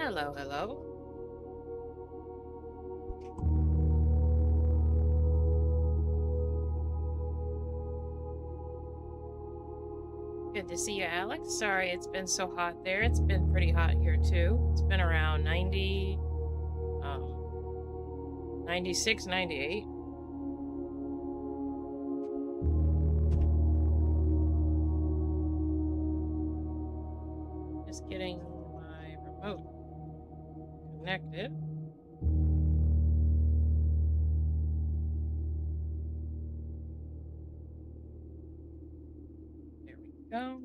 Hello, hello. Good to see you, Alex. Sorry it's been so hot there. It's been pretty hot here too. It's been around 90, 96, 98. getting my remote connected. There we go.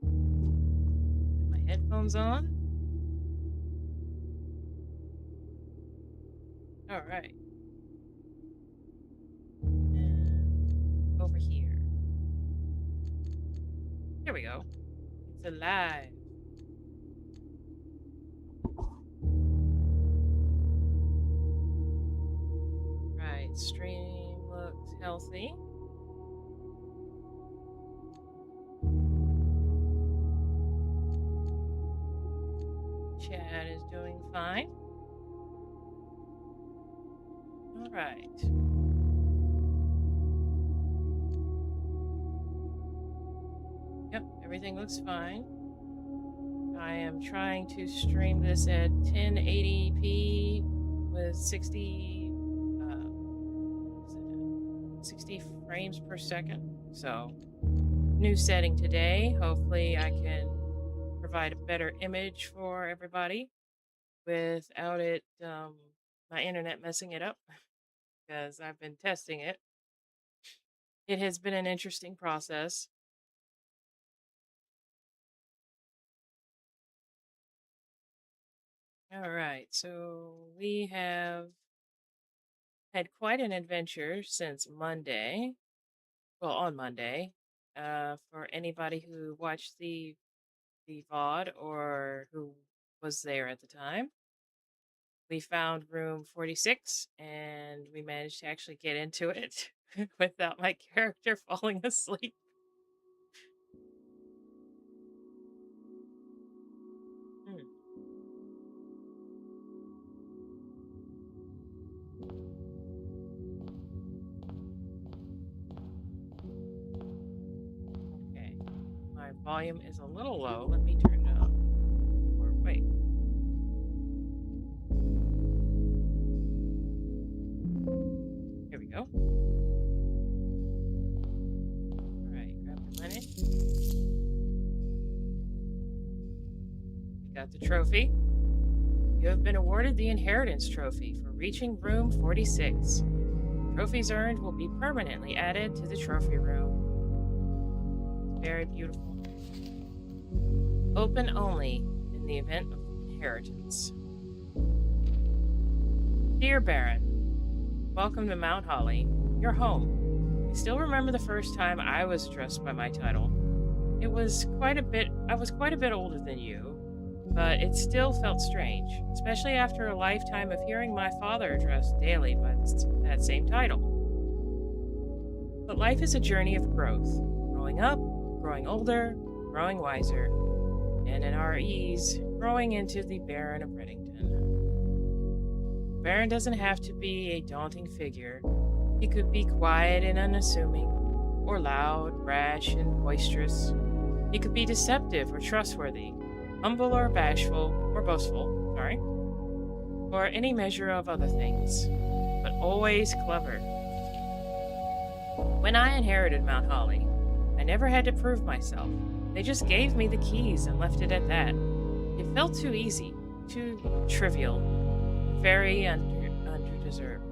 Get my headphones on. All right. And over here. Here we go. It's alive. Right, stream looks healthy. Chat is doing fine. All right. Yep, everything looks fine. I am trying to stream this at 1080p with 60 frames per second. So, new setting today. Hopefully I can provide a better image for everybody without it my internet messing it up, because I've been testing it. It has been an interesting process. All right, so we have had quite an adventure since Monday. Well, on Monday. For anybody who watched the VOD or who was there at the time, we found room 46 and we managed to actually get into it without my character falling asleep. Hmm. Okay. My volume is a little low. Let me turn it up. Or wait. Here we go. All right, grab the money. We got the trophy. You have been awarded the Inheritance Trophy for reaching room 46. Trophies earned will be permanently added to the trophy room. It's very beautiful. Open only in the event of inheritance. Dear Baron, welcome to Mount Holly, your home. I still remember the first time I was addressed by my title. I was quite a bit older than you, but it still felt strange, especially after a lifetime of hearing my father addressed daily by that same title. But life is a journey of growth, growing up, growing older, growing wiser, and in our ease, growing into the Baron of Reddington. The Baron doesn't have to be a daunting figure. He could be quiet and unassuming, or loud, rash, and boisterous. He could be deceptive or trustworthy, humble or bashful, or boastful, or any measure of other things, but always clever. When I inherited Mount Holly, I never had to prove myself. They just gave me the keys and left it at that. It felt too easy, too trivial, very undeserved.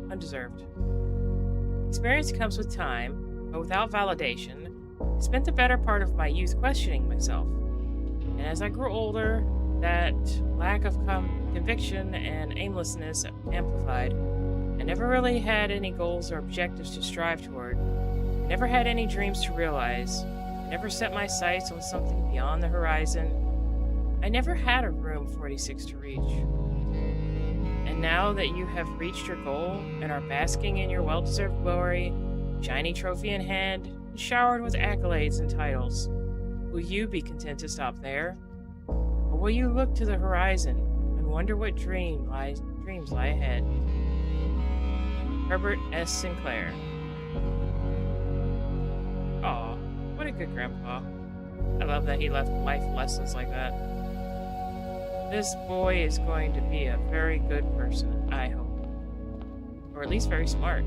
Experience comes with time, but without validation. I spent the better part of my youth questioning myself. And as I grew older, that lack of conviction and aimlessness amplified. I never really had any goals or objectives to strive toward. I never had any dreams to realize. I never set my sights on something beyond the horizon. I never had a room 46 to reach. And now that you have reached your goal and are basking in your well-deserved glory, shiny trophy in hand, and showered with accolades and titles, will you be content to stop there? Or will you look to the horizon and wonder what dreams lie ahead? Herbert S. Sinclair. Aw, what a good grandpa. I love that he left life lessons like that. This boy is going to be a very good person, I hope. Or at least very smart.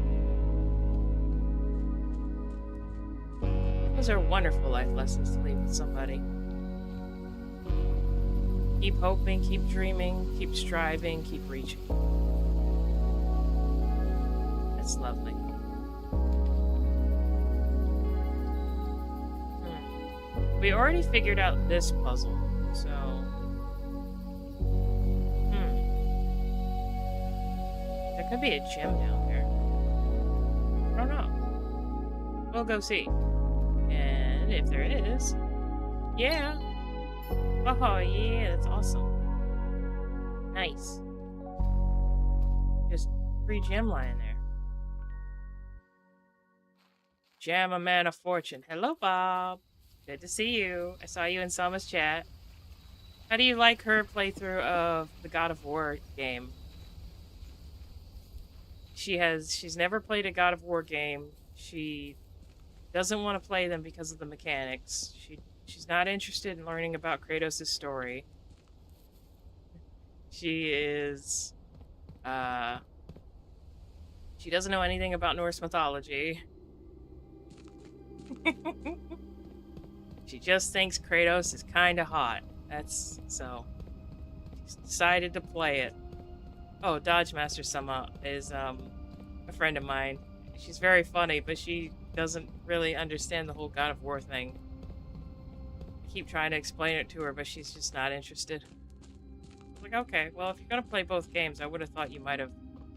Those are wonderful life lessons to leave with somebody. Keep hoping, keep dreaming, keep striving, keep reaching. That's lovely. We already figured out this puzzle, so... There could be a gem down there. I don't know. We'll go see. And if there is... Yeah! Oh, yeah, that's awesome. Nice. Just free gem lying there. Gem, a man of fortune. Hello, Bob. Good to see you. I saw you in Selma's chat. How do you like her playthrough of the God of War game? She's never played a God of War game. She doesn't want to play them because of the mechanics. She's not interested in learning about Kratos' story. She is she doesn't know anything about Norse mythology. She just thinks Kratos is kind of hot. That's so. She's decided to play it. Oh, Dodge Master Sama is a friend of mine. She's very funny, but she doesn't really understand the whole God of War thing. I keep trying to explain it to her, but she's just not interested. I'm like, okay, well, if you're gonna play both games, I would have thought you might have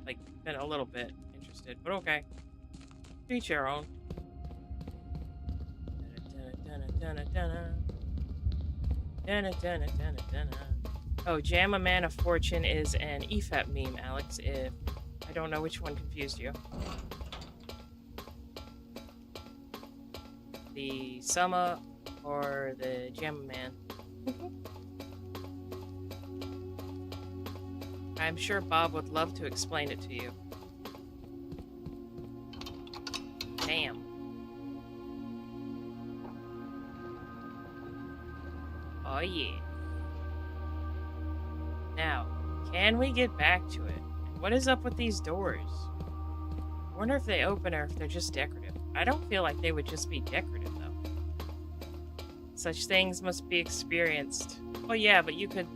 like been a little bit interested, but okay. Each your own. Oh, Jam a Man of Fortune is an EFAP meme, Alex, if I don't know which one confused you. The Summa or the Jam Man. I'm sure Bob would love to explain it to you. Damn. Oh yeah. Now, can we get back to it? What is up with these doors? I wonder if they open or if they're just decorative. I don't feel like they would just be decorative, though. Such things must be experienced. Well, yeah, but you could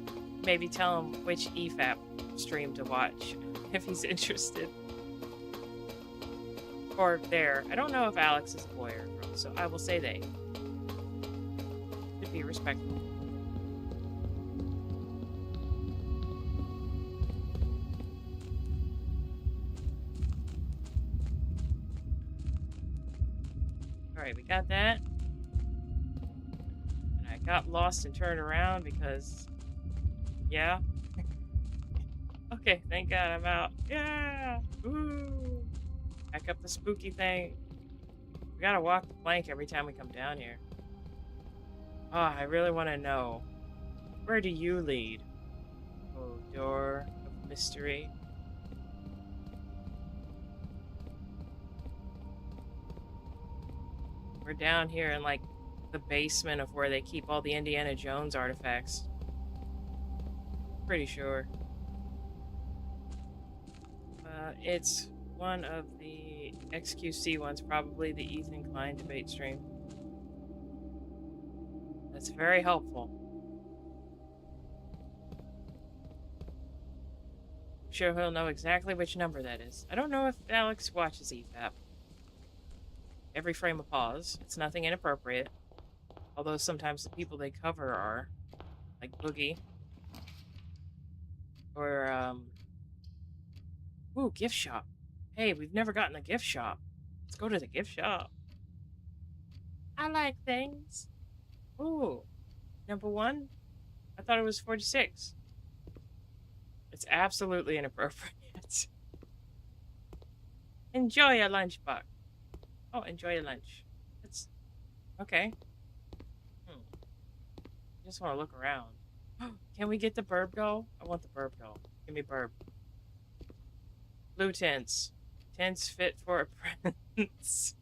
maybe tell him which EFAP stream to watch if he's interested. Or there. I don't know if Alex is a boy or a girl, so I will say they. To be respectful. Alright, we got that. And I got lost and turned around because... Yeah. Okay, thank God I'm out. Yeah! Woo! Back up the spooky thing. We gotta walk the plank every time we come down here. Oh, I really want to know. Where do you lead? Oh, door of mystery. We're down here in, like, the basement of where they keep all the Indiana Jones artifacts. Pretty sure. It's one of the XQC ones, probably the Ethan Klein debate stream. That's very helpful. I'm sure he'll know exactly which number that is. I don't know if Alex watches EFAP. Every frame a pause. It's nothing inappropriate. Although sometimes the people they cover are. Like Boogie. Or, Ooh, gift shop. Hey, we've never gotten a gift shop. Let's go to the gift shop. I like things. Ooh. Number 1? I thought it was 46. It's absolutely inappropriate. Enjoy your lunch, Buck. Oh, enjoy your lunch. It's... Okay. I just want to look around. Can we get the burb doll? I want the burb doll. Give me burb. Blue tents. Tents fit for a prince.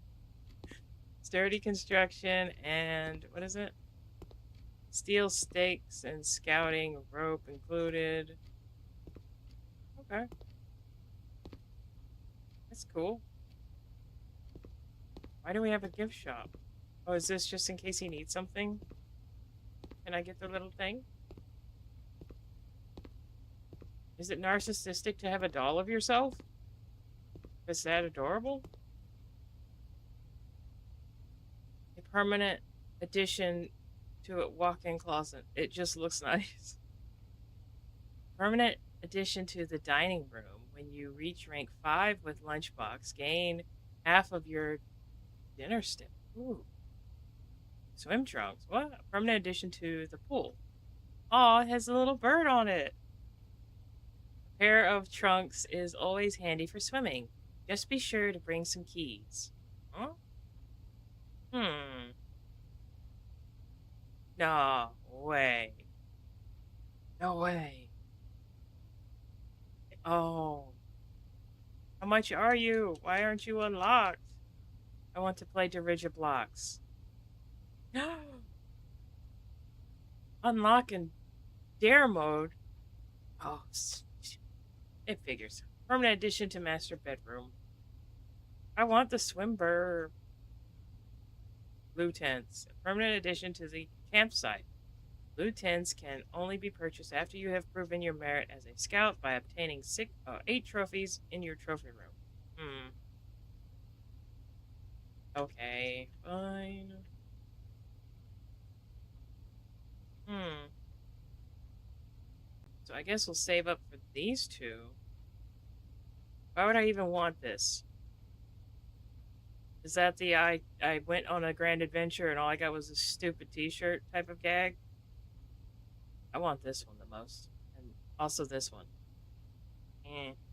Sturdy construction and... What is it? Steel stakes and scouting rope included. Okay. That's cool. Why do we have a gift shop? Oh, is this just in case he needs something? Can I get the little thing? Is it narcissistic to have a doll of yourself? Is that adorable? A permanent addition to a walk-in closet. It just looks nice. Permanent addition to the dining room. When you reach rank 5 with lunchbox, gain half of your dinner stick. Ooh. Swim trunks. What? A permanent addition to the pool. Aw, it has a little bird on it. A pair of trunks is always handy for swimming. Just be sure to bring some keys. Huh? Hmm. No way. No way. Oh. How much are you? Why aren't you unlocked? I want to play Dirigiblocks. Unlock in dare mode. Oh, it figures. Permanent addition to master bedroom. I want the swimber. Blue tents. A permanent addition to the campsite. Blue tents can only be purchased after you have proven your merit as a scout by obtaining 8 trophies in your trophy room. Hmm. Okay, fine. Hmm. So I guess we'll save up for these two. Why would I even want this? Is that the I went on a grand adventure and all I got was a stupid t-shirt type of gag? I want this one the most. And also this one.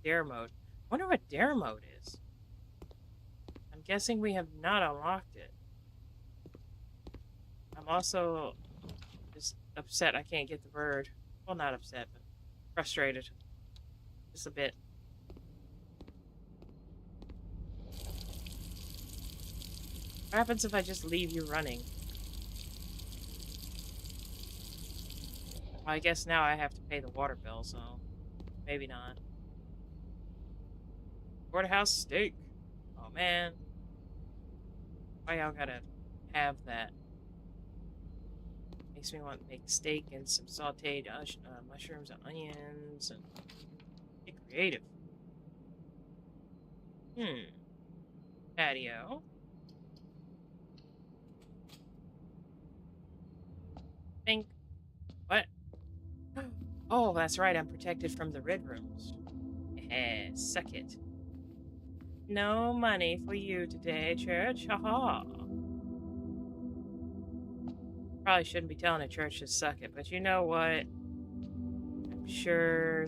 Dare mode. I wonder what dare mode is. I'm guessing we have not unlocked it. I'm also just upset I can't get the bird. Well, not upset, but frustrated. Just a bit. What happens if I just leave you running? Well, I guess now I have to pay the water bill, so maybe not. Courthouse steak. Oh, man. Why y'all gotta have that? Makes me want to make steak and some sauteed mushrooms and onions and get creative. Patio. Think. What? Oh, that's right. I'm protected from the red rooms. Eh, suck it. No money for you today, church. Haha. Probably shouldn't be telling a church to suck it, but you know what? I'm sure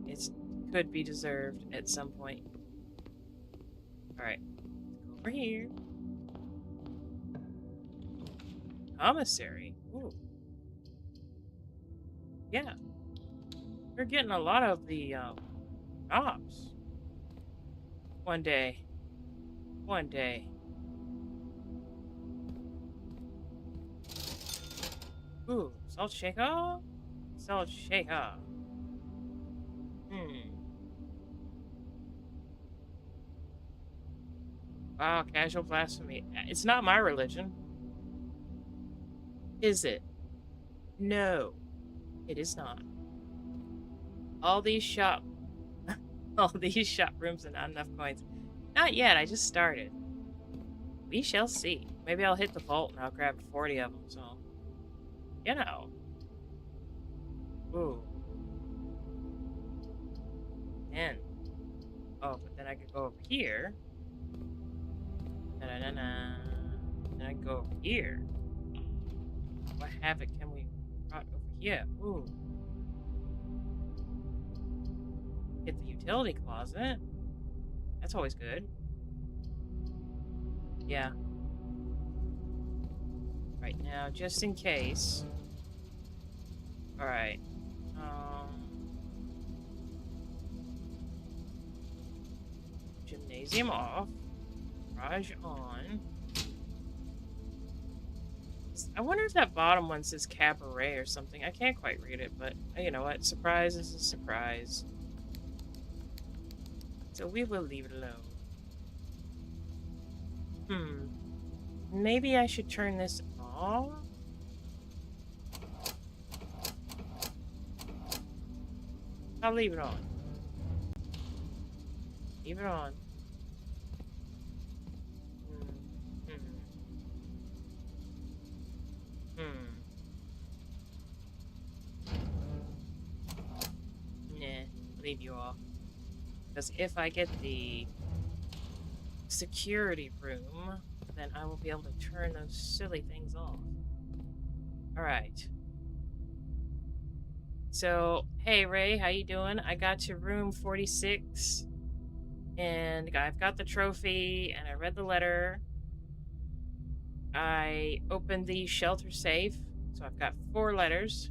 it could be deserved at some point. Alright. Go over here. Commissary. Ooh. Yeah. We're getting a lot of the jobs. One day. One day. Ooh, salt shaker? Salt shaker. Wow, casual blasphemy. It's not my religion. Is it? No, it is not. All these shop rooms and not enough coins. Not yet, I just started. We shall see. Maybe I'll hit the vault and I'll grab 40 of them, so you know. Ooh. 10. Oh, but then I could go over here. Na-na-na-na. Then I can go over here. What havoc can we brought over here? Ooh. Get the utility closet. That's always good. Yeah. Right now, just in case. Alright. Gymnasium off. Garage on. I wonder if that bottom one says cabaret or something. I can't quite read it, but you know what? Surprise is a surprise. So we will leave it alone. Maybe I should turn this off? I'll leave it on. Leave it on. Hmm. Hmm. Nah, leave you off. Because if I get the security room, then I will be able to turn those silly things off. Alright. So, hey Ray, how you doing? I got to room 46, and I've got the trophy, and I read the letter. I opened the shelter safe, so I've got 4 letters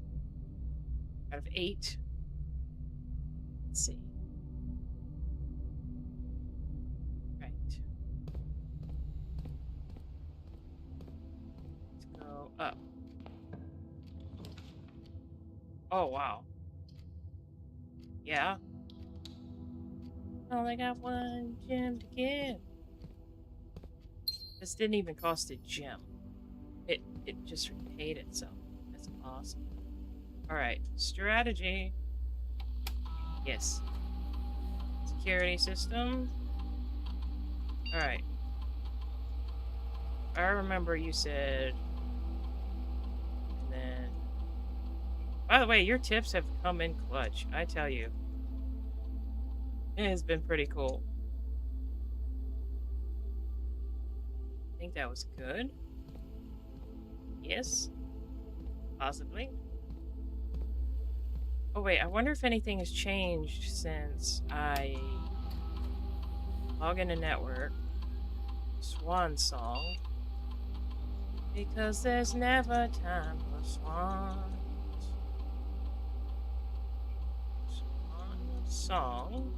out of 8. Let's see. Right. Let's go up. Oh, wow. Yeah. Only got 1 gem to give. This didn't even cost a gem. It just repaid itself. That's awesome. Alright, strategy. Yes. Security system. Alright. I remember you said... And then... By the way, your tips have come in clutch, I tell you. It has been pretty cool. I think that was good. Yes. Possibly. Oh wait, I wonder if anything has changed since I log into network. Swan song. Because there's never time for swans. Swan song.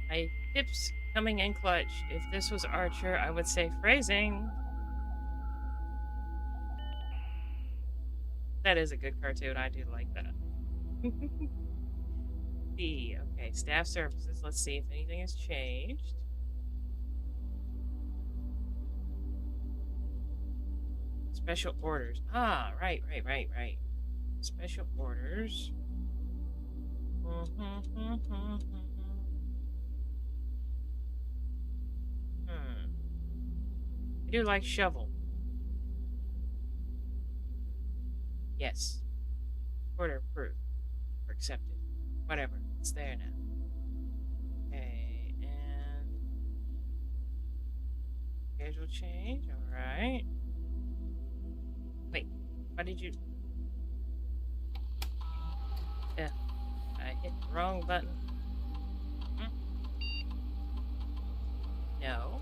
My tips coming in clutch. If this was Archer, I would say phrasing. That is a good cartoon. I do like that. Okay, staff services. Let's see if anything has changed. Special orders. Ah, right. Special orders. I do like shovel. Yes. Order approved. Or accepted. Whatever. It's there now. Okay, and... Schedule change. Alright. Wait. Why did you... I hit the wrong button. No.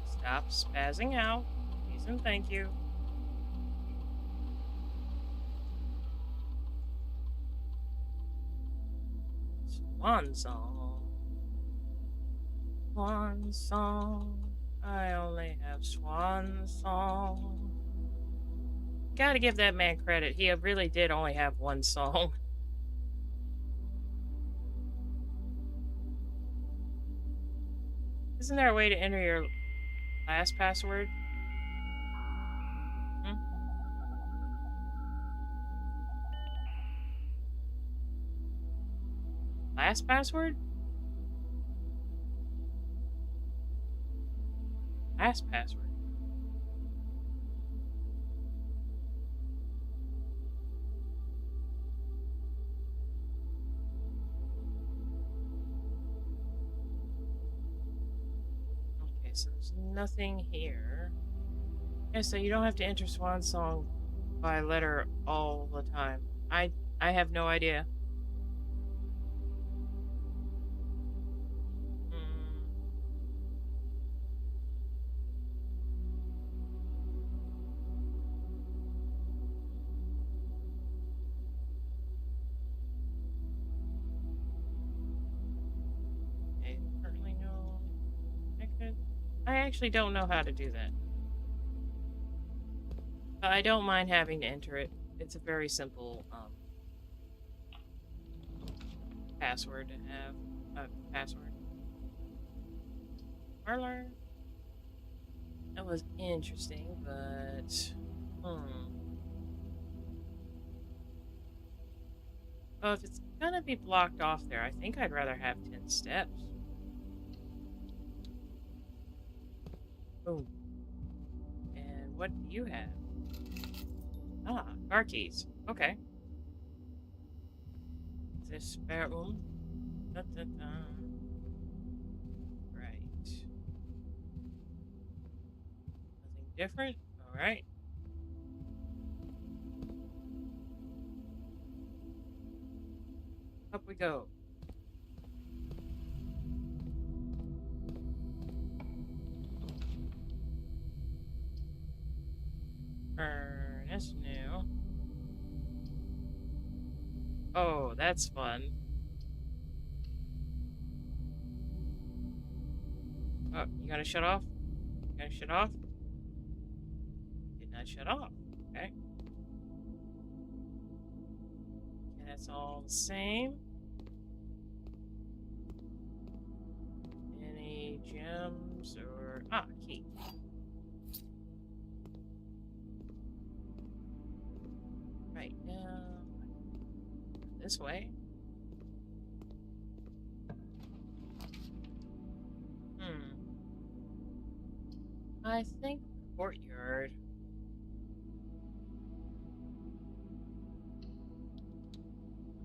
Stop spazzing out. Please and thank you. Swan song. Swan song. I only have swan song. Gotta give that man credit. He really did only have 1 song. Isn't there a way to enter your last password? Last password? Last password. Okay, so there's nothing here. Yeah, so you don't have to enter Swan Song by letter all the time. I have no idea. I actually don't know how to do that. But I don't mind having to enter it. It's a very simple password to have. Password. Parlor. That was interesting, but well, if it's gonna be blocked off there, I think I'd rather have 10 steps. Boom. And what do you have? Ah, car keys. Okay. Is this spare room? Da, da, da. Right. Nothing different? Alright. Up we go. Furnace new. Oh, that's fun. Oh, you gotta shut off? You gotta shut off? Did not shut off. Okay. Okay, that's all the same. Any gems or... Ah, key. Right now. This way. I think courtyard.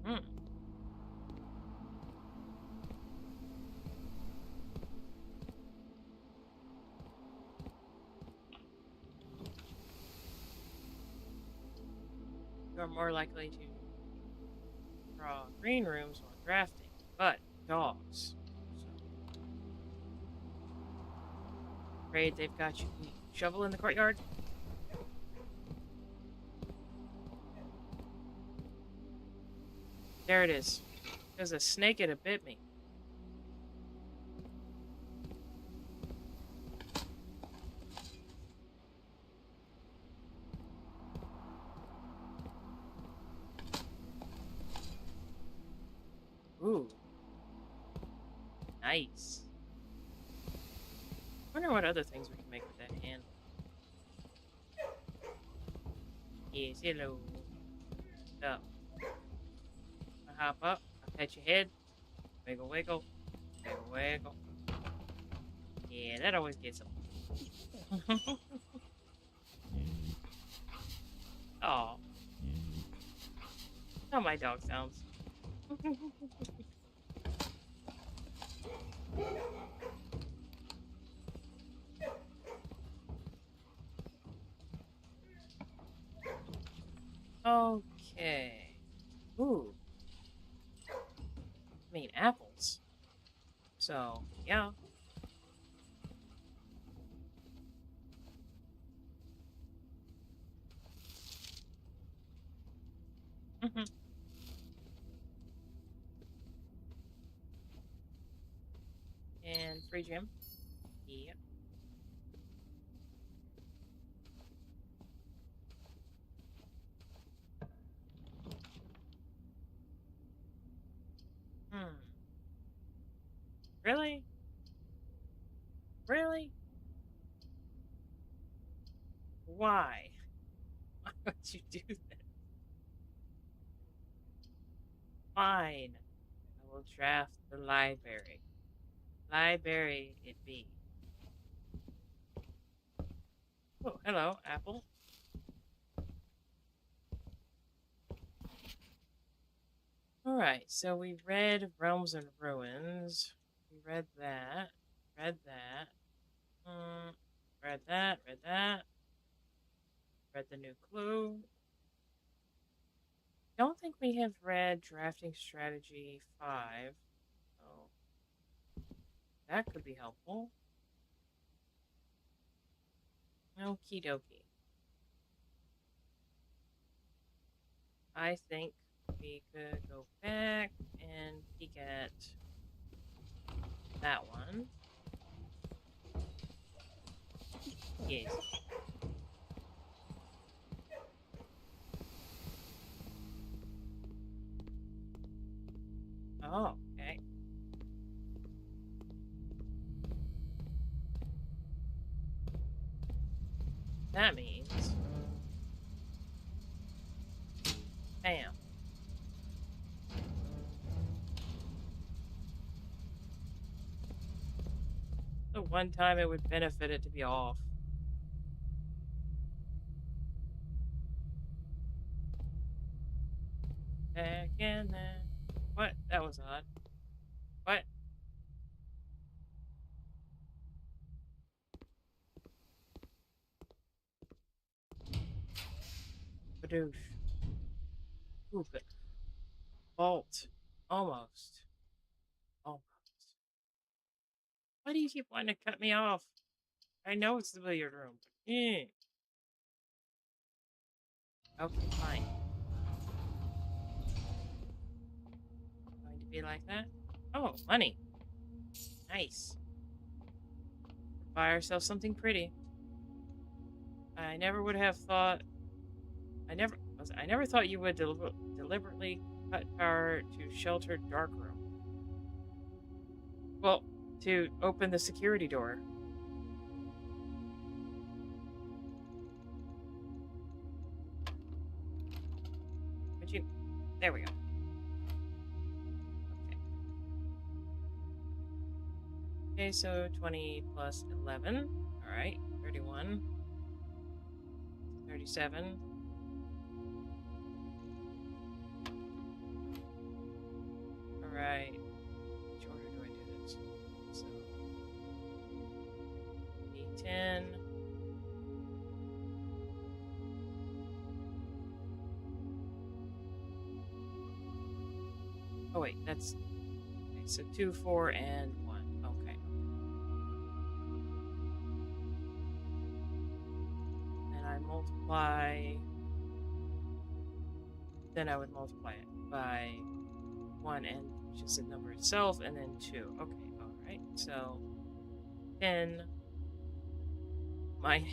Hmm. You're more likely to draw green rooms while drafting, but dogs. So, afraid they've got you. Shovel in the courtyard? There it is. There's a snake that bit me. Ooh. Nice. Wonder what other things we can make with that handle. Yes, hello. Up. I hop up. I pet your head. Wiggle, wiggle. Wiggle, wiggle. Yeah, that always gets them. Oh. How my dog sounds. Okay. Ooh. I mean, apples. So, yeah. And free gem. Yep. Hmm. Really? Really? Why? Why would you do that? Fine. I will draft the library. Library it be. Oh, hello, apple. Alright, so we read Realms and Ruins. We read that. Read that. Read that. Read that. Read the new clue. Don't think we have read Drafting Strategy 5. So that could be helpful. Okie dokie. I think we could go back and peek at that one. Yes. That means... Bam. The one time it would benefit it to be off. Back in there. What? That was odd. What? Badoosh. Oop it. Vault. Almost. Almost. Why do you keep wanting to cut me off? I know it's the billiard room. Eh. Okay, fine. Going to be like that? Oh, money. Nice. Buy ourselves something pretty. I never would have thought... I never thought you would deliberately cut power to shelter dark room. Well, to open the security door. Would you... There we go. Okay. Okay, so 20 plus 11. Alright, 31. 37. Alright. Which order do I do this? So... D10. Oh wait, that's... Okay, so 2, 4, and 1. Okay. And I multiply... Then I would multiply it by 1, and which is the number itself, and then 2. Okay, alright. So 10 minus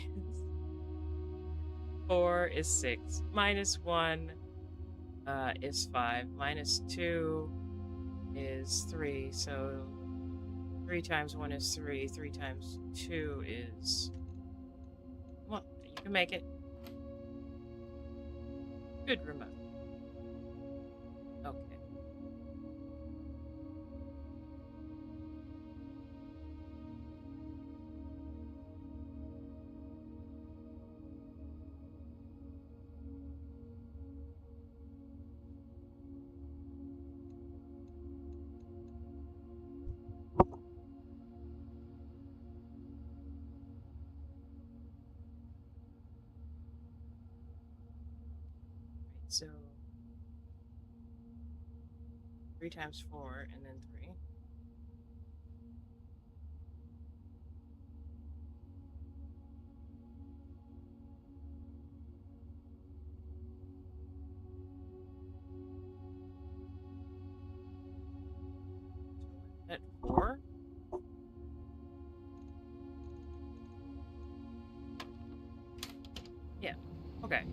4 is 6. Minus 1 is 5. Minus 2 is 3. So 3 times 1 is 3. 3 times 2 is... Well, you can make it. Good remote. Okay. So 3 times 4, and then 3. At 4. Yeah. Okay.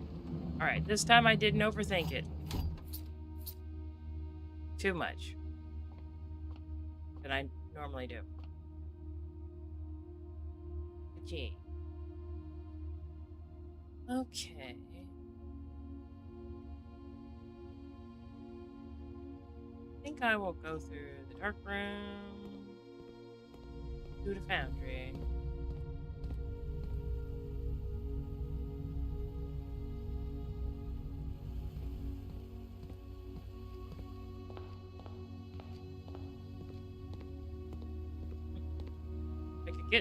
Alright, this time I didn't overthink it. Too much. Than I normally do. Gee. Okay. I think I will go through the dark room to the foundry.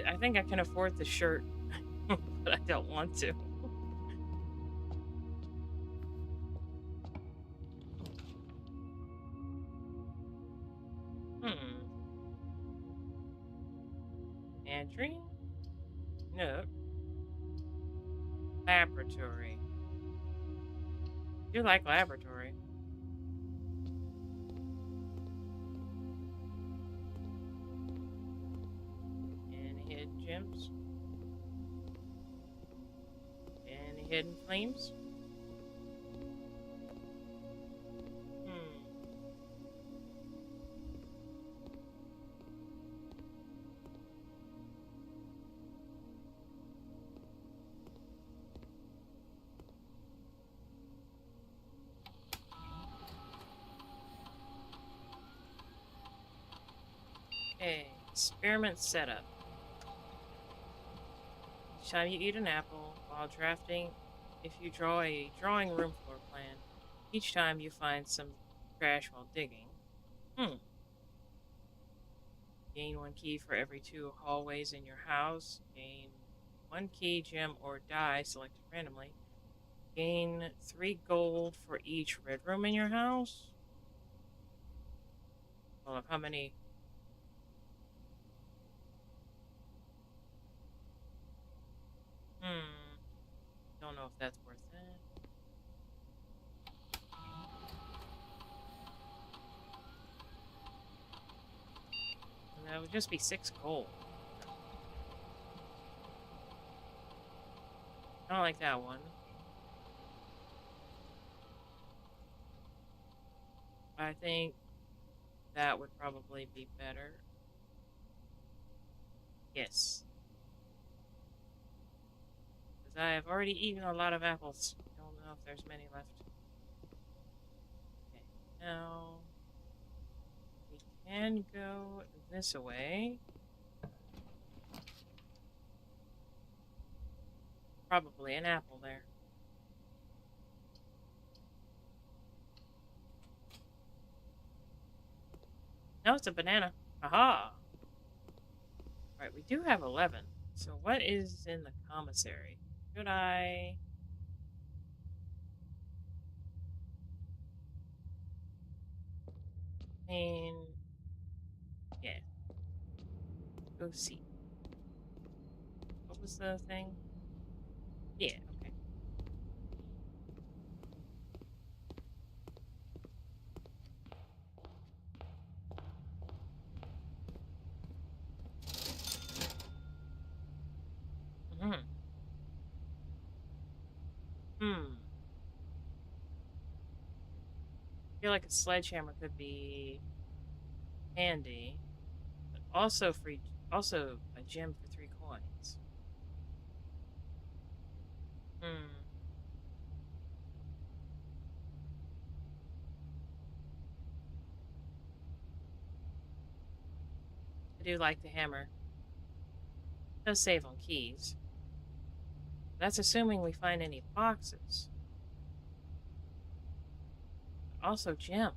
I think I can afford the shirt, but I don't want to. Pantry? No. Laboratory. You like laboratory. Any hidden gems? Any hidden flames? Okay, experiment setup. Each time you eat an apple while drafting, if you draw a drawing room floor plan, each time you find some trash while digging. Hmm. Gain one key for every two hallways in your house. Gain one key, gem, or die selected randomly. Gain 3 gold for each red room in your house. Well, of how many? Hmm. Don't know if that's worth it. And that would just be 6 gold. I don't like that one. I think that would probably be better. Yes. Because I have already eaten a lot of apples. Don't know if there's many left. Okay. Now we can go this way. Probably an apple there. No, it's a banana. Aha! Alright, we do have 11. So what is in the commissary? Should I... mean... yeah. Go see. What was the thing? Yeah, okay. Hmm. Hmm. I feel like a sledgehammer could be handy. But also free... also a gem for 3 coins. Hmm. I do like the hammer. It does save on keys. That's assuming we find any boxes. Also gem.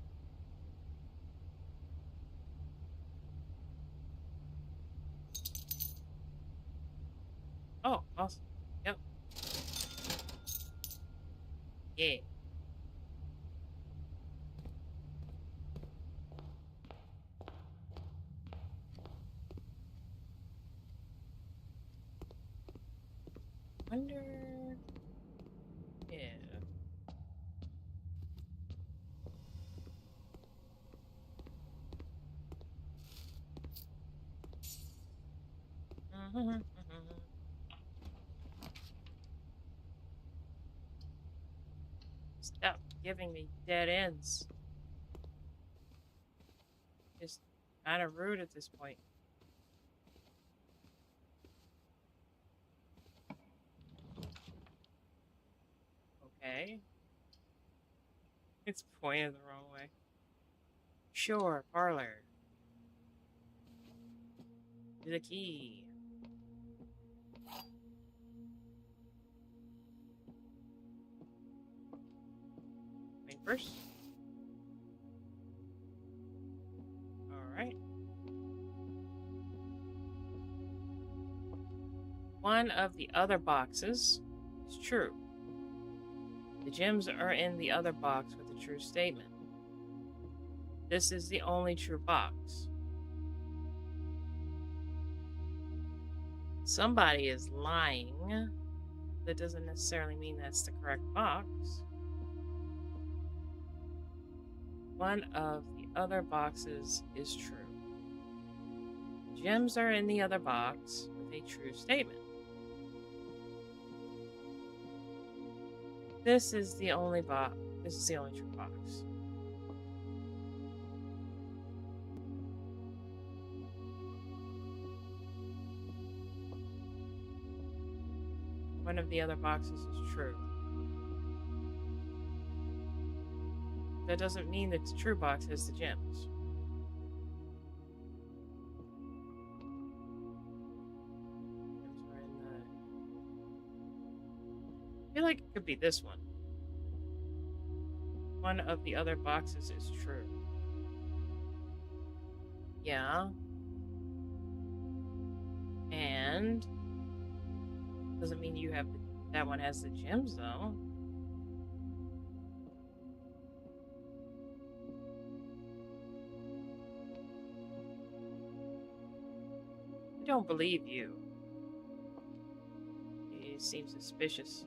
Oh, awesome. Yep. Yeah. Wonder... yeah. Stop giving me dead ends. Just kind of rude at this point. Okay. It's pointed the wrong way. Sure, parlor. To the key. Wait first. Alright. One of the other boxes is true. The gems are in the other box with a true statement. This is the only true box. Somebody is lying. That doesn't necessarily mean that's the correct box. One of the other boxes is true. Gems are in the other box with a true statement. This is the only box. This is the only true box. One of the other boxes is true. That doesn't mean that the true box has the gems. feel like it could be this one. One of the other boxes is true. Yeah. And doesn't mean you have that one has the gems though. I don't believe you. You seem suspicious.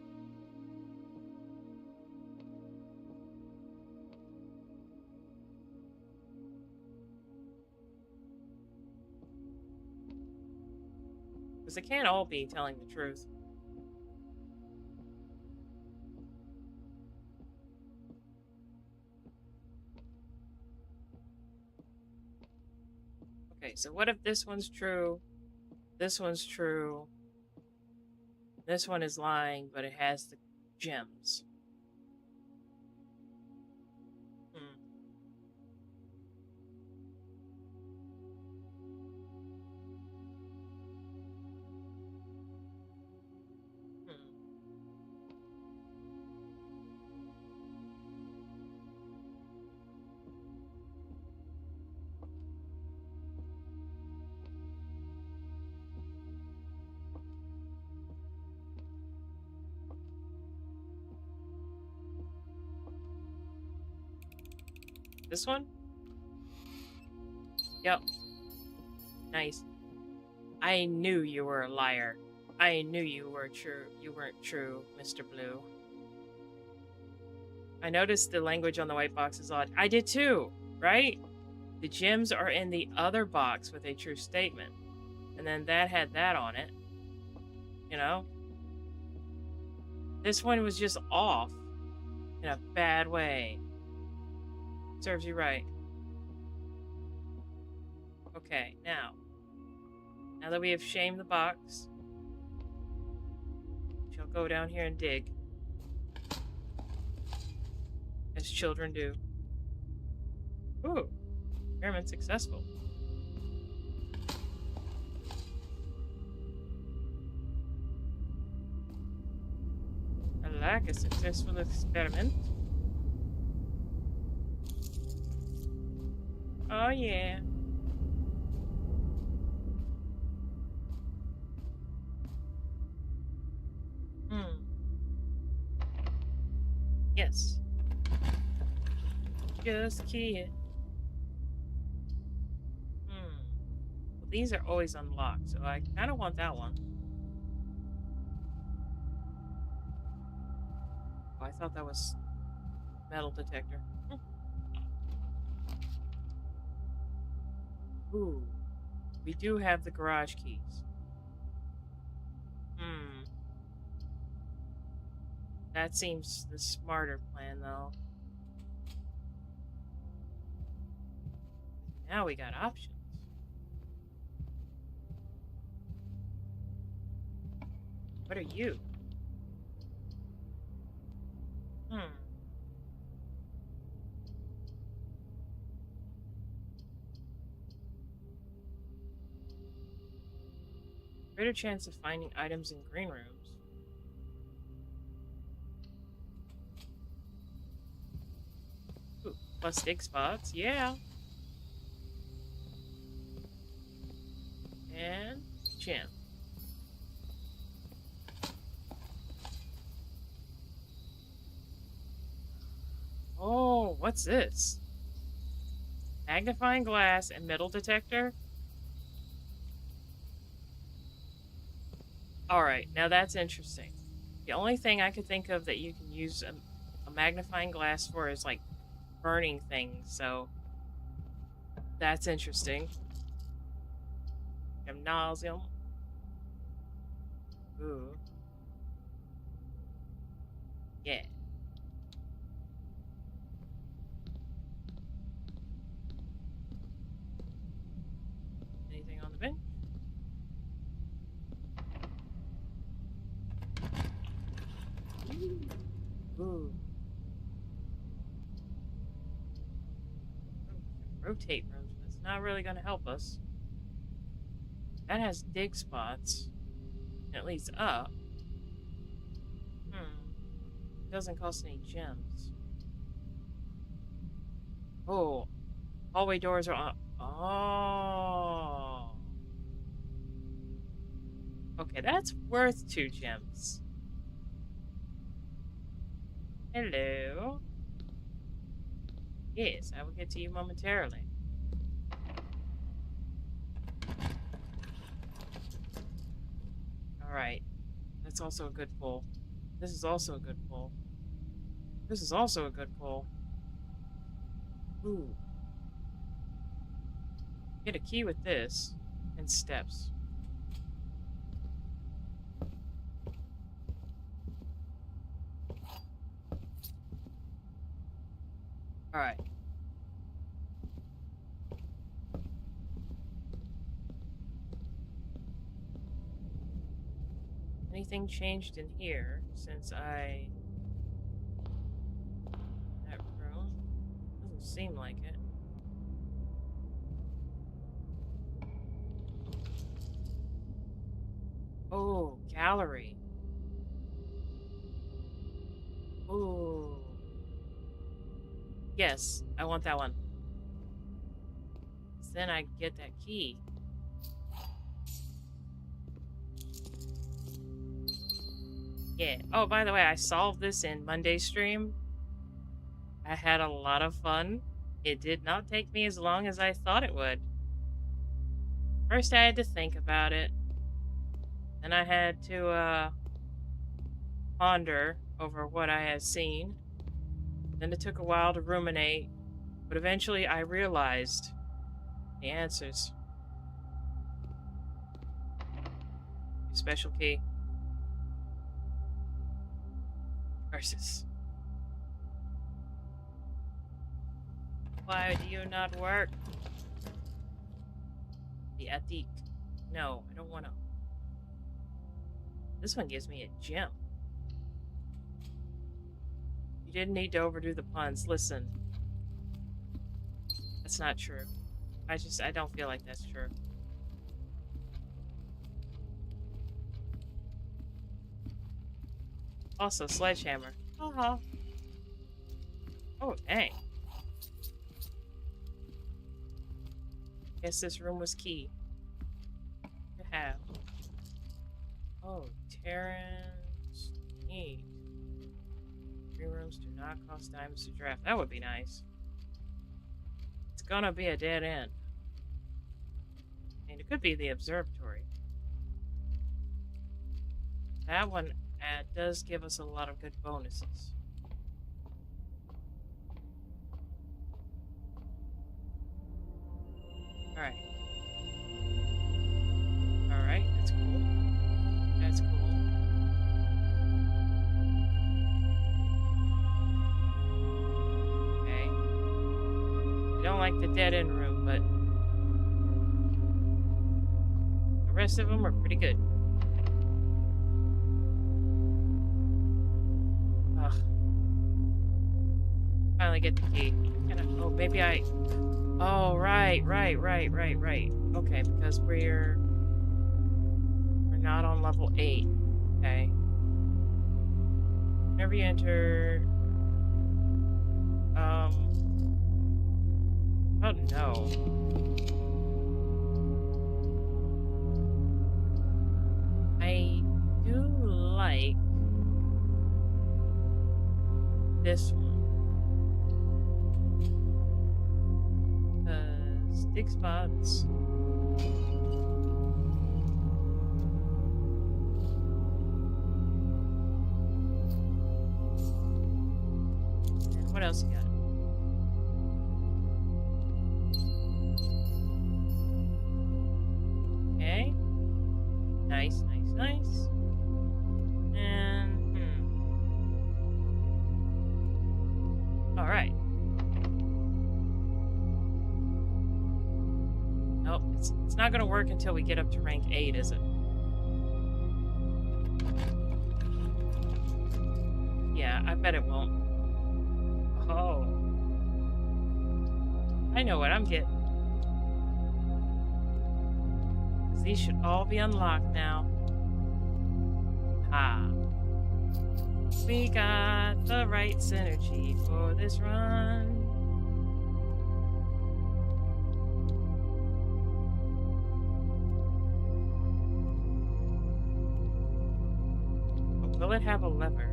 Because they can't all be telling the truth. Okay, so what if this one's true? This one's true. This one is lying, but it has the gems. Hmm. Hmm. This one? Yep. Nice. I knew you were a liar. I knew you were true. You weren't true, Mr. Blue. I noticed the language on the white box is odd. I did too, right? The gems are in the other box with a true statement. And then that had that on it. You know? This one was just off in a bad way. Serves you right. Okay, now that we have shamed the box, we shall go down here and dig. As children do. Ooh, experiment successful. I like a successful experiment. Oh yeah. Hmm. Yes. Just key it. Hmm. Well, these are always unlocked, so I kind of want that one. Oh, I thought that was metal detector. Ooh. We do have the garage keys. Hmm. That seems the smarter plan, though. Now we got options. What are you? Hmm. Greater chance of finding items in green rooms. Ooh, plus dig spots. Yeah. And gem. Oh, what's this? Magnifying glass and metal detector? Alright, now that's interesting. The only thing I could think of that you can use a magnifying glass for is like burning things, so that's interesting. Gymnasium. Ooh. Yeah. Anything on the bench? Ooh. Rotate rooms. That's not really going to help us. That has dig spots. It leads up. Hmm. It doesn't cost any gems. Oh, hallway doors are on. Oh. Okay, that's worth 2 gems. Hello. Yes, I will get to you momentarily. Alright. That's also a good pull. This is also a good pull. This is also a good pull. Ooh. Get a key with this. And steps. Alright. Anything changed in here since that room? Doesn't seem like it. Oh, gallery. Ooh. Yes, I want that one. Then I get that key. Yeah. Oh, by the way, I solved this in Monday's stream. I had a lot of fun. It did not take me as long as I thought it would. First, I had to think about it. Then I had to, ponder over what I had seen. Then it took a while to ruminate. But eventually, I realized the answers. Special key. Versus. Why do you not work? The attic. No, I don't want to. This one gives me a gem. You didn't need to overdo the puns. Listen. That's not true. I don't feel like that's true. Also, sledgehammer. Uh-huh. Oh, dang. Guess this room was key. To have. Oh, Terrence. Neat. 3 rooms do not cost diamonds to draft. That would be nice. It's gonna be a dead end. And it could be the observatory. That one does give us a lot of good bonuses. Alright. Alright, that's cool. That's cool. Okay. I don't like the dead end room, but the rest of them are pretty good. Ugh. Finally get the key. Oh, maybe I... Oh, right. Okay, because we're not on level 8. Okay. Whenever you enter... Oh, no. I do like this one. Dig spots. And what else you got? Okay. Nice. And alright. Nope, it's not gonna work until we get up to rank 8, is it? Yeah, I bet it won't. Oh. I know what I'm getting. These should all be unlocked now. Ah. We got the right synergy for this run. But will it have a lever?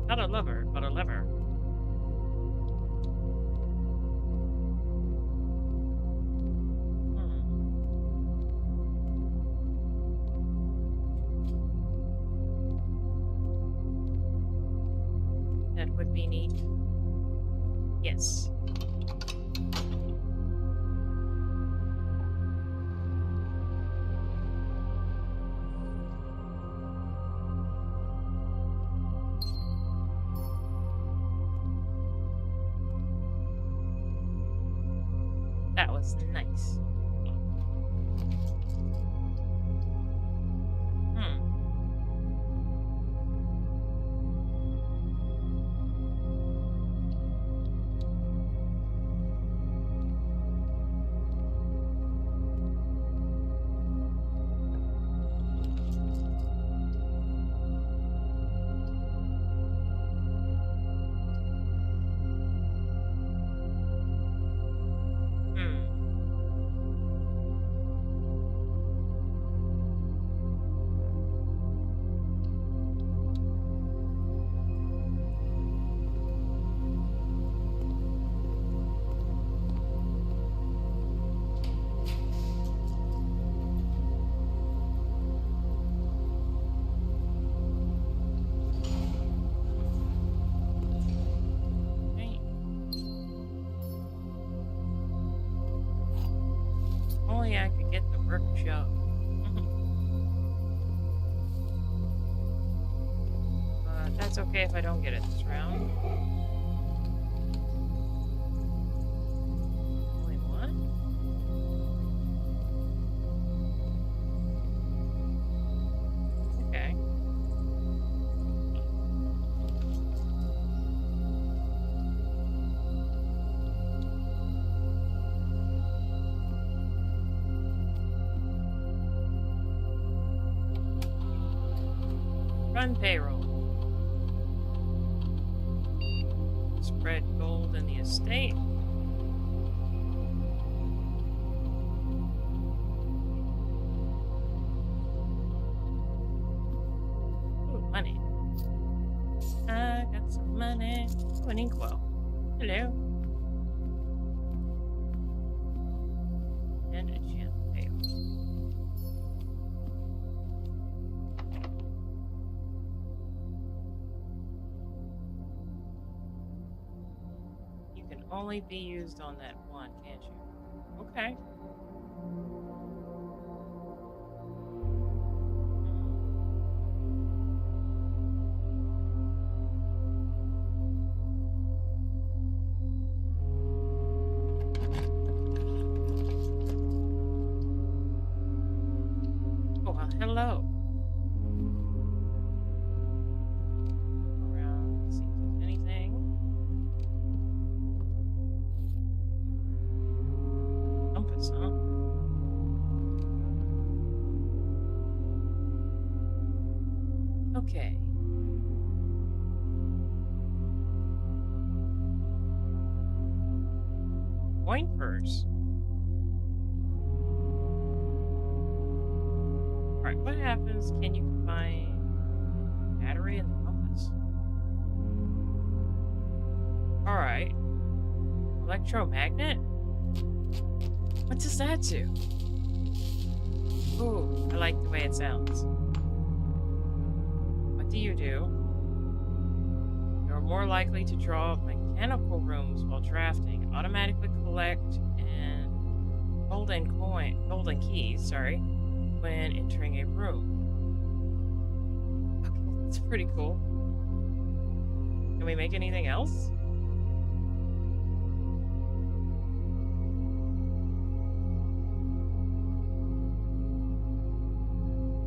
Not a lever, but a lever. That would be neat. Yes. That was nice. Only I could get the workshop. That's okay if I don't get it this round. Only one? Okay. Run payroll. Spread gold in the estate. Ooh, money. I got some money. Oh, an Inkwell. Hello. And a gem payroll. Only be used on that one, can't you? Okay. Oh, well, hello. Around, see if there's anything. Huh? Okay. Coin purse. Alright, what happens? Can you combine battery and the compass? Alright. Electromagnet? What does that do? Ooh, I like the way it sounds. What do? You're more likely to draw mechanical rooms while drafting, automatically collect and golden keys, when entering a room. Okay, that's pretty cool. Can we make anything else?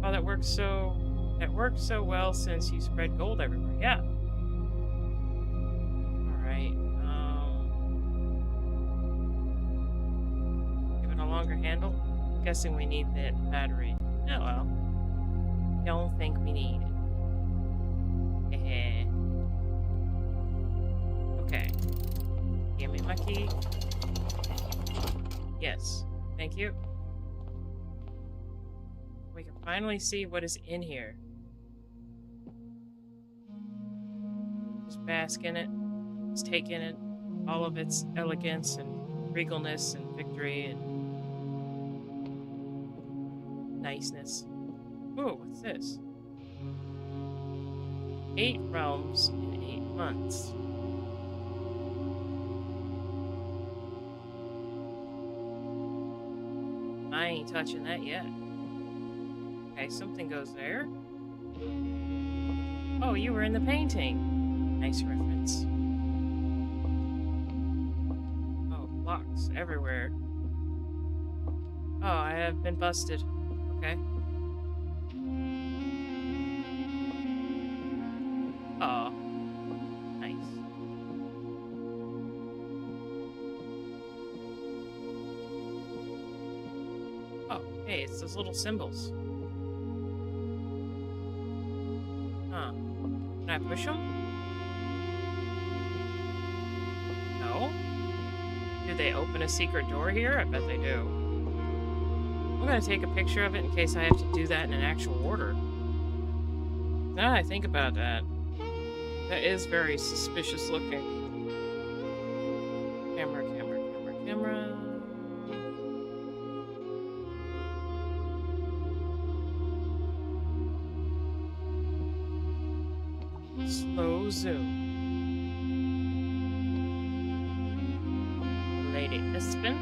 Oh, that works so well since you spread gold everywhere. Yeah. Alright. Give it a longer handle. I'm guessing we need that battery. Oh well. Don't think we need it. key? Yes. Thank you. We can finally see what is in here. Just bask in it. Just take in it. All of its elegance and regalness and victory and niceness. Ooh, what's this? 8 realms in 8 months. I ain't touching that yet. Okay, something goes there. Oh, you were in the painting. Nice reference. Oh, blocks everywhere. Oh, I have been busted. Okay. Oh, nice. Oh, hey, it's those little symbols. Huh. Can I push them? No? Do they open a secret door here? I bet they do. I'm gonna take a picture of it in case I have to do that in an actual order. Now that I think about that, that is very suspicious looking. Camera, camera, camera, camera. Slow zoom. Lady Epson.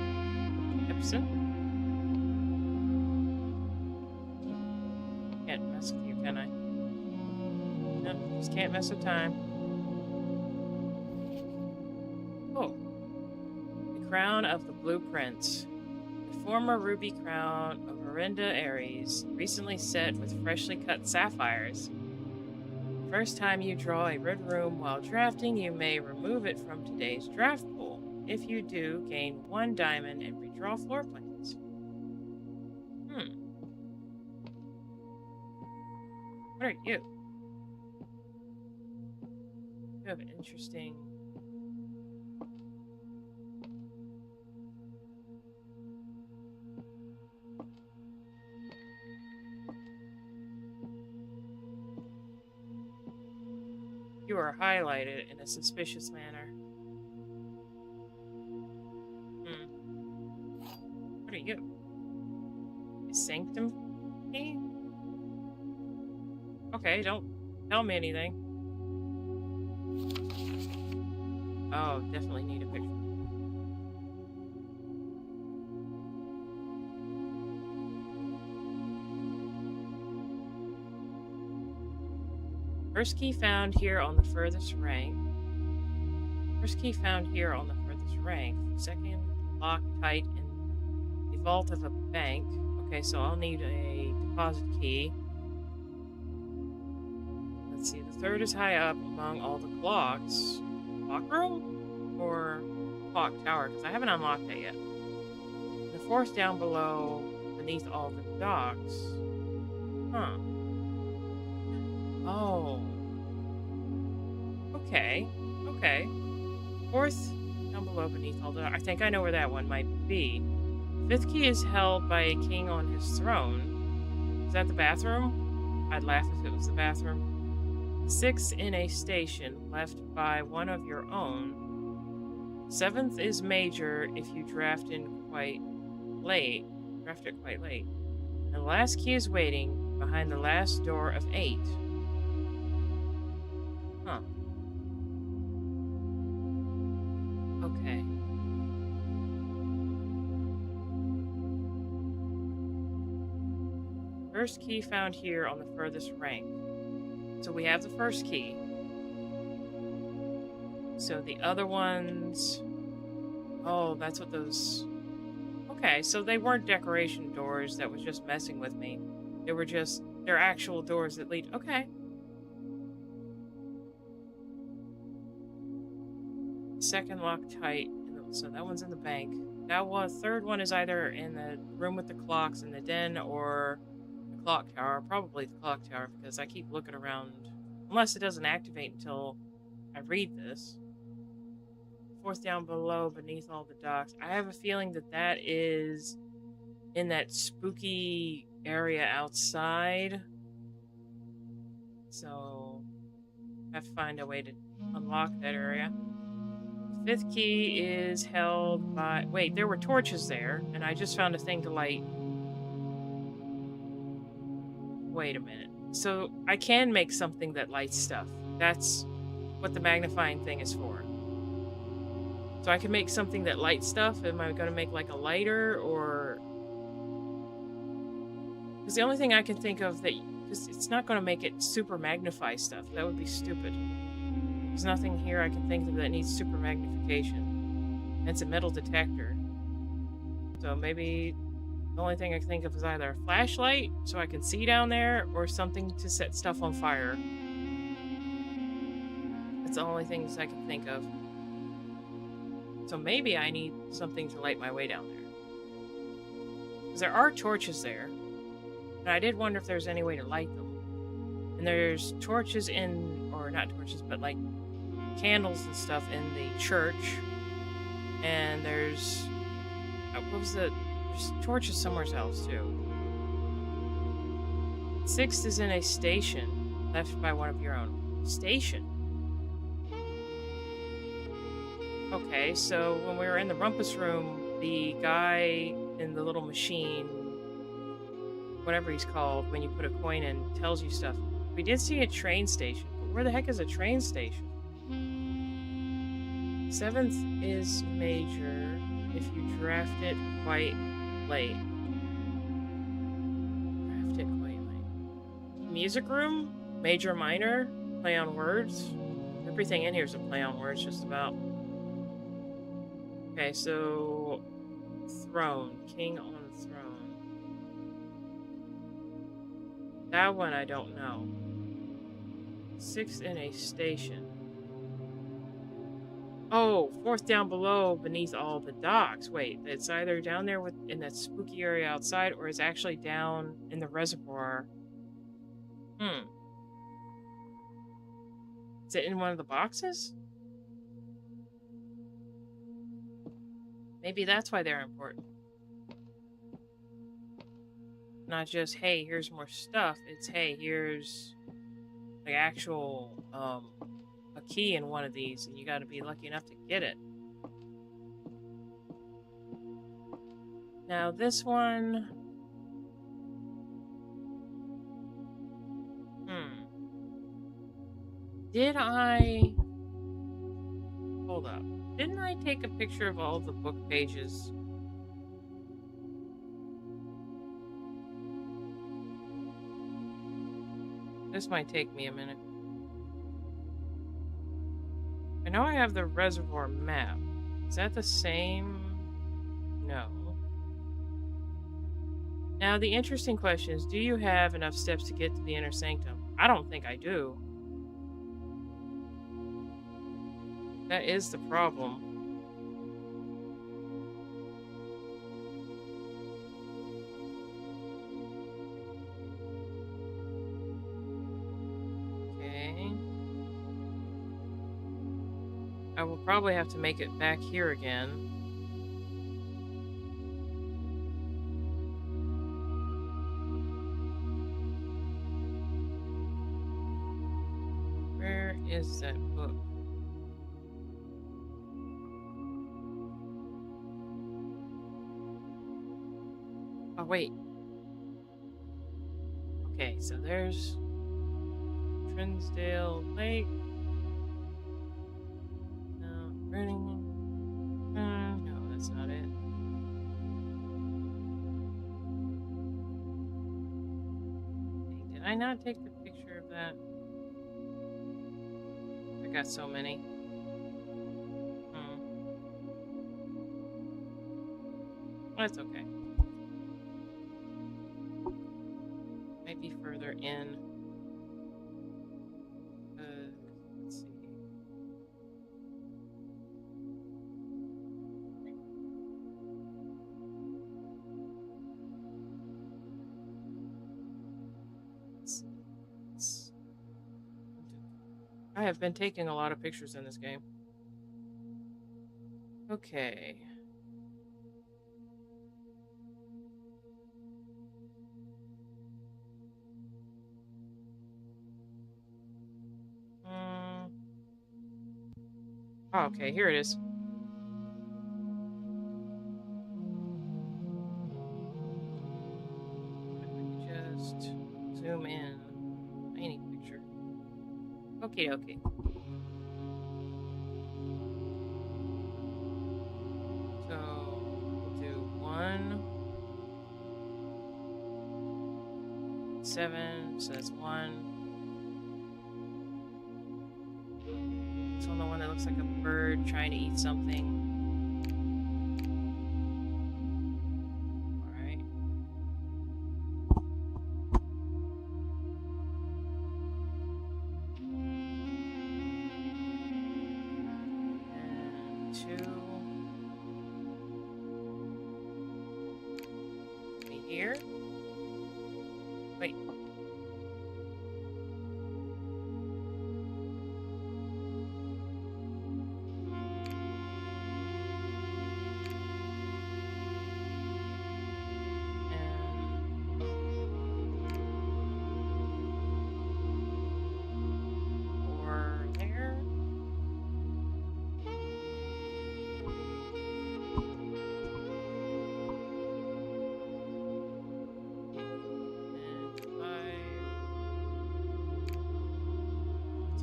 Can't mess with you, can I? No, just can't mess with time. Oh. The crown of the blueprints. The former ruby crown of Miranda Ares, recently set with freshly cut sapphires. First time you draw a red room while drafting, you may remove it from today's draft pool. If you do, gain 1 diamond and redraw floor plans. What are you? You have an interesting... You are highlighted in a suspicious manner. What are you? A sanctum key? Okay, don't tell me anything. Oh, definitely need a picture. First key found here on the furthest rank. Second, lock tight in the vault of a bank. Okay, so I'll need a deposit key. Let's see, the third is high up among all the clocks. Clock room? Or clock tower? Because I haven't unlocked that yet. The fourth down below, beneath all the docks. Huh. Oh. Okay. Fourth down below beneath all the... I think I know where that one might be. Fifth key is held by a king on his throne. Is that the bathroom? I'd laugh if it was the bathroom. Sixth in a station left by one of your own. Seventh is major if you draft it quite late. And the last key is waiting behind the last door of 8. Huh. Okay. First key found here on the furthest rank. So we have the first key. So the other ones... Oh, that's what those... Okay, so they weren't decoration doors that was just messing with me. They were just... They're actual doors that lead... Okay. Second lock tight. So that one's in the bank. Third one is either in the room with the clocks in the den or the clock tower. Probably the clock tower because I keep looking around. Unless it doesn't activate until I read this. fourth down below beneath all the docks. I have a feeling that that is in that spooky area outside. So I have to find a way to unlock that area. The fifth key is held by... Wait, there were torches there, and I just found a thing to light. Wait a minute. So I can make something that lights stuff. That's what the magnifying thing is for. So I can make something that lights stuff. Am I going to make like a lighter or... Because the only thing I can think of that... Because it's not going to make it super magnify stuff. That would be stupid. There's nothing here I can think of that needs super magnification. It's a metal detector. So maybe the only thing I can think of is either a flashlight so I can see down there or something to set stuff on fire. That's the only things I can think of. So maybe I need something to light my way down there. Because there are torches there. And I did wonder if there's any way to light them. And there's torches in... Or not torches, but like candles and stuff in the church. And there's... What was the... There's torches somewhere else too. Sixth is in a station left by one of your own. Station? Okay, so when we were in the rumpus room, the guy in the little machine, whatever he's called, when you put a coin in, tells you stuff. We did see a train station, but where the heck is a train station? Seventh is major if you draft it quite late. Draft it quite late. Music room? Major, minor? Play on words? Everything in here is a play on words, just about. Okay, so... Throne. King on throne. That one I don't know. Sixth in a station. Oh, fourth down below beneath all the docks. Wait, it's either down there in that spooky area outside or it's actually down in the reservoir. Is it in one of the boxes? Maybe that's why they're important. Not just, hey, here's more stuff. It's, hey, here's the actual, a key in one of these, and you gotta be lucky enough to get it. Now, this one... Did I... Hold up. Didn't I take a picture of all the book pages? This might take me a minute. I know I have the reservoir map. Is that the same? No. Now, the interesting question is, do you have enough steps to get to the inner sanctum? I don't think I do. That is the problem. Okay. I will probably have to make it back here again. Where is that book? Oh, wait. Okay, so there's Trinsdale Lake. No, running. No, that's not it. Did I not take the picture of that? I got so many. That's okay. Might be further in. Let's see. I have been taking a lot of pictures in this game. Okay. Mm, oh, okay, here it is. If I could just zoom in. Tiny picture. Okay, okay. So we'll do 1, 7. So that's 1. It's on the one that looks like a bird trying to eat something. All right. And 2. Me here. Wait. And 4 there. And 5.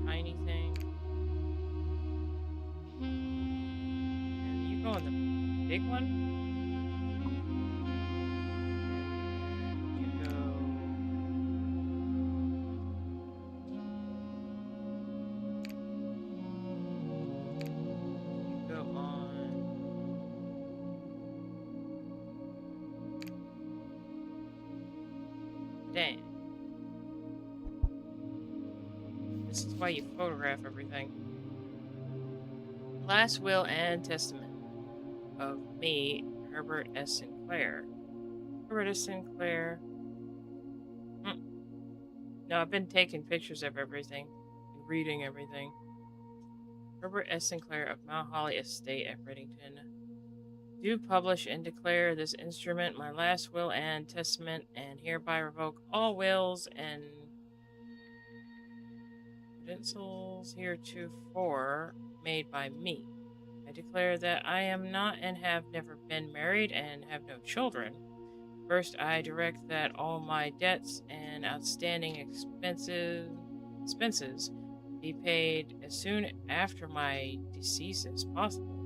Tiny thing. And you go on the big one. And you go on. Dang. This is why you photograph everything. Last will and testament of me, Herbert S. Sinclair. Herbert S. Sinclair. No, I've been taking pictures of everything and reading everything. Herbert S. Sinclair of Mount Holly Estate at Reddington. Do publish and declare this instrument my last will and testament, and hereby revoke all wills and credentials heretofore made by me. I declare that I am not and have never been married and have no children. First, I direct that all my debts and outstanding expenses be paid as soon after my decease as possible.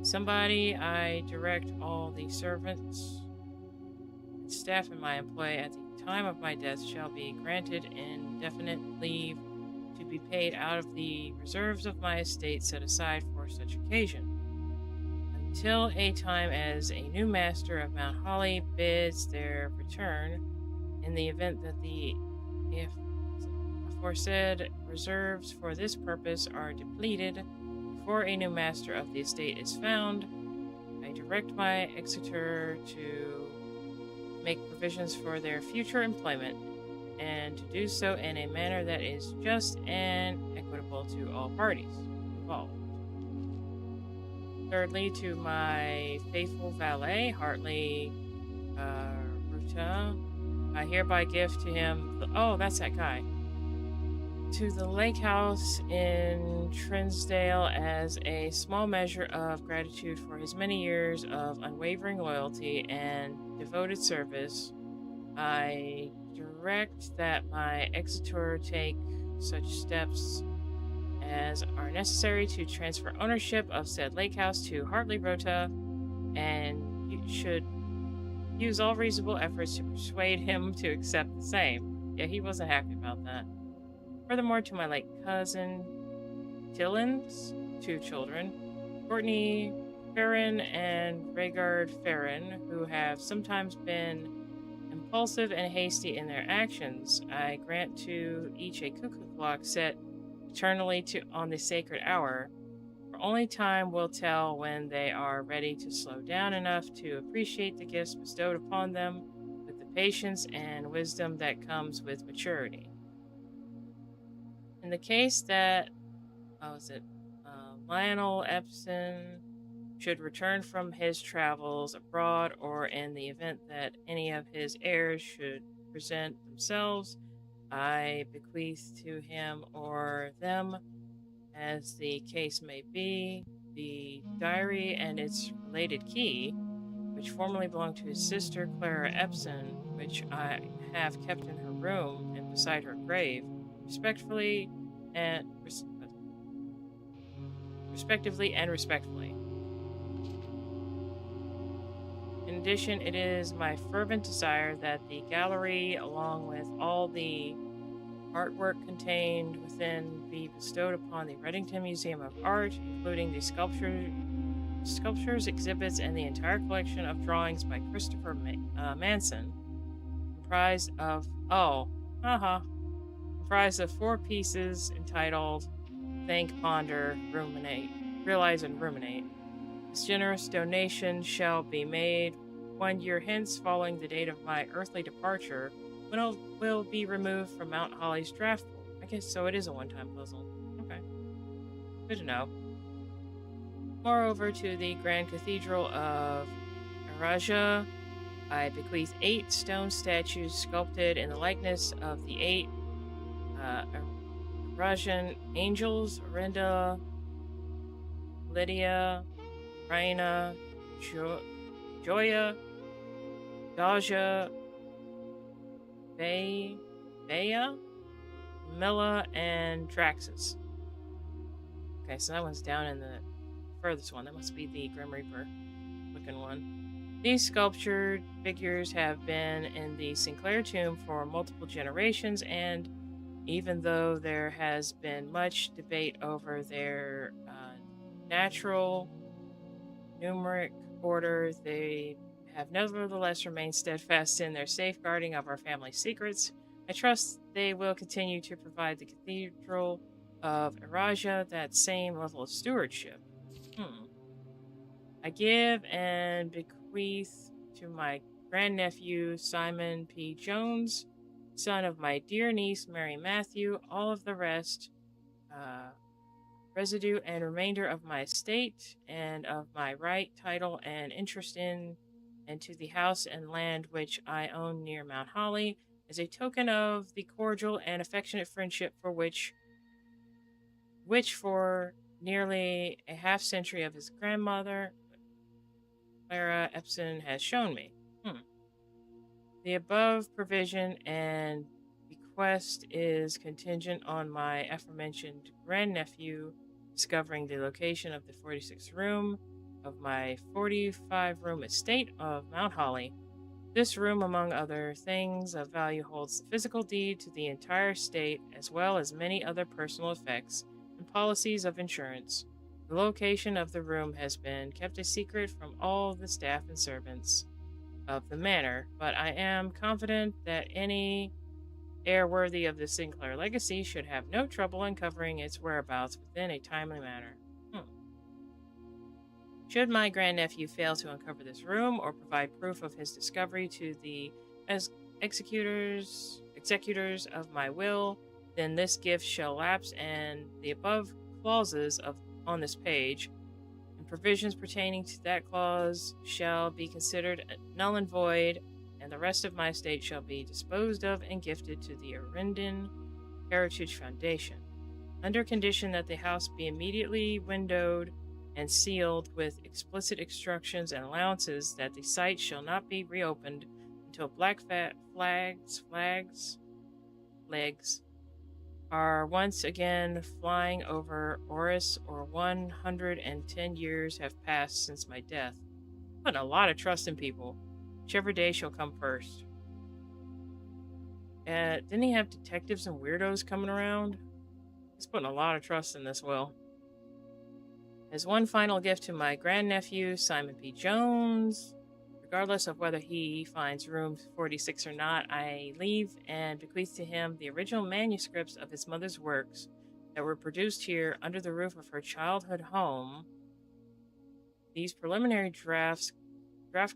Somebody, I direct all the servants and staff in my employ at the time of my death shall be granted indefinite leave to be paid out of the reserves of my estate set aside for such occasion, until a time as a new master of Mount Holly bids their return, in the event that the if aforesaid reserves for this purpose are depleted before a new master of the estate is found. I direct my executor to make provisions for their future employment, and to do so in a manner that is just and equitable to all parties involved. Thirdly, to my faithful valet, Hartley Ruta, I hereby give to him oh, that's that guy. To the lake house in Trinsdale as a small measure of gratitude for his many years of unwavering loyalty and devoted service, I direct that my executor take such steps as are necessary to transfer ownership of said lake house to Hartley Rota, and you should use all reasonable efforts to persuade him to accept the same. Yeah, he wasn't happy about that. Furthermore, to my late cousin Tilland's 2 children, Courtney Farron and Rhaegar Farron, who have sometimes been impulsive and hasty in their actions, I grant to each a cuckoo clock set eternally on the sacred hour, for only time will tell when they are ready to slow down enough to appreciate the gifts bestowed upon them with the patience and wisdom that comes with maturity. In the case that, Lionel Epson should return from his travels abroad or in the event that any of his heirs should present themselves, I bequeath to him or them, as the case may be, the diary and its related key, which formerly belonged to his sister Clara Epson, which I have kept in her room and beside her grave, respectfully and respectively and respectfully. In addition, it is my fervent desire that the gallery, along with all the artwork contained within, be bestowed upon the Reddington Museum of Art, including the sculptures, exhibits, and the entire collection of drawings by Christopher Manson, comprised of comprised of 4 pieces entitled "Think, Ponder, Ruminate, Realize, and Ruminate." This generous donation shall be made 1 year hence, following the date of my earthly departure, when it will be removed from Mount Holly's draft pool. I guess so. It is a one-time puzzle. Okay, good to know. Moreover, to the Grand Cathedral of Araja, I bequeath 8 stone statues sculpted in the likeness of the 8 Arajan angels: Orinda, Lydia, Raina, Joya, Daja, Bea, Milla, and Draxus. Okay, so that one's down in the furthest one. That must be the Grim Reaper looking one. These sculptured figures have been in the Sinclair tomb for multiple generations, and even though there has been much debate over their natural numeric order, they have nevertheless remained steadfast in their safeguarding of our family secrets. I trust they will continue to provide the Cathedral of Araja that same level of stewardship. I give and bequeath to my grandnephew Simon P. Jones, son of my dear niece Mary Matthew, all of the rest, residue and remainder of my estate, and of my right, title, and interest in and to the house and land which I own near Mount Holly, as a token of the cordial and affectionate friendship which for nearly a half century of his grandmother, Clara Epson, has shown me. The above provision and bequest is contingent on my aforementioned grandnephew discovering the location of the 46th room of my 45-room estate of Mount Holly. This room, among other things of value, holds the physical deed to the entire estate, as well as many other personal effects and policies of insurance. The location of the room has been kept a secret from all the staff and servants of the manor, but I am confident that any heir worthy of the Sinclair legacy should have no trouble uncovering its whereabouts within a timely manner. Should my grandnephew fail to uncover this room or provide proof of his discovery to the executors of my will, then this gift shall lapse, and the above clauses on this page and provisions pertaining to that clause shall be considered null and void, and the rest of my estate shall be disposed of and gifted to the Arendon Heritage Foundation, under condition that the house be immediately windowed and sealed with explicit instructions and allowances that the site shall not be reopened until black flags are once again flying over Oris, or 110 years have passed since my death. Putting a lot of trust in people. Whichever day shall come first. Didn't he have detectives and weirdos coming around? He's putting a lot of trust in this will. As one final gift to my grandnephew, Simon P. Jones, regardless of whether he finds room 46 or not, I leave and bequeath to him the original manuscripts of his mother's works that were produced here under the roof of her childhood home. These preliminary draft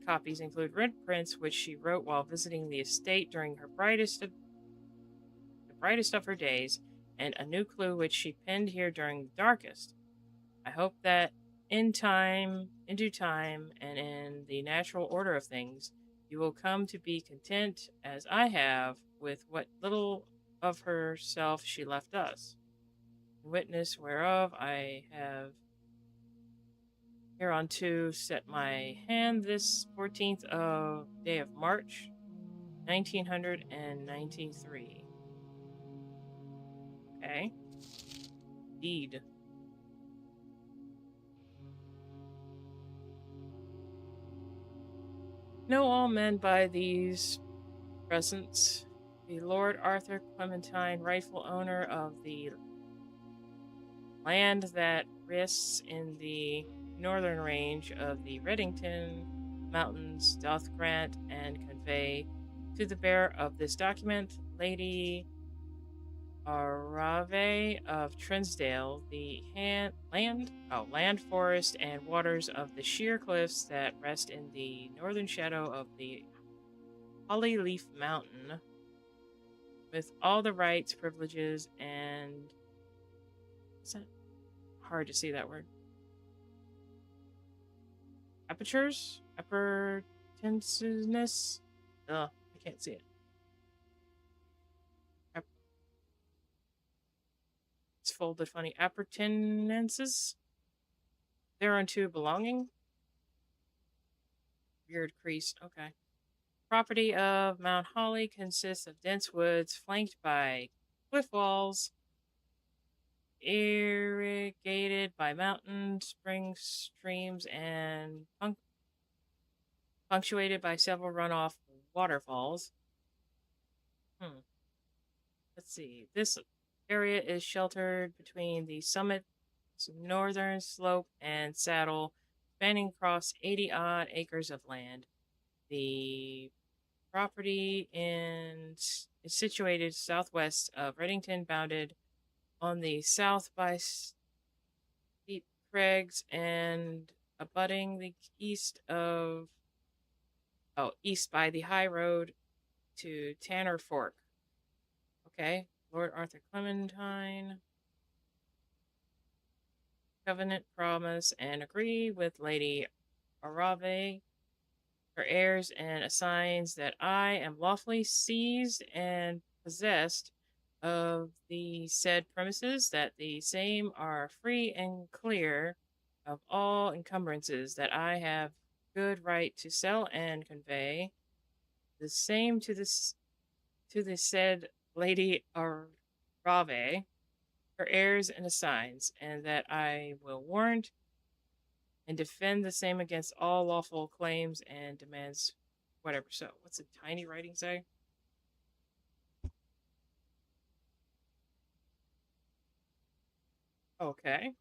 copies include red prints which she wrote while visiting the estate during the brightest of her days, and a new clue which she penned here during the darkest. I hope that in due time, and in the natural order of things, you will come to be content as I have with what little of herself she left us. Witness whereof I have hereunto set my hand this 14th of day of March, 1993. Okay. Deed. Know all men by these presents. The Lord Arthur Clementine, rightful owner of the land that rests in the northern range of the Reddington Mountains, doth grant and convey to the bearer of this document, Lady Arave of Trinsdale, the land, forest, and waters of the sheer cliffs that rest in the northern shadow of the Hollyleaf Mountain, with all the rights, privileges, and is that hard to see that word? Apertures? Appurtenances? Ugh, I can't see it. It's folded funny. Appurtenances? Thereunto belonging? Weird crease. Okay. Property of Mount Holly consists of dense woods flanked by cliff walls, irrigated by mountains, springs, streams, and punctuated by several runoff waterfalls. Let's see. This area is sheltered between the summit's northern slope and saddle, spanning across 80 odd acres of land. The property is situated southwest of Reddington, bounded on the south by steep crags and abutting the east by the high road to Tanner Fork. Okay, Lord Arthur Clementine, covenant, promise, and agree with Lady Arave, her heirs, and assigns that I am lawfully seized and possessed of the said premises, that the same are free and clear of all encumbrances, that I have good right to sell and convey the same to the said Lady Arave, her heirs and assigns, and that I will warrant and defend the same against all lawful claims and demands, whatever. So, what's the tiny writing say? Okay,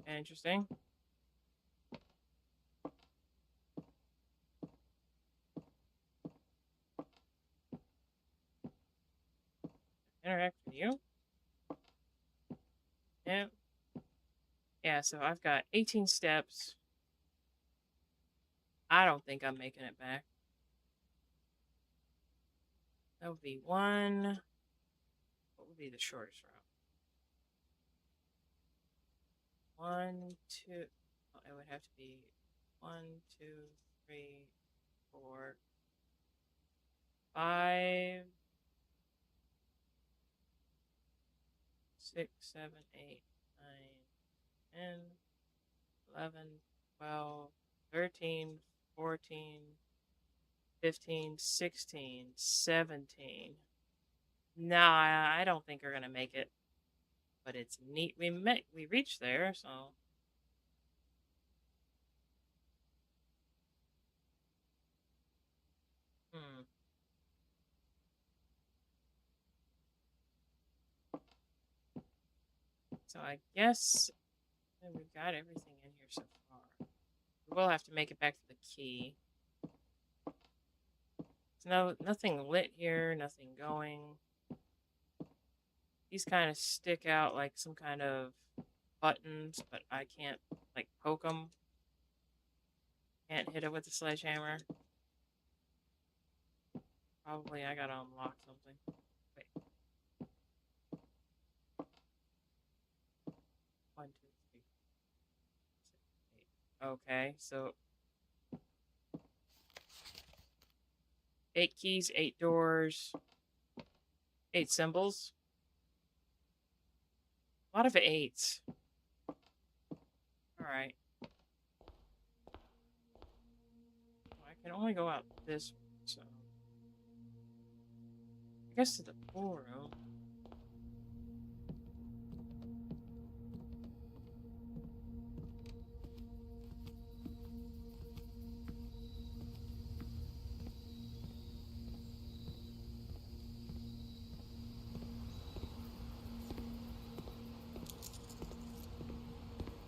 interesting. Interact with you. Yeah. Yeah, so I've got 18 steps. I don't think I'm making it back. That would be one. What would be the shortest route? One, two. Oh, it would have to be 1, 2, 3, 4, 5, 6, 7, 8, 9, 10, 11, 12, 13, 14, 15, 16, 17. Nah, I don't think we're gonna make it. But it's neat. We reached there, so hmm. So I guess we've got everything in here so far. We will have to make it back to the key. There's nothing lit here, nothing going. These kind of stick out like some kind of buttons, but I can't like poke them. Can't hit it with the sledgehammer. Probably I gotta unlock something. Wait. 1, 2, 3, Okay, so 8 keys, 8 doors, 8 symbols. A lot of eights. Alright. I can only go out this way, so I guess to the pool room.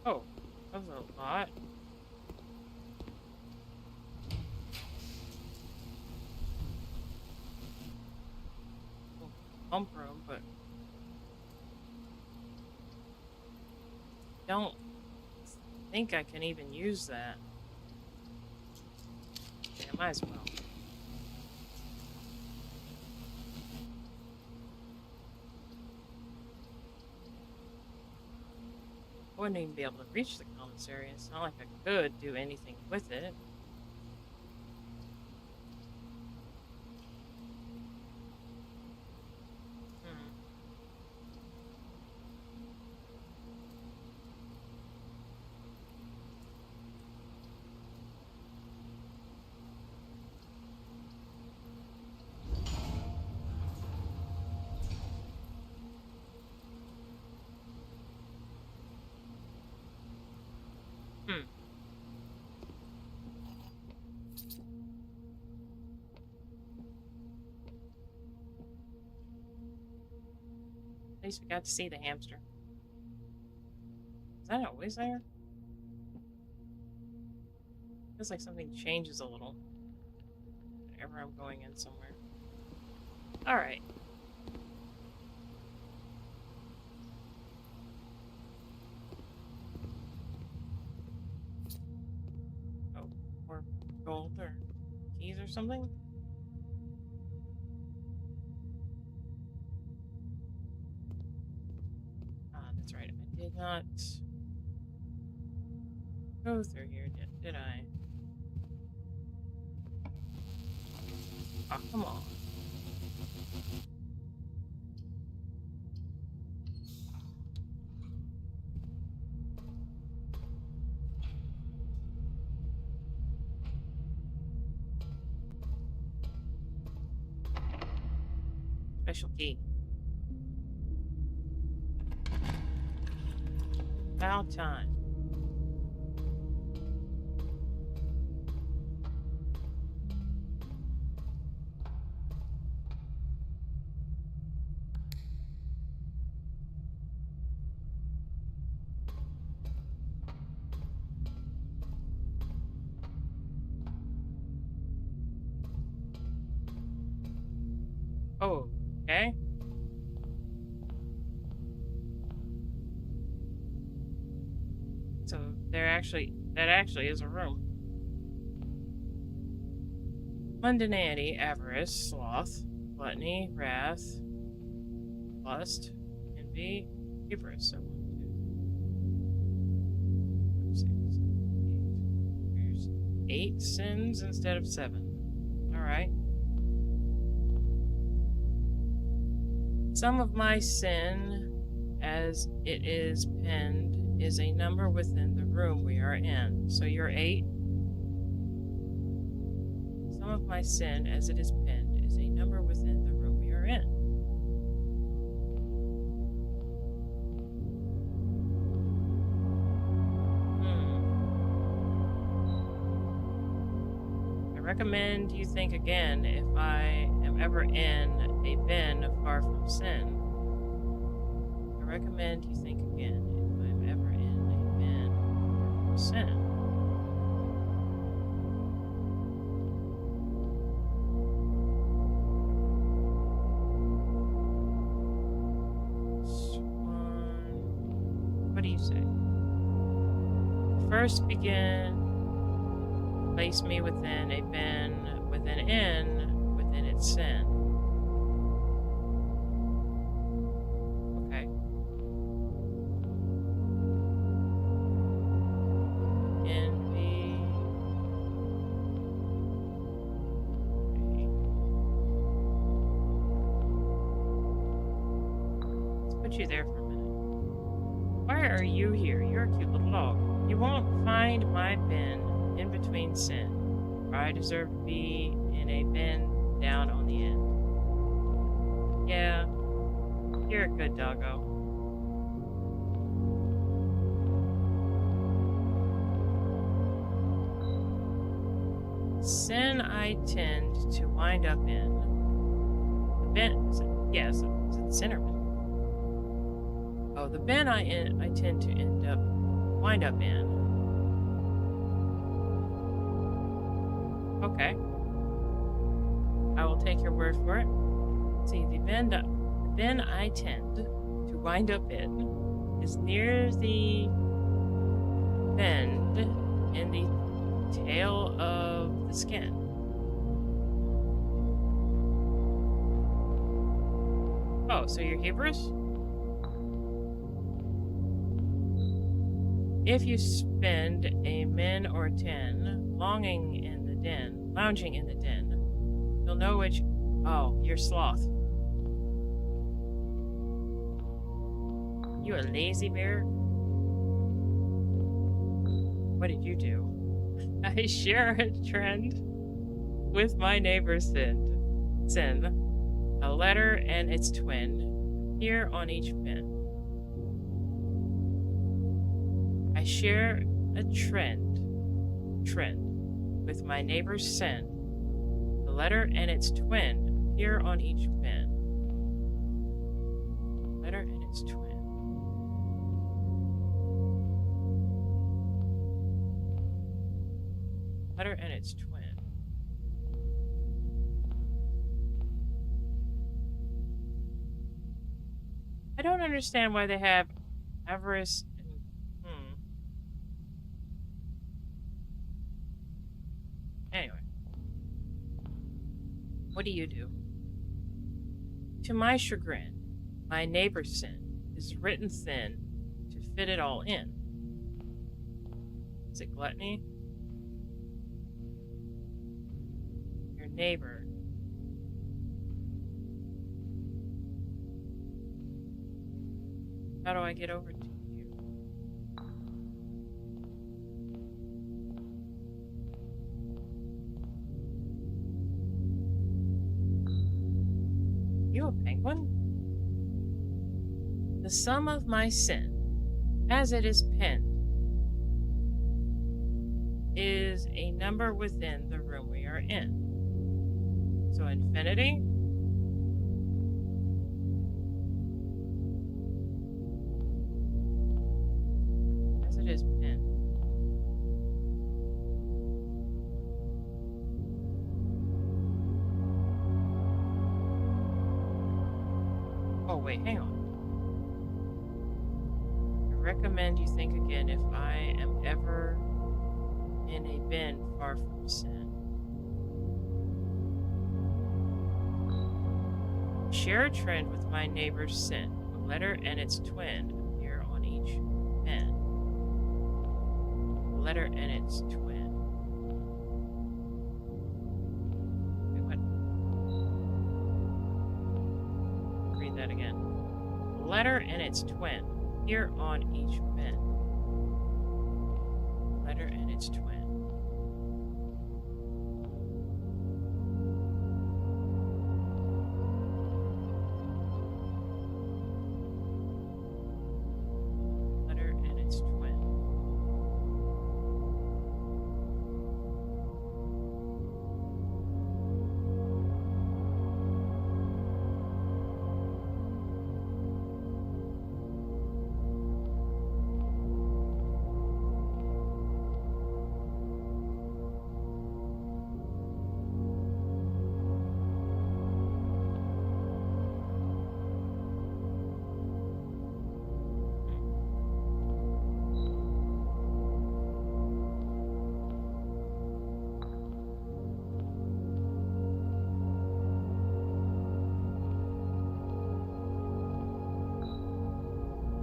Oh, that was a lot. Well, pump room, but don't think I can even use that. Yeah, might as well. I wouldn't even be able to reach the commissary. It's not like I could do anything with it. Hmm. Hmm. At least we got to see the hamster. Is that always there? Feels like something changes a little whenever I'm going in somewhere. Alright. Oh, or gold or keys or something? Ah, that's right. I did not go through here, did I? Oh, come on. Special key. About time. Oh, okay. So that actually is a room. Mundanity, avarice, sloth, gluttony, wrath, lust, envy, hubris. So 1, 2, 6, 7, 8. There's 8 sins instead of 7. Alright. Sum of my sin, as it is penned, is a number within the room we are in. So you're 8. Sum of my sin, as it is penned, is a number within the room we are in. I recommend you think again if I am ever in a bin far from sin. I recommend you think again if I'm ever in a bin far from sin. What do you say? First begin. Place me within a bin, within within its sin. Okay. Envy, put you there for a minute. Why are you here? You're a cute little dog. You won't find my bin in between sin. I deserve to be in a bin down on the end. Yeah, you're a good doggo. Sin I tend to wind up in. The bin, yes, is it the sin or bin? Oh, the bin I tend to wind up in. Okay. I will take your word for it. See, the bin I tend to wind up in is near the bend in the tail of the skin. Oh, so you're Hebrews? If you spend a min or 10 lounging in the den, you'll know which. Oh, you're sloth. You a lazy bear? What did you do? I share a trend with my neighbor Sin. A letter and its twin appear on each bin. I share a trend with my neighbor Sin. The letter and its twin appear on each bin. Letter and its twin. Letter and its twin. I don't understand why they have avarice and Anyway. What do you do? To my chagrin, my neighbor's sin is written thin to fit it all in. Is it gluttony? Your neighbor. How do I get over to you? You a penguin? The sum of my sin, as it is penned, is a number within the room we are in. So infinity? As it is penned. Oh, wait, hang on. I recommend you think again if I am ever in a bin far from sin. Share a trend with my neighbor's sin. A letter and its twin appear on each bin. A letter and its twin. Wait, what? Read that again. A letter and its twin appear on each bin. A letter and its twin.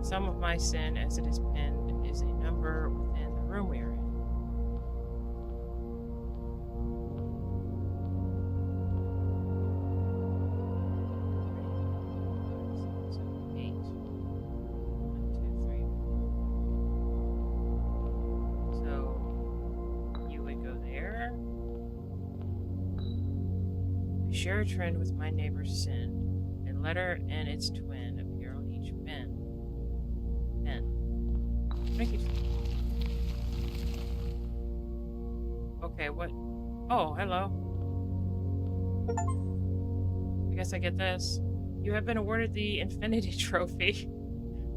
Sum of my sin, as it is penned, is a number within the room we are in. 8. share a trend with my neighbor Sin. A letter and its twin appear on each bin. Thank you. Okay, what? Oh, hello. I guess I get this. You have been awarded the Infinity Trophy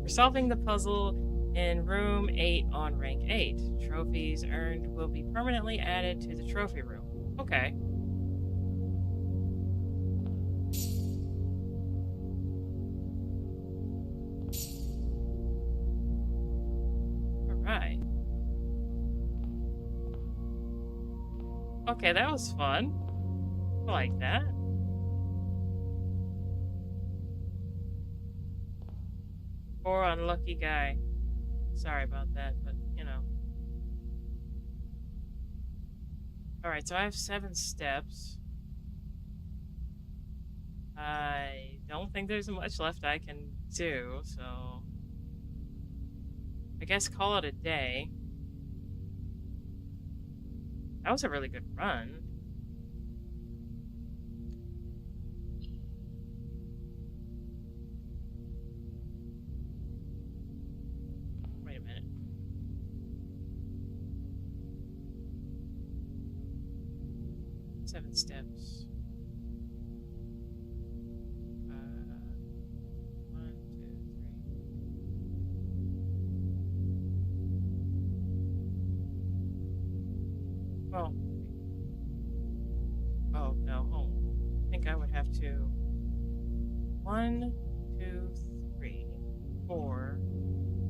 for solving the puzzle in room 8 on rank 8. Trophies earned will be permanently added to the trophy room. Okay. Alright. Okay, that was fun. I like that. Poor unlucky guy. Sorry about that, but you know. Alright, so I have 7 steps. I don't think there's much left I can do, so I guess call it a day. That was a really good run. Wait a minute. Seven steps. 1, 2, 3. Well, oh no, home. I think I would have to 1, 2, 3, 4,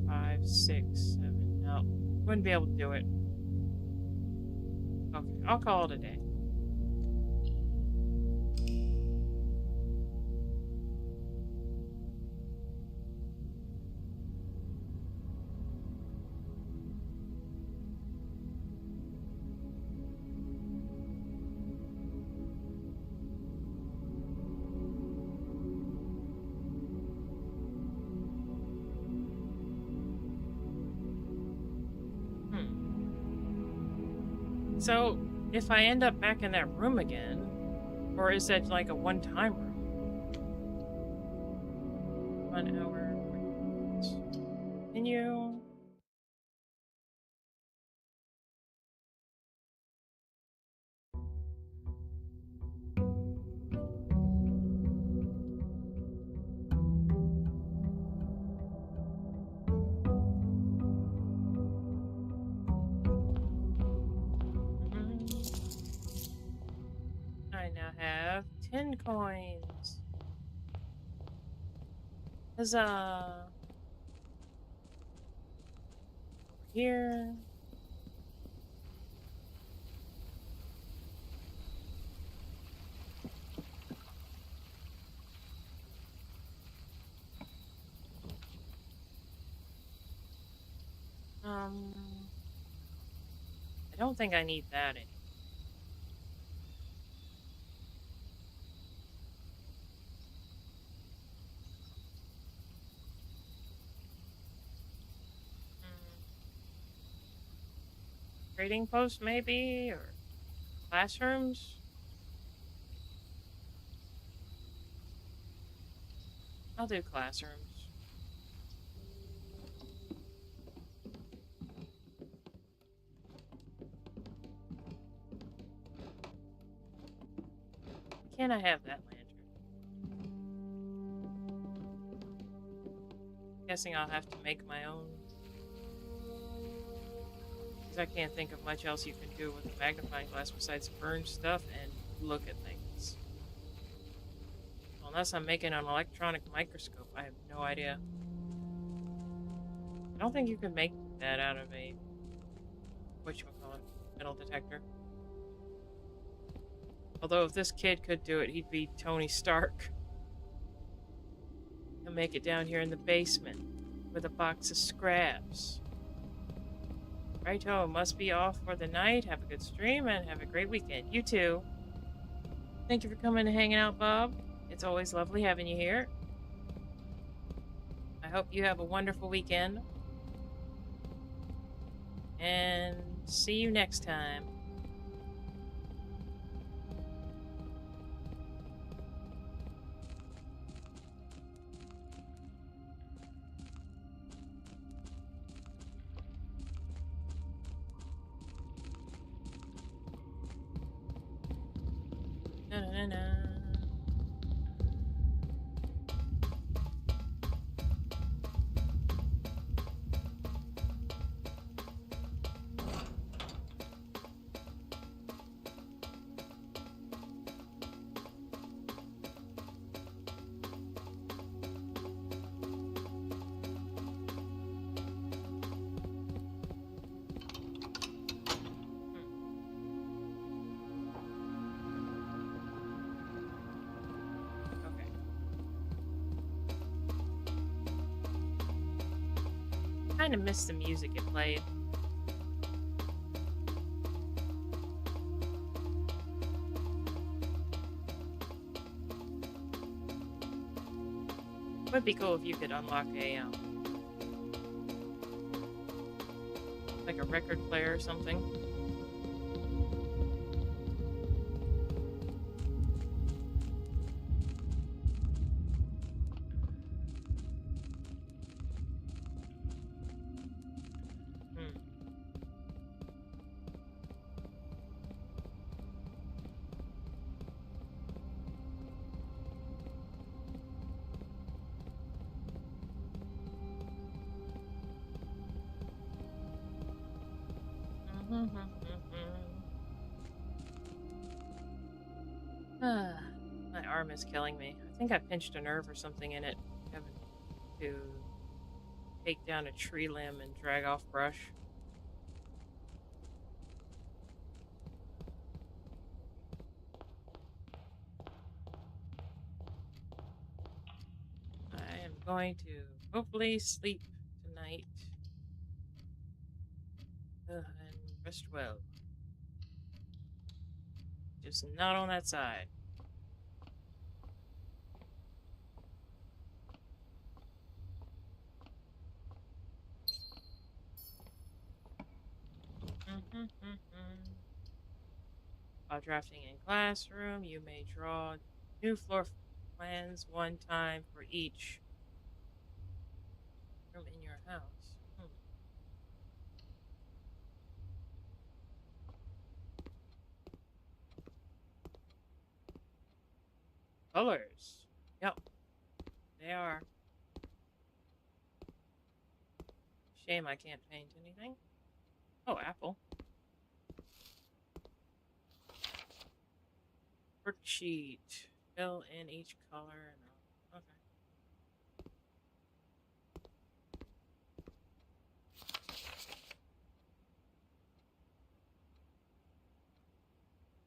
5, 6, 7. No, wouldn't be able to do it. Okay, I'll call it a day. So, if I end up back in that room again, or is that like a one-time room? 1 hour. Continue. I now have 10 coins. Huzzah! Over here. I don't think I need that anymore. Trading post maybe, or classrooms? I'll do classrooms. Can I have that lantern? Guessing I'll have to make my own. Because I can't think of much else you can do with a magnifying glass besides burn stuff and look at things. Unless I'm making an electronic microscope, I have no idea. I don't think you can make that out of a whatchamacallit, metal detector. Although if this kid could do it, he'd be Tony Stark. He'll make it down here in the basement with a box of scraps. Righto, must be off for the night. Have a good stream and have a great weekend. You too. Thank you for coming and hanging out, Bob. It's always lovely having you here. I hope you have a wonderful weekend. And see you next time. Na-na-na-na. Okay. Kind of missed the music it played. Would be cool if you could unlock a like a record player or something. Hmm. Ah, my arm is killing me. I think I pinched a nerve or something in it. Having to take down a tree limb and drag off brush. I am going to hopefully sleep tonight and rest well. Just not on that side. While drafting in classroom, you may draw new floor plans one time for each room in your house. Colors. Yep, they are. Shame I can't paint anything. Oh, apple. Worksheet. Fill in each color. And okay.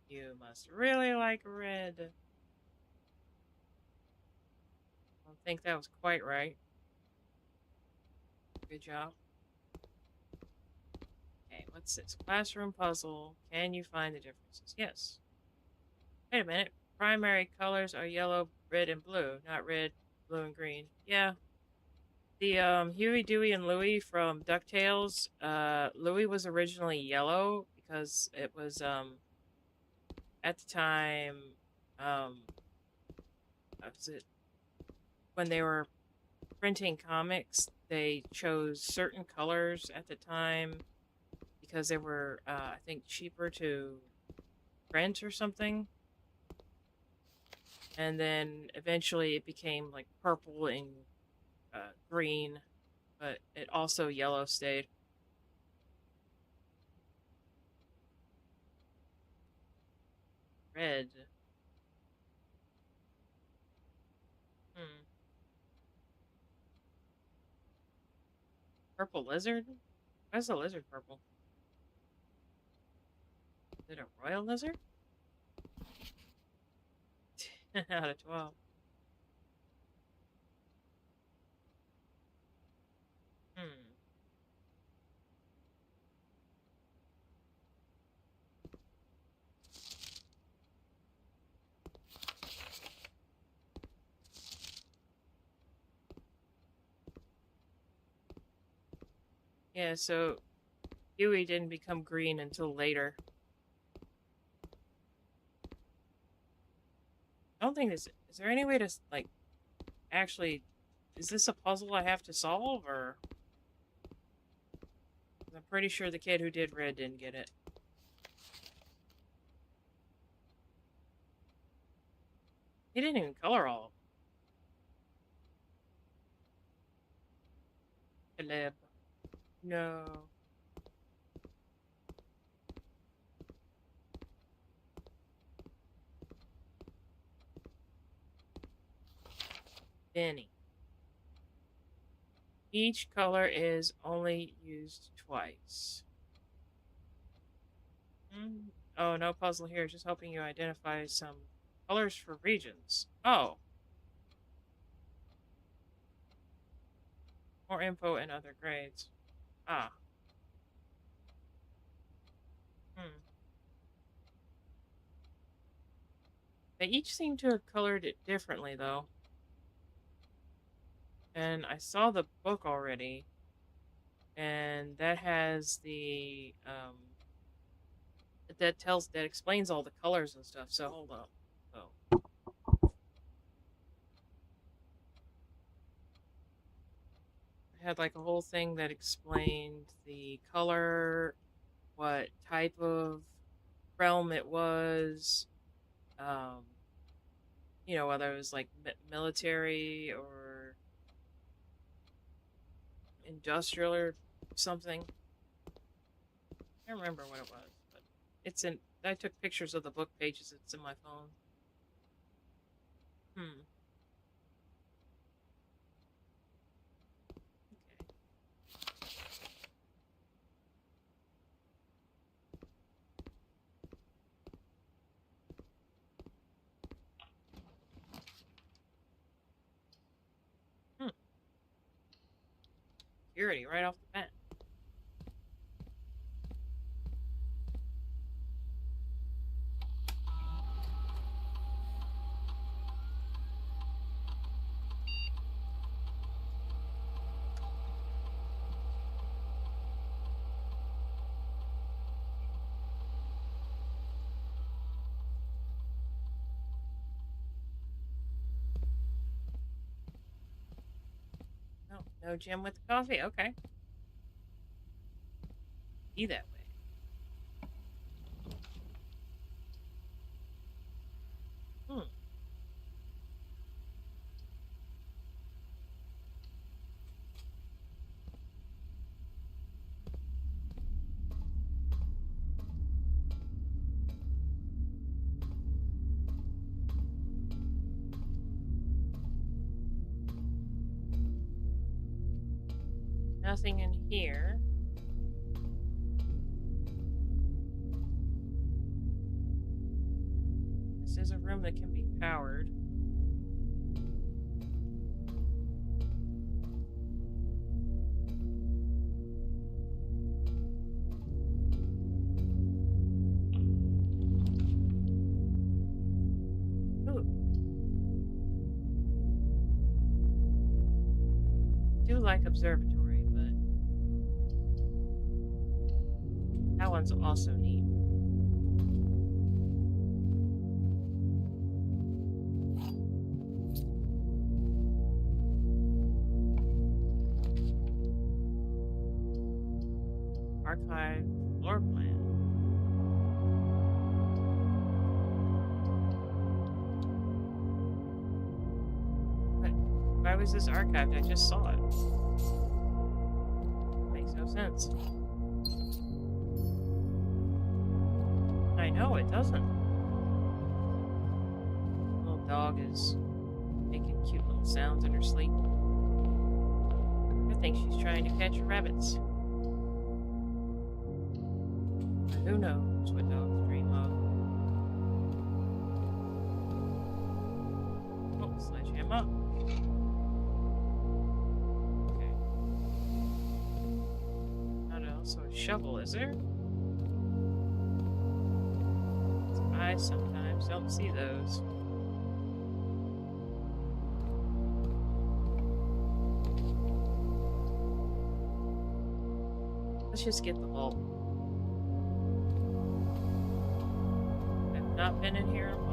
You must really like red. I don't think that was quite right. Good job. Okay, what's this? Classroom puzzle. Can you find the differences? Yes. Wait a minute. Primary colors are yellow, red, and blue, not red, blue, and green. Yeah. The Huey, Dewey, and Louie from DuckTales, Louie was originally yellow because it was at the time was it when they were printing comics, they chose certain colors at the time because they were I think cheaper to print or something. And then eventually it became like purple and green, but it also yellow stayed. Red. Hmm. Purple lizard? Why is the lizard purple? Is it a royal lizard? 10 out of 12. Hmm. Yeah, so Huey didn't become green until later. I don't think this. Is there any way to, like, actually. Is this a puzzle I have to solve, or. 'Cause I'm pretty sure the kid who did red didn't get it. He didn't even color all of them. No. Benny. Each color is only used twice. Oh, no puzzle here. Just helping you identify some colors for regions. Oh. More info and other grades. Ah. Hmm. They each seem to have colored it differently, though. And I saw the book already, and that has the that explains all the colors and stuff. So hold on. So I had like a whole thing that explained the color, what type of realm it was, um, whether it was like military or industrial or something. I can't remember what it was, but it's in. I took pictures of the book pages. It's in my phone. Hmm. Okay. Hmm. Security right off the bat. Oh, no Jim with the coffee. Okay. Be that way. Hmm. Nothing in here. This is a room that can be powered. Ooh. I do like observatory, but that one's also neat. Archive floor plan. But why was this archived? I just saw it. Makes no sense. I know it doesn't. Little dog is making cute little sounds in her sleep. I think she's trying to catch rabbits. But who knows what dogs dream of? Oh, sledgehammer. Okay. Not also a shovel, is there? I sometimes don't see those. Let's just get the vault. I've not been in here in a while.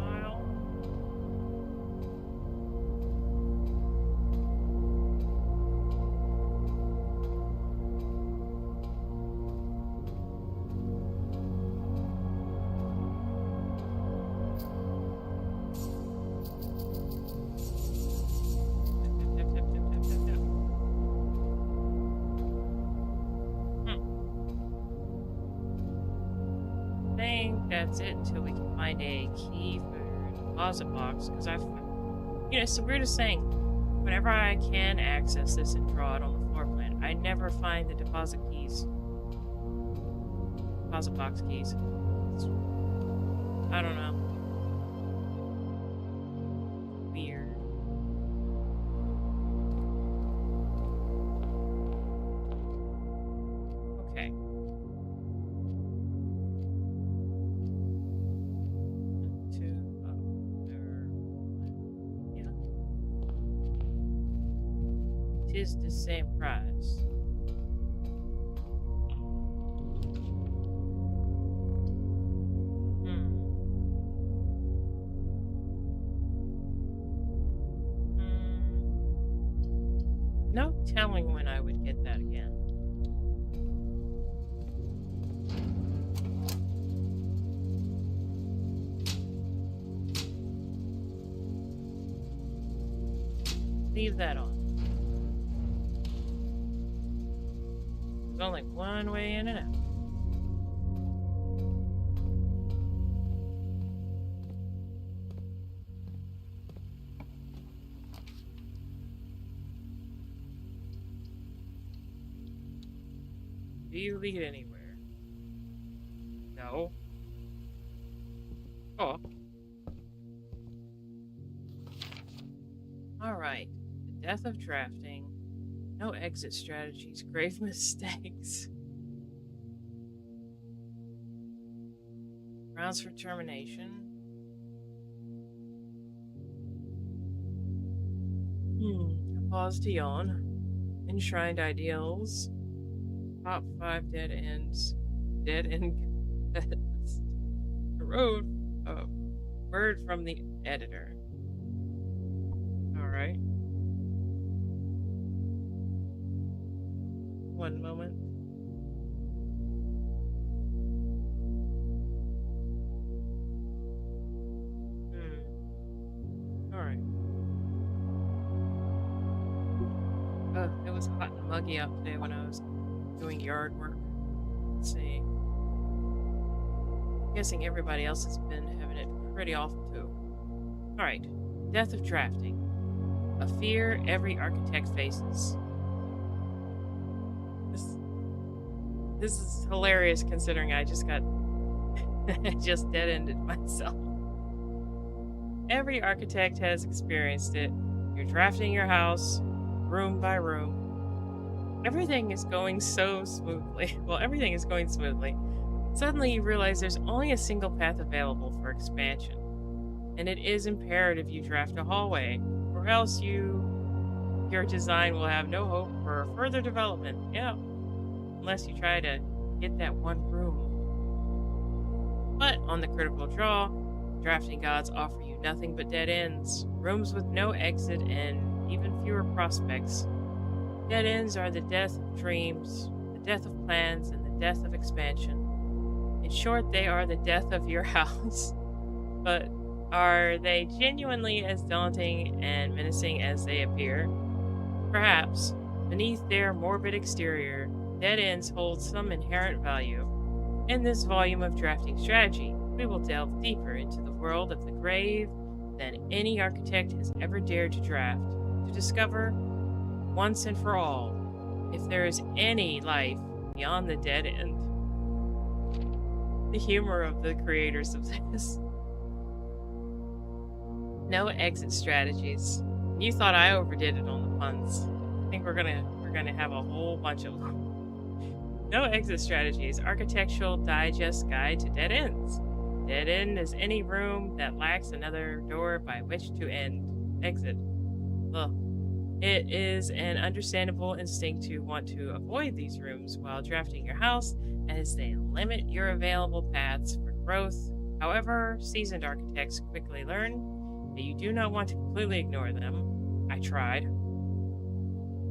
that's it until we can find a key for the deposit box. Because it's the weirdest thing. Whenever I can access this and draw it on the floor plan, I never find the deposit box keys. It's, I don't know. Weird. Okay. Two, there. Yeah. It is the same price. Hmm. No telling when I would get that again. Leave that on. There's only one way in and out. Do you lead anywhere? No. Oh. Alright. The death of drafting. No exit strategies. Grave mistakes. Grounds for termination. A pause to yawn. Enshrined ideals. Top 5 dead ends. Dead end confessed. A road. Word from the editor. Alright. One moment. Alright. It was hot and muggy out today when I was doing yard work. Let's see. I'm guessing everybody else has been having it pretty awful too. Alright. Death of drafting. A fear every architect faces. This is hilarious considering I just got just dead-ended myself. Every architect has experienced it. You're drafting your house, room by room. Everything is going so smoothly. Well, everything is going smoothly. Suddenly you realize there's only a single path available for expansion. And it is imperative you draft a hallway, or else your design will have no hope for further development. Yeah. Unless you try to get that one room. But on the critical draw, drafting gods offer you nothing but dead ends, rooms with no exit and even fewer prospects. Dead ends are the death of dreams, the death of plans, and the death of expansion. In short, they are the death of your house. But are they genuinely as daunting and menacing as they appear? Perhaps. Beneath their morbid exterior, dead ends hold some inherent value. In this volume of drafting strategy, we will delve deeper into the world of the grave than any architect has ever dared to draft, to discover, once and for all, if there is any life beyond the dead end. The humor of the creators of this. No exit strategies. You thought I overdid it on the puns. I think we're gonna have a whole bunch of them. No exit strategies. Architectural Digest Guide to Dead Ends. Dead end is any room that lacks another door by which to exit. Ugh. It is an understandable instinct to want to avoid these rooms while drafting your house, as they limit your available paths for growth. However, seasoned architects quickly learn that you do not want to completely ignore them. I tried.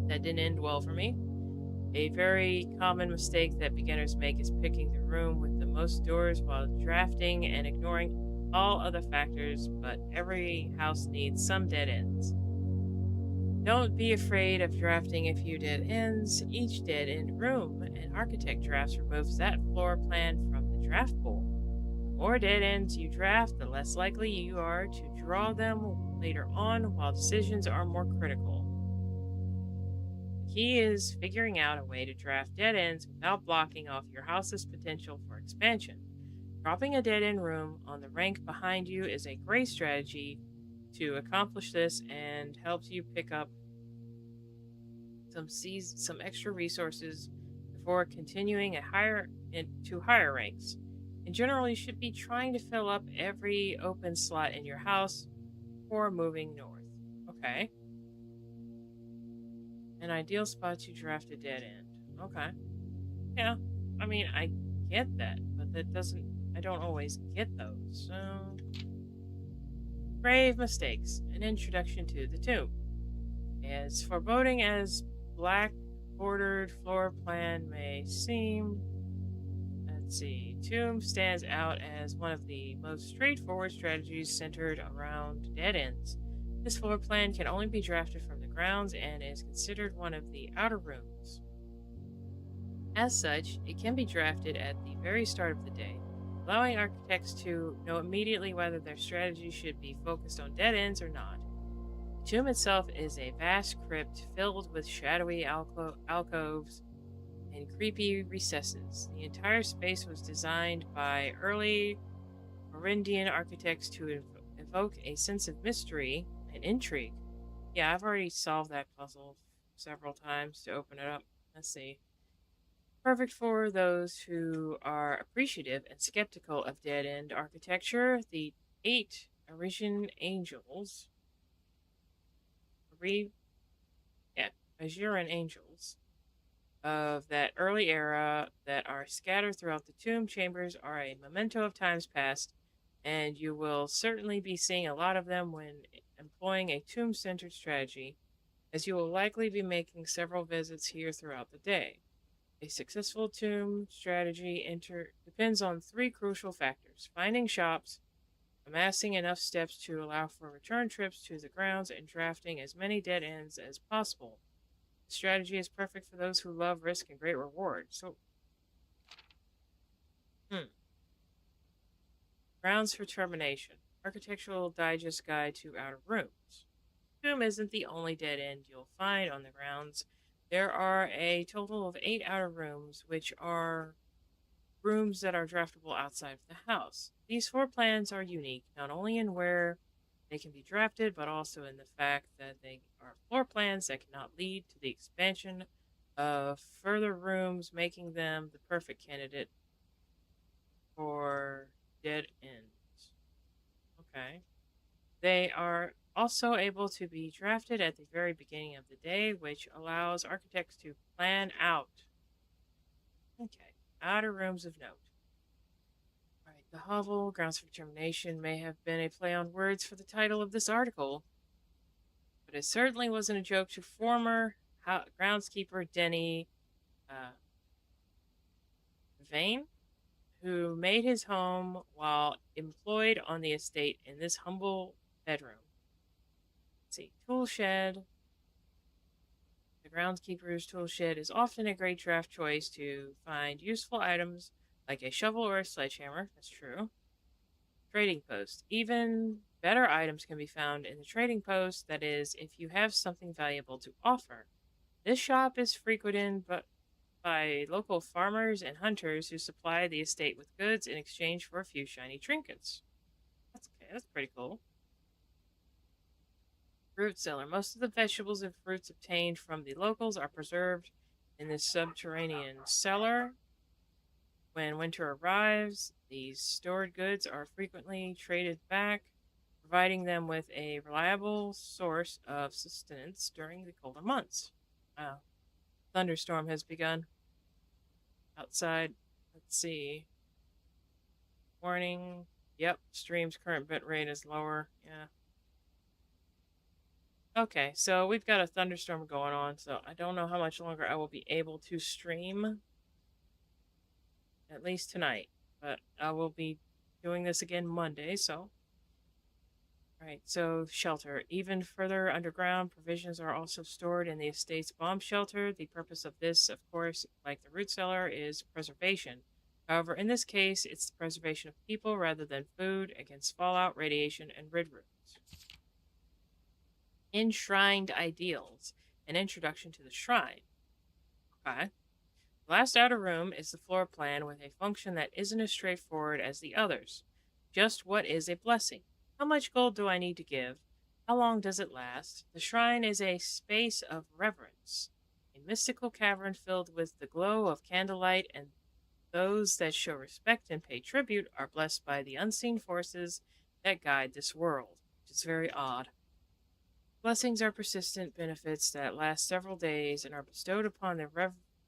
That didn't end well for me. A very common mistake that beginners make is picking the room with the most doors while drafting and ignoring all other factors, but every house needs some dead ends. Don't be afraid of drafting a few dead ends. Each dead end room an architect drafts removes that floor plan from the draft pool. more dead ends you draft, the less likely you are to draw them later on while decisions are more critical. The key is figuring out a way to draft dead ends without blocking off your house's potential for expansion. Dropping a dead end room on the rank behind you is a great strategy to accomplish this and helps you pick up some extra resources before continuing to higher ranks. In general, you should be trying to fill up every open slot in your house before moving north. Okay. An ideal spot to draft a dead end. Okay. Yeah. I mean, I get that, but I don't always get those. So, grave mistakes. An introduction to the tomb. As foreboding as black bordered floor plan may seem, let's see, tomb stands out as one of the most straightforward strategies centered around dead ends. This floor plan can only be drafted from the grounds and is considered one of the outer rooms. As such, it can be drafted at the very start of the day, allowing architects to know immediately whether their strategy should be focused on dead ends or not. The tomb itself is a vast crypt filled with shadowy alcoves and creepy recesses. The entire space was designed by early Merendian architects to evoke a sense of mystery and intrigue. Yeah, I've already solved that puzzle several times to open it up. Let's see. Perfect for those who are appreciative and skeptical of dead end architecture. The eight Arisian angels, Ari- yeah, Azuran angels of that early era that are scattered throughout the tomb chambers are a memento of times past, and you will certainly be seeing a lot of them when employing a tomb centered strategy, as you will likely be making several visits here throughout the day. A successful tomb strategy depends on three crucial factors: finding shops, amassing enough steps to allow for return trips to the grounds, and drafting as many dead ends as possible. The strategy is perfect for those who love risk and great reward. So, hmm. Grounds for termination. Architectural Digest Guide to Outer Rooms. Tomb isn't the only dead end you'll find on the grounds. There are a total of 8 outer rooms, which are rooms that are draftable outside of the house. These four plans are unique, not only in where they can be drafted, but also in the fact that they are floor plans that cannot lead to the expansion of further rooms, making them the perfect candidate for dead ends. Okay. They are also able to be drafted at the very beginning of the day, which allows architects to plan out. Okay. Outer rooms of note. All right, the hovel, grounds for determination, may have been a play on words for the title of this article, but it certainly wasn't a joke to former groundskeeper Denny uh, Vane, who made his home while employed on the estate in this humble bedroom. Let's see, tool shed. The groundskeeper's tool shed is often a great draft choice to find useful items like a shovel or a sledgehammer. That's true. Trading post. Even better items can be found in the trading post, that is, if you have something valuable to offer. This shop is frequented by local farmers and hunters who supply the estate with goods in exchange for a few shiny trinkets. That's okay, that's pretty cool. Fruit cellar. Most of the vegetables and fruits obtained from the locals are preserved in this subterranean cellar. When winter arrives, these stored goods are frequently traded back, providing them with a reliable source of sustenance during the colder months. Wow. Thunderstorm has begun outside. Let's see. Warning. Yep, stream's current bit rate is lower. Yeah. Okay, so we've got a thunderstorm going on, so I don't know how much longer I will be able to stream, at least tonight. But I will be doing this again Monday, so. Right, so shelter. Even further underground, provisions are also stored in the estate's bomb shelter. The purpose of this, of course, like the root cellar, is preservation. However, in this case, it's the preservation of people rather than food against fallout, radiation, and rid rooms. Enshrined ideals. An introduction to the shrine. Okay. The last outer room is the floor plan with a function that isn't as straightforward as the others. Just what is a blessing? How much gold do I need to give? How long does it last? The shrine is a space of reverence, a mystical cavern filled with the glow of candlelight, and those that show respect and pay tribute are blessed by the unseen forces that guide this world, which is very odd. Blessings are persistent benefits that last several days and are bestowed upon the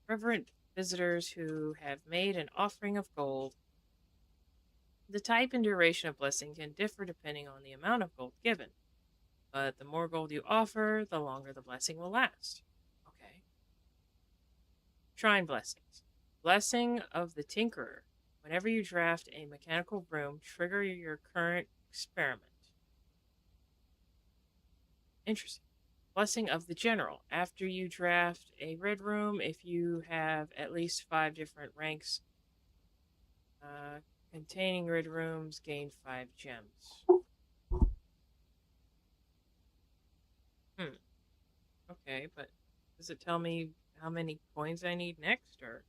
reverent visitors who have made an offering of gold. The type and duration of blessing can differ depending on the amount of gold given, but the more gold you offer, the longer the blessing will last. Okay. Shrine blessings. Blessing of the Tinkerer. Whenever you draft a mechanical broom, trigger your current experiment. Interesting. Blessing of the General. After you draft a red room, if you have at least 5 different ranks uh, containing red rooms, gain 5 gems. Hmm. Okay, but does it tell me how many coins I need next, or?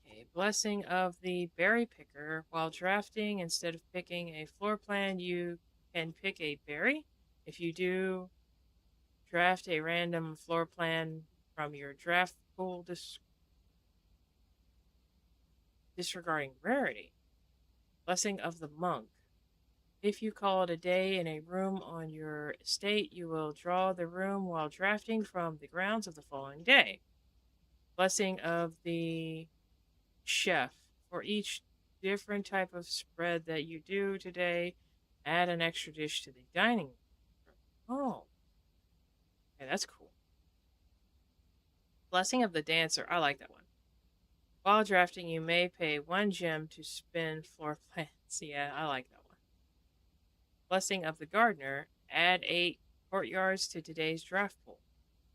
Okay, Blessing of the Berry Picker. While drafting, instead of picking a floor plan, you can pick a berry. If you do, draft a random floor plan from your draft pool, disregarding rarity. Blessing of the Monk. If you call it a day in a room on your estate, you will draw the room while drafting from the grounds of the following day. Blessing of the Chef. For each different type of spread that you do today, add an extra dish to the dining room. Oh, okay, that's cool. Blessing of the Dancer. I like that one. While drafting, you may pay 1 gem to spin floor plans. Yeah, I like that one. Blessing of the Gardener. Add 8 courtyards to today's draft pool.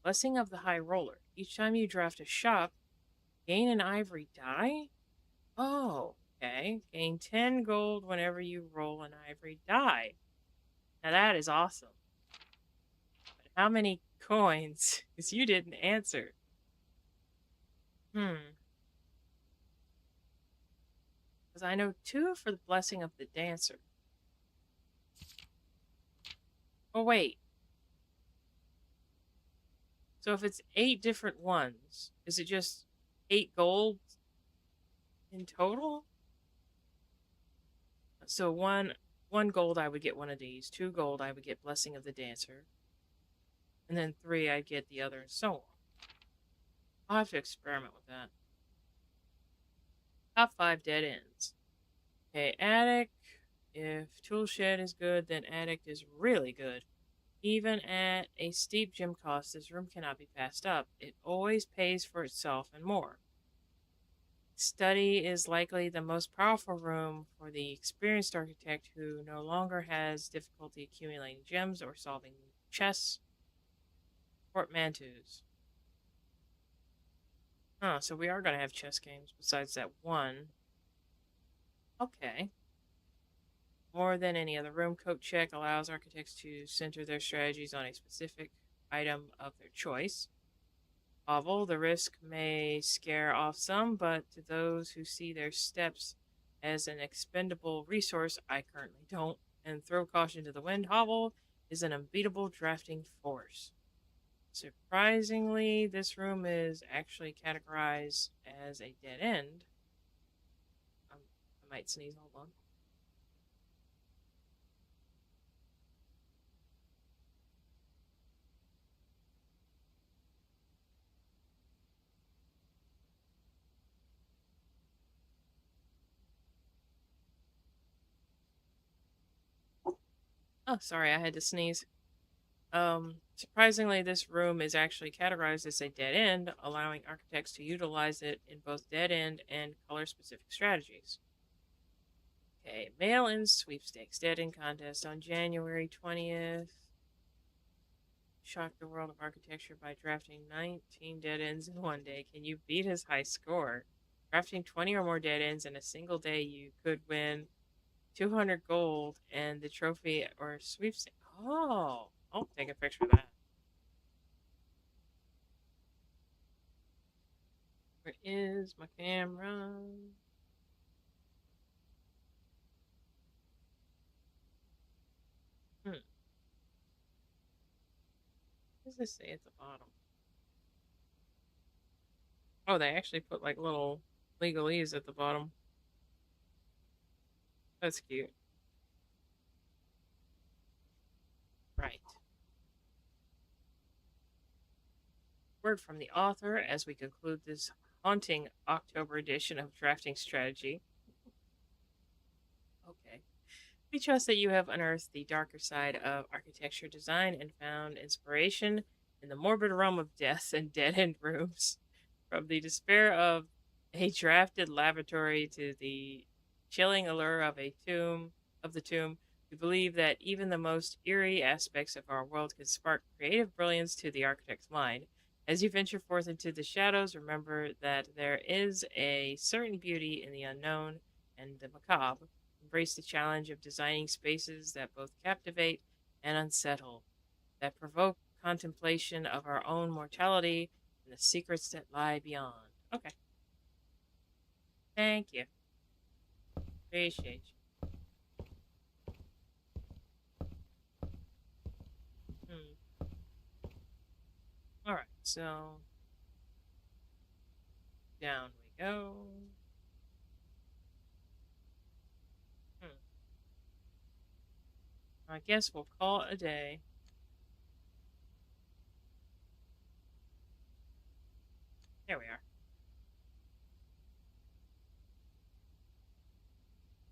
Blessing of the High Roller. Each time you draft a shop, gain an ivory die. Oh, okay. Gain 10 gold whenever you roll an ivory die. Now that is awesome. But how many coins? Because you didn't answer. Hmm. Because I know 2 for the Blessing of the Dancer. Oh, wait. So if it's 8 different ones, is it just 8 gold in total? So one gold I would get one of these, 2 gold I would get Blessing of the Dancer, and then 3 I'd get the other, and so on. I'll have to experiment with that. Top 5 dead ends. Okay, attic. If toolshed is good, then attic is really good. Even at a steep gem cost, this room cannot be passed up. It always pays for itself and more. Study is likely the most powerful room for the experienced architect who no longer has difficulty accumulating gems or solving chess portmanteaus. Huh, so we are going to have chess games besides that one. Okay. More than any other room, coat check allows architects to center their strategies on a specific item of their choice. Hovel, the risk may scare off some, but to those who see their steps as an expendable resource, I currently don't, and throw caution to the wind, Hovel is an unbeatable drafting force. Surprisingly, this room is actually categorized as a dead end. I might sneeze, hold on. Oh, sorry, I had to sneeze. Surprisingly, this room is actually categorized as a dead end, allowing architects to utilize it in both dead end and color specific strategies. Okay, mail in sweepstakes dead end contest on January 20th. Shock the world of architecture by drafting 19 dead ends in one day. Can you beat his high score? Crafting 20 or more dead ends in a single day, you could win 200 gold and the trophy or sweepstakes. Oh, I'll take a picture of that. Where is my camera? Hmm. What does this say at the bottom? Oh, they actually put like little legalese at the bottom. That's cute. Right. Word from the author as we conclude this haunting October edition of Drafting Strategy. Okay. We trust that you have unearthed the darker side of architecture design and found inspiration in the morbid realm of death and dead end rooms. From the despair of a drafted lavatory to the chilling allure of the tomb, we believe that even the most eerie aspects of our world can spark creative brilliance to the architect's mind. As you venture forth into the shadows, remember that there is a certain beauty in the unknown and the macabre. Embrace the challenge of designing spaces that both captivate and unsettle, that provoke contemplation of our own mortality and the secrets that lie beyond. Okay, thank you. Appreciate you. All right, so down we go. Hmm. I guess we'll call it a day. There we are.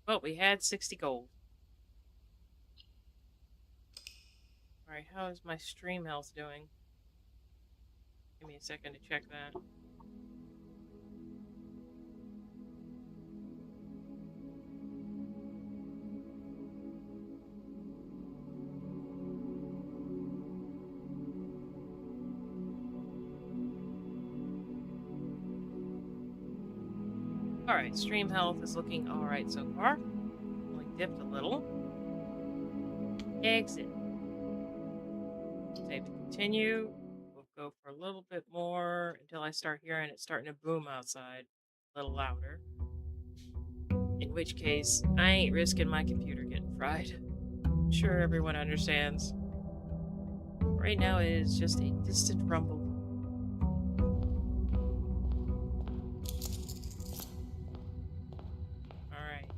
Well, we had 60 gold. All right, how is my stream health doing? Give me a second to check that. All right, stream health is looking all right so far. Only dipped a little. Exit. Save to continue. We'll go for a little bit more until I start hearing it starting to boom outside a little louder. In which case, I ain't risking my computer getting fried. I'm sure everyone understands. Right now it is just a distant rumble. Alright.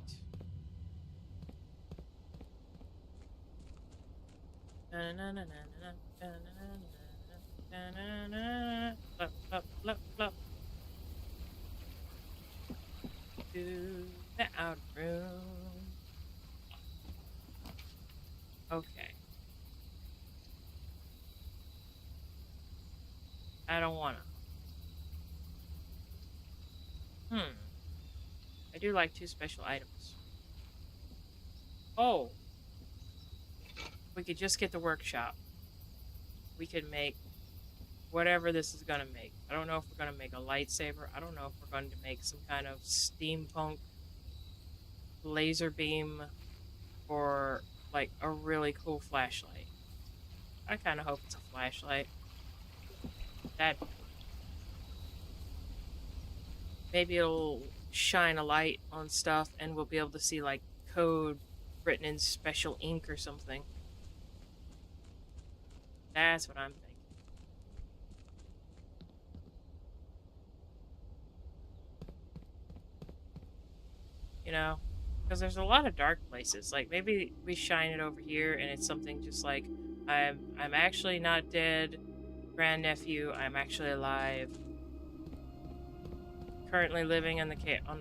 To the outer room. Okay. I don't wanna. I do like two special items. Oh, we could just get the workshop. We could make whatever this is gonna make. I don't know if we're gonna make a lightsaber. I don't know if we're going to make some kind of steampunk laser beam or like a really cool flashlight. I kind of hope it's a flashlight. That maybe it'll shine a light on stuff and we'll be able to see like code written in special ink or something. That's what I'm thinking. You know, because there's a lot of dark places. Like maybe we shine it over here and it's something just like I'm actually not dead, grandnephew. I'm actually alive. Currently living on the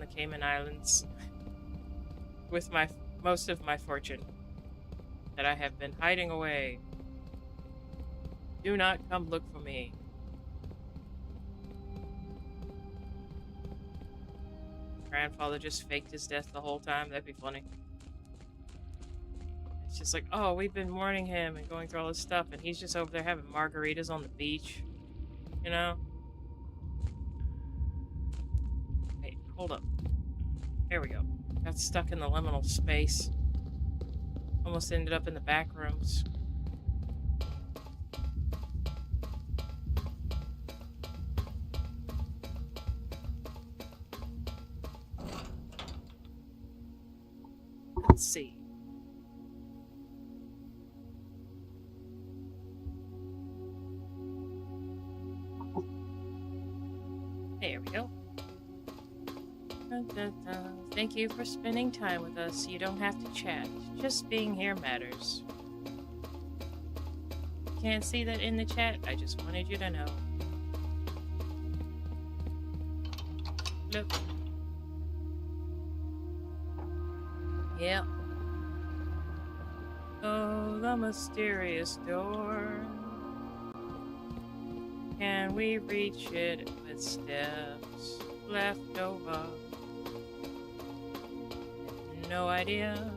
Cayman Islands with my most of my fortune that I have been hiding away. Do not come look for me. Grandfather just faked his death the whole time. That'd be funny. It's just like, oh, we've been mourning him and going through all this stuff, and he's just over there having margaritas on the beach. You know? Wait, Hold up. There we go. Got stuck in the liminal space. Almost ended up in the back rooms. Let's see. There we go. Dun, dun, dun. Thank you for spending time with us. You don't have to chat. Just being here matters. Can't see that in the chat. I just wanted you to know. Look. Yep. Oh, the mysterious door. Can we reach it with steps left over? No idea.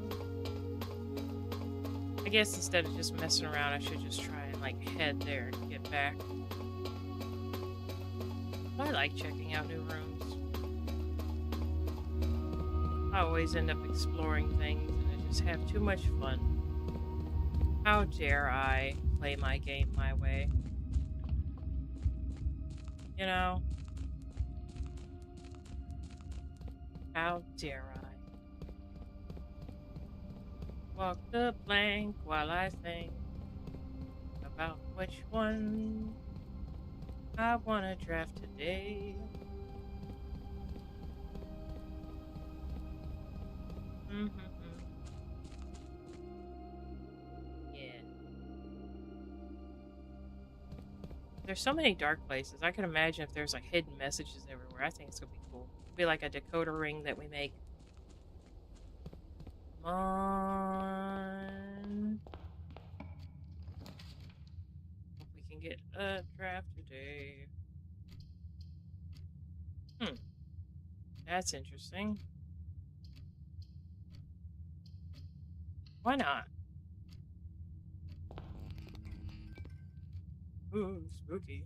I guess instead of just messing around, I should just try and like head there and get back. I like checking out new rooms. I always end up exploring things and I just have too much fun. How dare I play my game my way? You know? How dare I? Walk the plank while I think about which one I wanna draft today. Yeah. There's so many dark places. I can imagine if there's like hidden messages everywhere. I think it's gonna be cool. It'll be like a decoder ring that we make. Come on. Hope we can get a draft today. That's interesting. Why not? Ooh, spooky.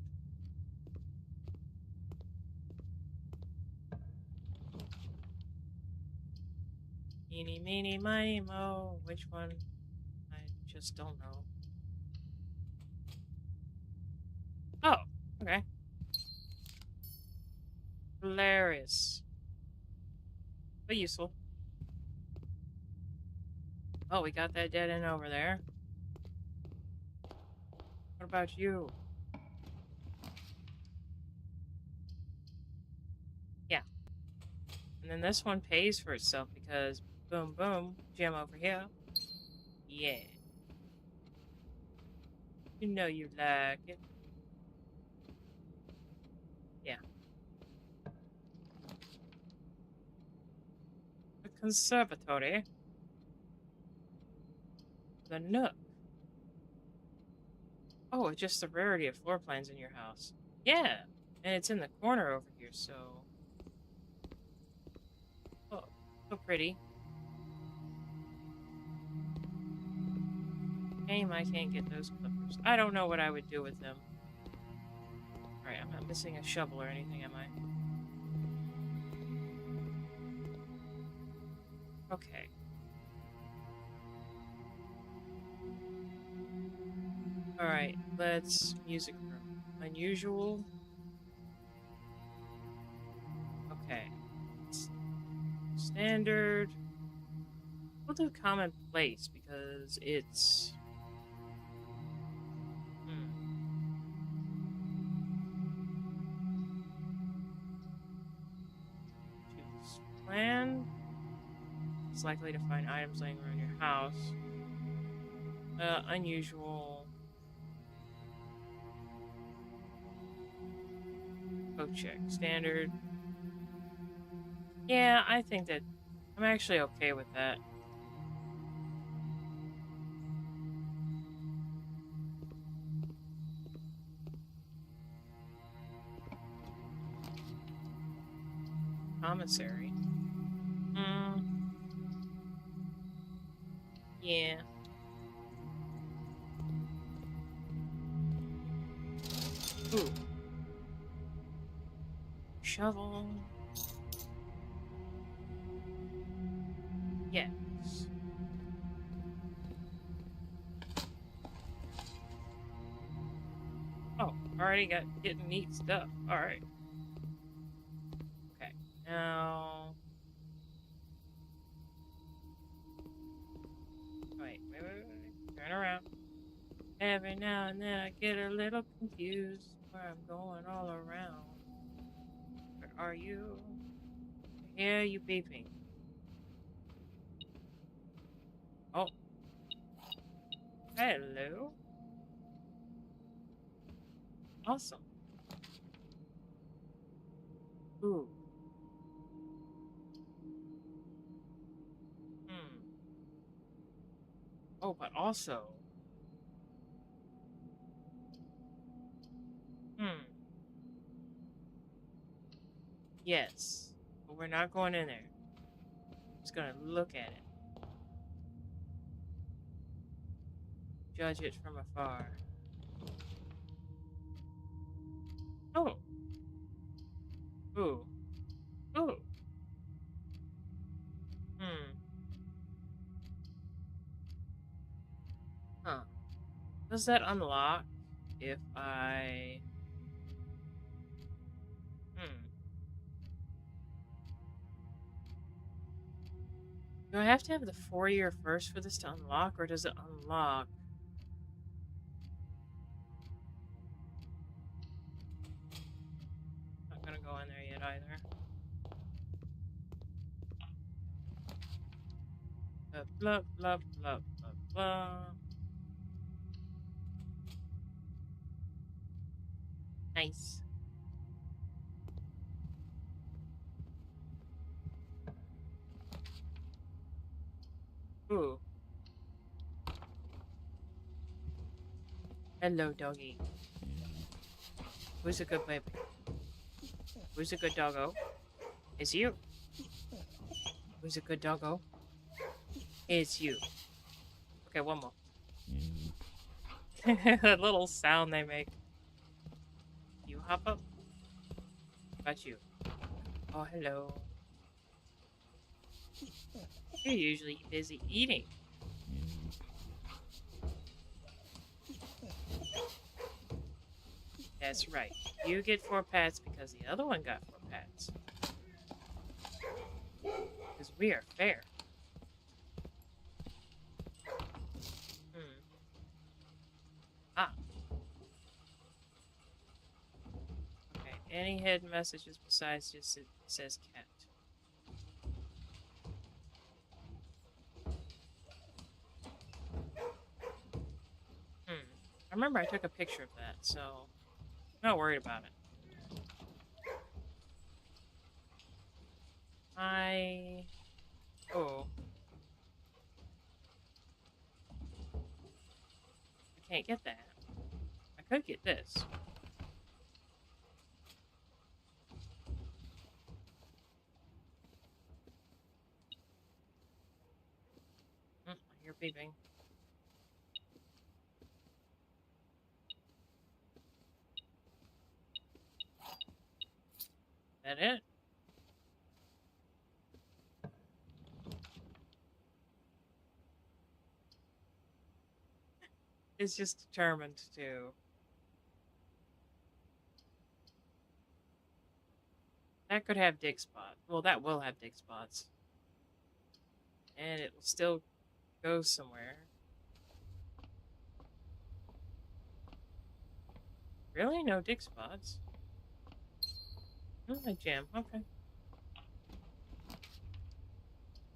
Eeny, meeny, miny, mo. Which one? I just don't know. Oh, okay. Hilarious. But useful. Oh, we got that dead end over there. What about you? Yeah. And then this one pays for itself because boom, boom, gem over here. Yeah. You know you like it. Yeah. The conservatory. The nook. Oh, it's just the rarity of floor plans in your house. Yeah. And it's in the corner over here, so... Oh, so pretty. Shame I can't get those clippers. I don't know what I would do with them. Alright, I'm not missing a shovel or anything, am I? Okay. Alright, let's... Music room. Unusual. Okay. Standard. We'll do commonplace because it's... Choose plan. It's likely to find items laying around your house. Unusual. Code check. Standard. Yeah, I think that I'm actually okay with that. Commissary. Yeah. Ooh. Shovel. Yes. Oh, already got getting neat stuff. All right. Okay. Now, wait. Turn around. Every now and then I get a little confused where I'm going all around. Where are you? I hear you beeping. Oh, hello. Awesome. Ooh. Hmm. Oh, but also, hmm. Yes. But we're not going in there. Just gonna look at it. Judge it from afar. Oh. Ooh. Ooh. Hmm. Huh. Does that unlock if I... Hmm. Do I have to have the 4-year first for this to unlock, or does it unlock? Not gonna go in there yet either. Blah, blah, blah, blah, blah. Nice. Ooh. Hello, doggy. Who's a good baby? Who's a good doggo? It's you. Who's a good doggo? It's you. Okay, one more. That little sound they make. You hop up. Got you. Oh, hello. You're usually busy eating. That's right. You get 4 pats because the other one got 4 pats. Because we are fair. Hmm. Ah. Okay. Any hidden messages besides just it says cat? Hmm. I remember I took a picture of that, so I'm not worried about it. Oh. I can't get that. I could get this. I hear beeping. That it? It's just determined to. That could have dig spots. Well, that will have dig spots. And it will still go somewhere. Really? No dig spots? Oh, I jam. Okay.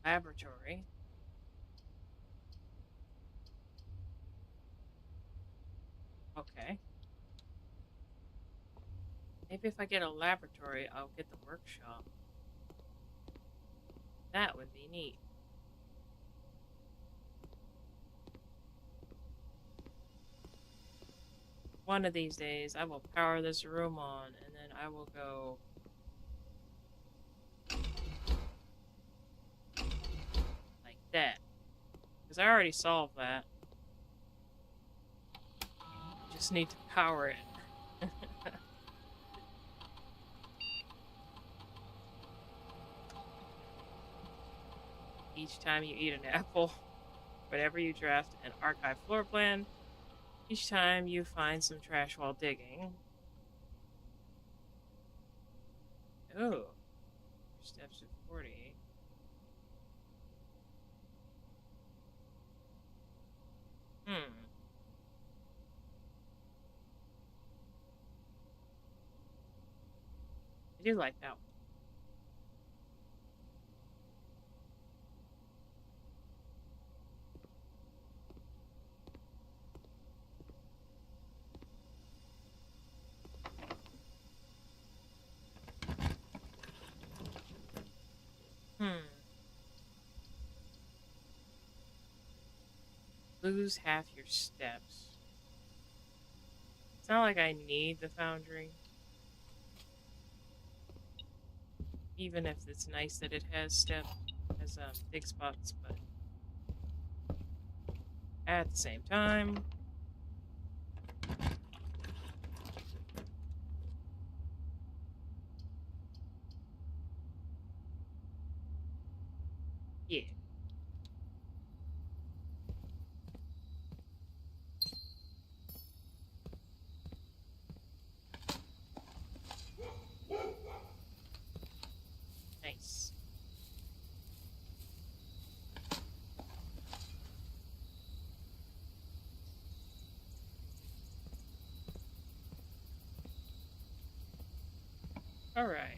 Laboratory. Okay. Maybe if I get a laboratory, I'll get the workshop. That would be neat. One of these days, I will power this room on, and then I will go like that. Because I already solved that. Just need to power it. each time you eat an apple. Whenever you draft an archive floor plan, each time you find some trash while digging. Oh, steps to 40. Hmm, I do like that one. Lose half your steps. It's not like I need the foundry, even if it's nice that it has dig spots, but at the same time, yeah. Nice. All right.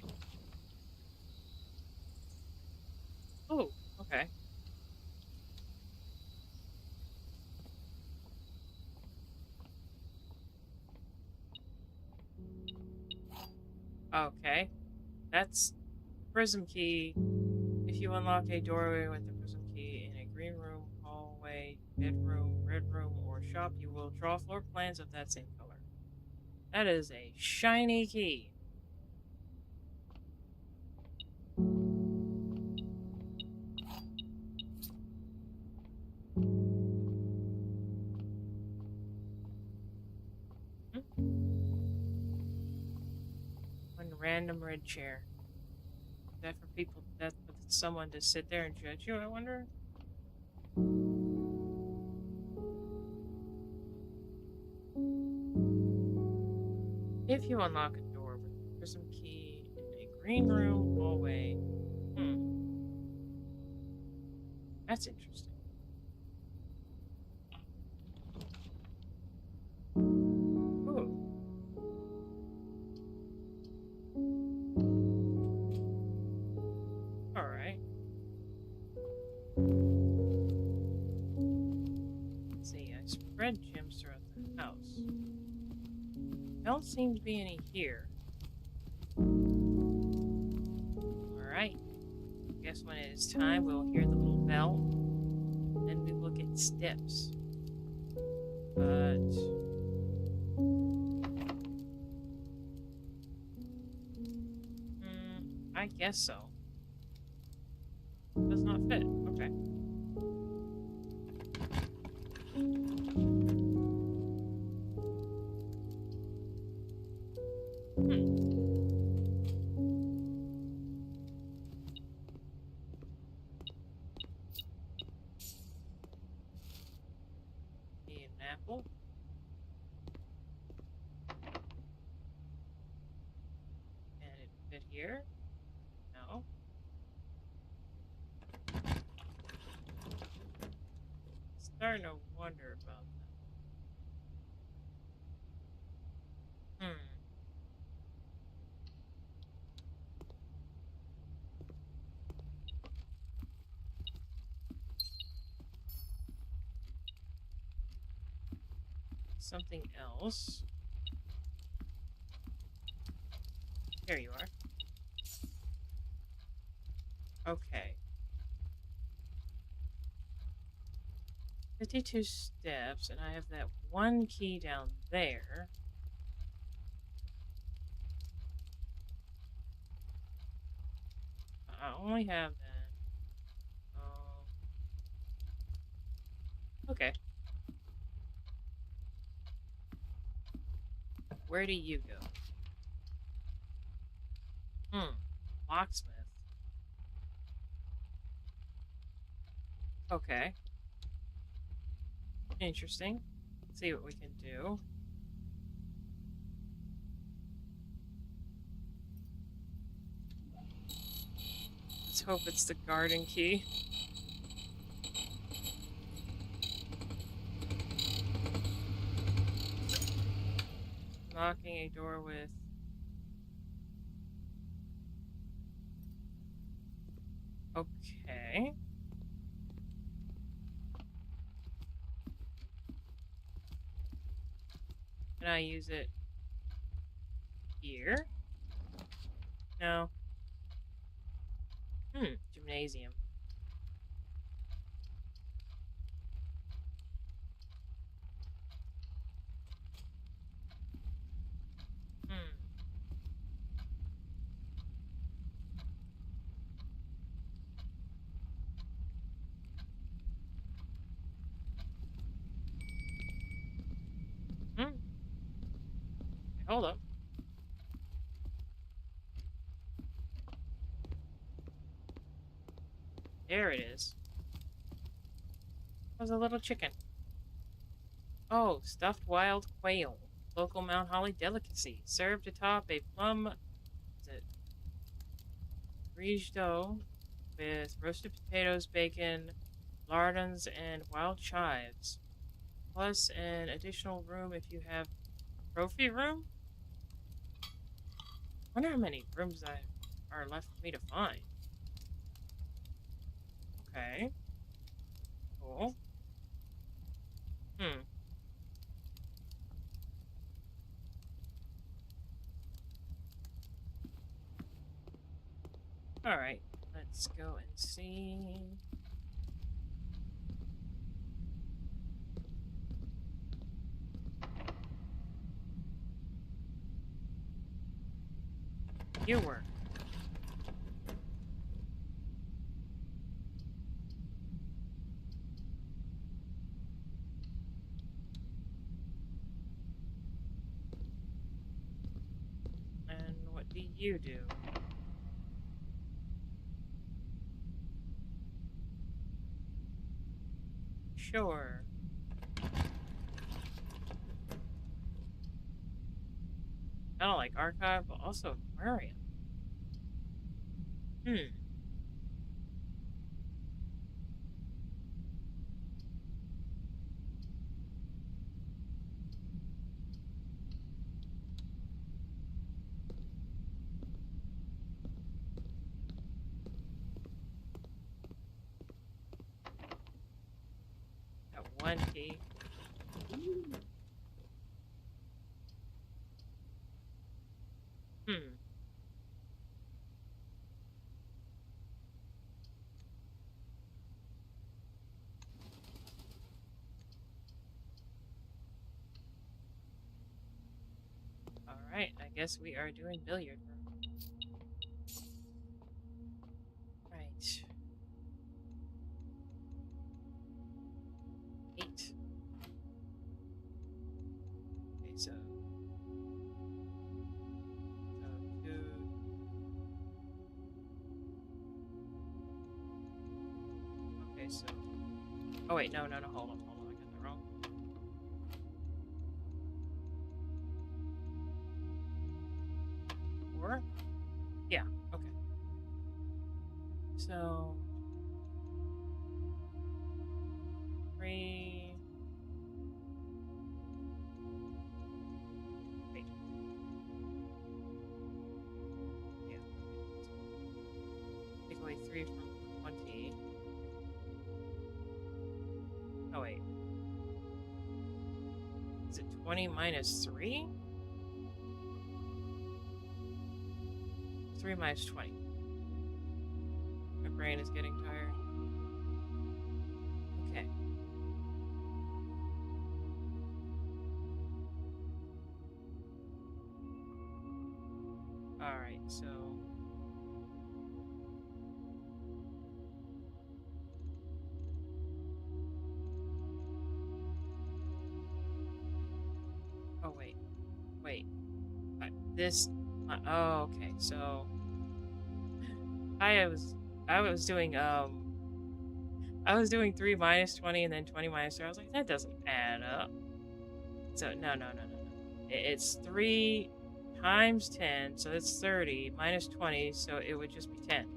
Oh, okay. Okay. That's prism key. If you unlock a doorway with the prism key in a green room, hallway, bedroom, red room, or shop, you will draw floor plans of that same color. That is a shiny key. Hmm? One random red chair. Is that for people? That's for someone to sit there and judge you, I wonder? If you unlock a door with the prism key in a green room, hallway. Hmm, that's interesting. Ooh, alright. Let's see, I spread gems throughout the house. Don't seem to be any here. Alright. Guess when it is time, we'll hear the little bell. Then we will get steps. But I guess so. Does not fit. Okay. Hmm. Need an apple. Can it fit here? No. Starting to wonder about that. Hmm. Something else. There you are. Okay. 52 steps, and I have that one key down there. I only have that. Oh. Okay. Where do you go? Hmm. Locksmith. Okay. Interesting. Let's see what we can do. Let's hope it's the garden key. Knocking a door with... Okay. Can I use it here? No. Gymnasium. Hmm. Hmm. Hold up. There it is. That was a little chicken. Oh, stuffed wild quail. Local Mount Holly delicacy. Served atop a plum... Is it risotto with roasted potatoes, bacon, lardons, and wild chives. Plus an additional room if you have trophy room? Wonder how many rooms that are left for me to find. Okay. Cool. Hmm. Alright. Let's go and see. You work. And what do you do? Sure. I don't like archive, but also aquarium. Hmm. Got one key. Hmm. Alright, I guess we are doing billiard room. Right. 8. Okay, so 2. Okay, so... Oh, wait, no, hold on, I got that wrong. Four? Yeah, okay. So... 3... Wait. Yeah, okay. So take away 3 from 20. Oh, wait. Is it 20 minus 3? 3 minus 20. My brain is getting tired. Okay. Alright, so... Oh, wait. Wait. This... oh, okay, so... I was doing, I was doing 3 minus 20 and then 20 minus 3. I was like, that doesn't add up. So, no, no, no, no, no. It's 3 times 10, so it's 30, minus 20, so it would just be 10.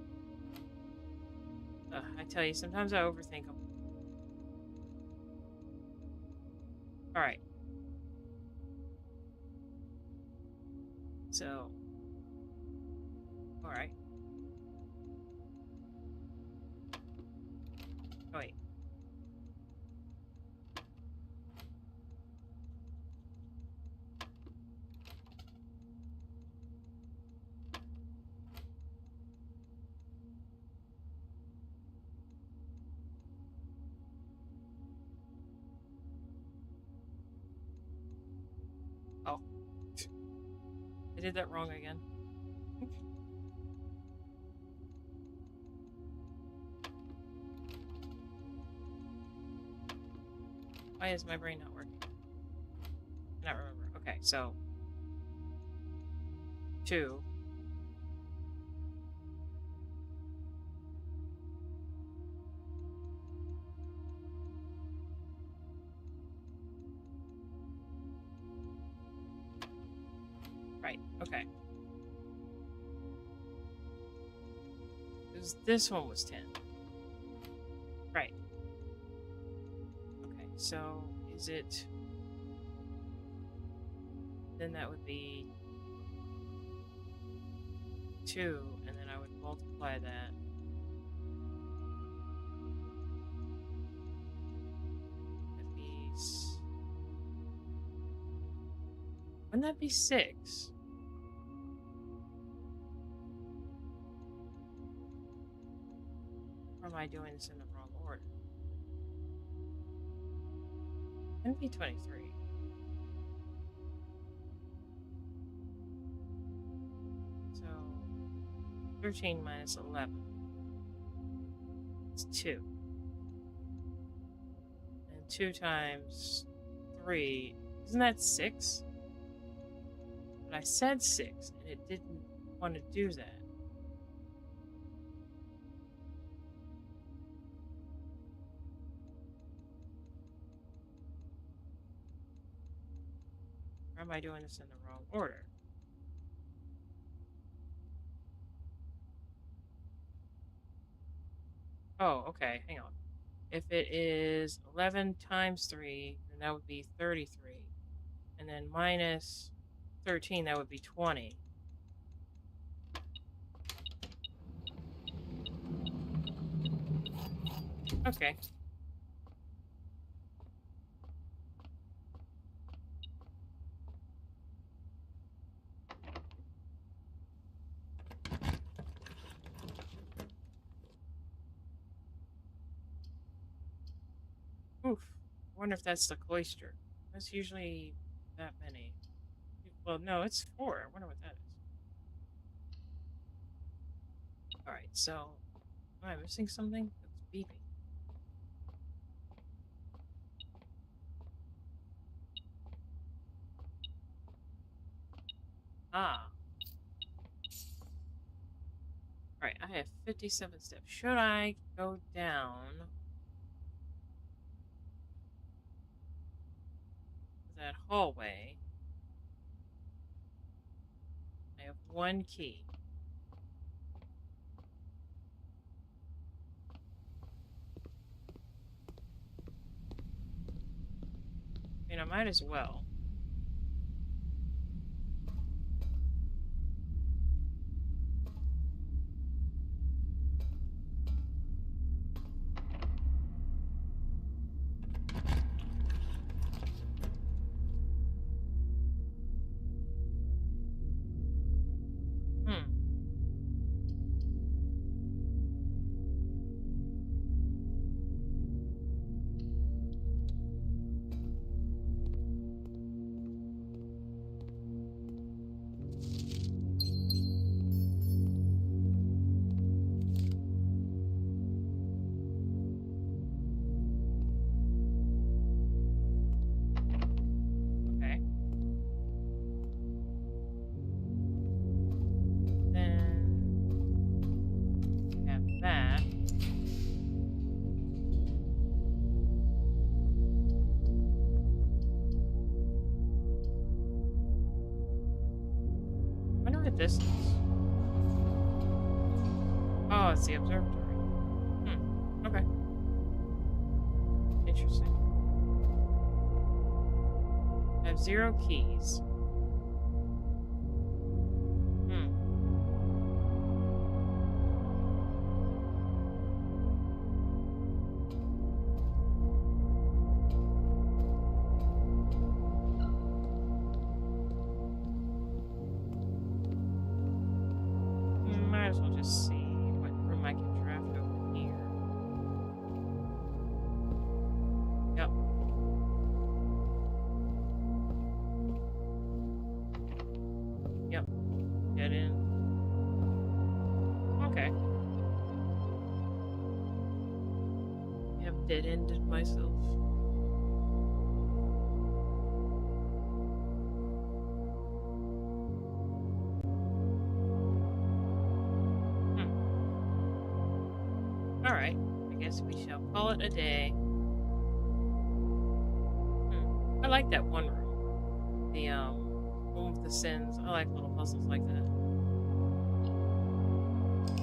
I tell you, sometimes I overthink them. Alright. So, alright. Oh, wait. Oh. I did that wrong again. Why is my brain not working? I not remember. Okay, so 2. Right, okay. Because this one was 10. Right. Okay, so is it... Then that would be 2, and then I would multiply that. That'd be... Wouldn't that be 6? Or am I doing this in the wrong order? It'd be 23. So 13 minus 11. It's 2. And 2 times 3. Isn't that 6? But I said 6, and it didn't want to do that. Or am I doing this in the wrong order? Oh, okay, hang on. If it is 11 times 3, then that would be 33. And then minus 13, that would be 20. Okay. Oof. I wonder if that's the cloister. That's usually that many. Well, no, it's 4. I wonder what that is. Alright, so... Am I missing something? It's beeping. Ah. Alright, I have 57 steps. Should I go down that hallway? I have 1 key. I mean, I might as well. Hmm. at distance. Oh, it's the observatory. Okay. Interesting. I have 0 keys. Hmm. Might as well just see what room I can draft over here. Yep. Yep. Get in. Okay. Yep, dead-ended myself. Alright. I guess we shall call it a day. I like that one room. The one with the sins. I like little puzzles like that.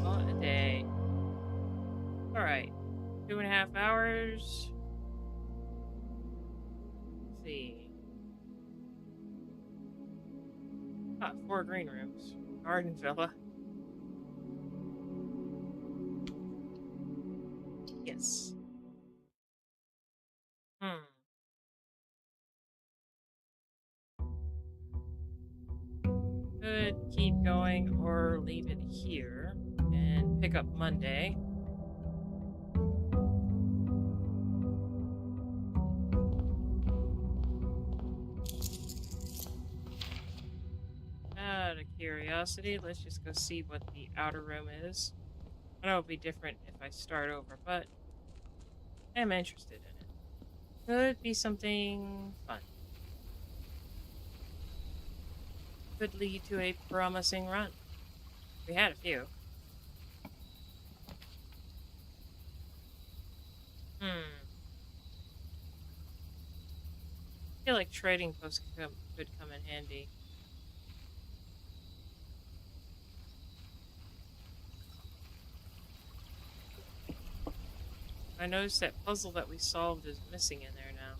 Call it a day. Alright. 2.5 hours. Let's see. 4 green rooms. Garden villa. Yes. Could keep going or leave it here and pick up Monday. Out of curiosity, let's just go see what the outer room is. I know it'll be different if I start over, but I'm interested in it. Could be something fun. Could lead to a promising run. We had a few. I feel like trading posts could come in handy. I noticed that puzzle that we solved is missing in there now.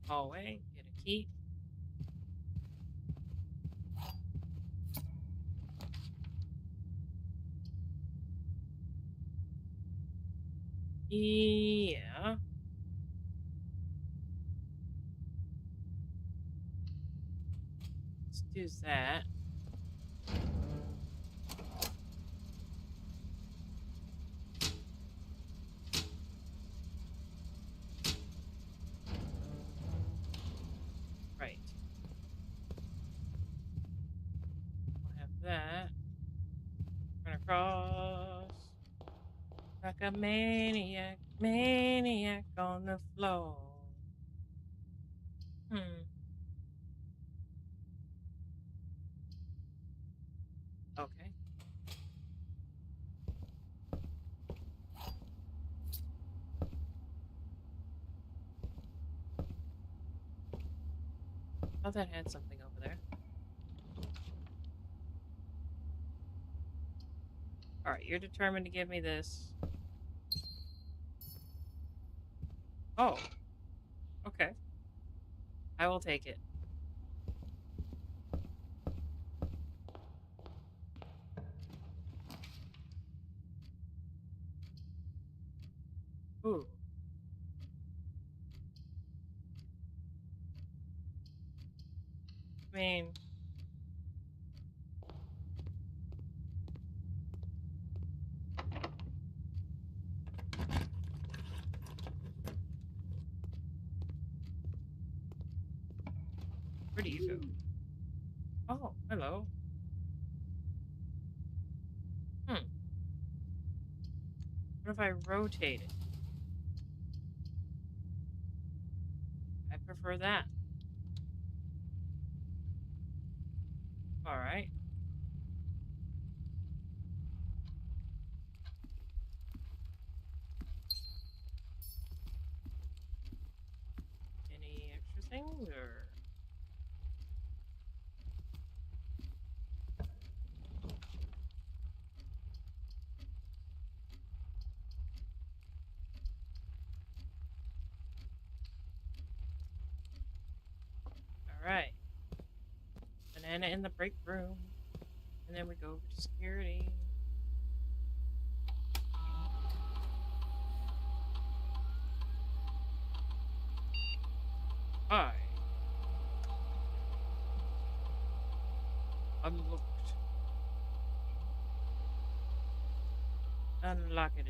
Hallway, get a key. Yeah. Let's do that. Right. We'll have that. Run across. Like a maniac, maniac on the floor. Okay. Oh, that had something over there. Alright, you're determined to give me this. Oh, okay. I will take it. Ooh. I mean, where do you go? Oh, hello. What if I rotate it? I prefer that. All right. Any extra things or? All right. Banana in the break room. And then we go over to security. Hi. Unlocked. Unlock it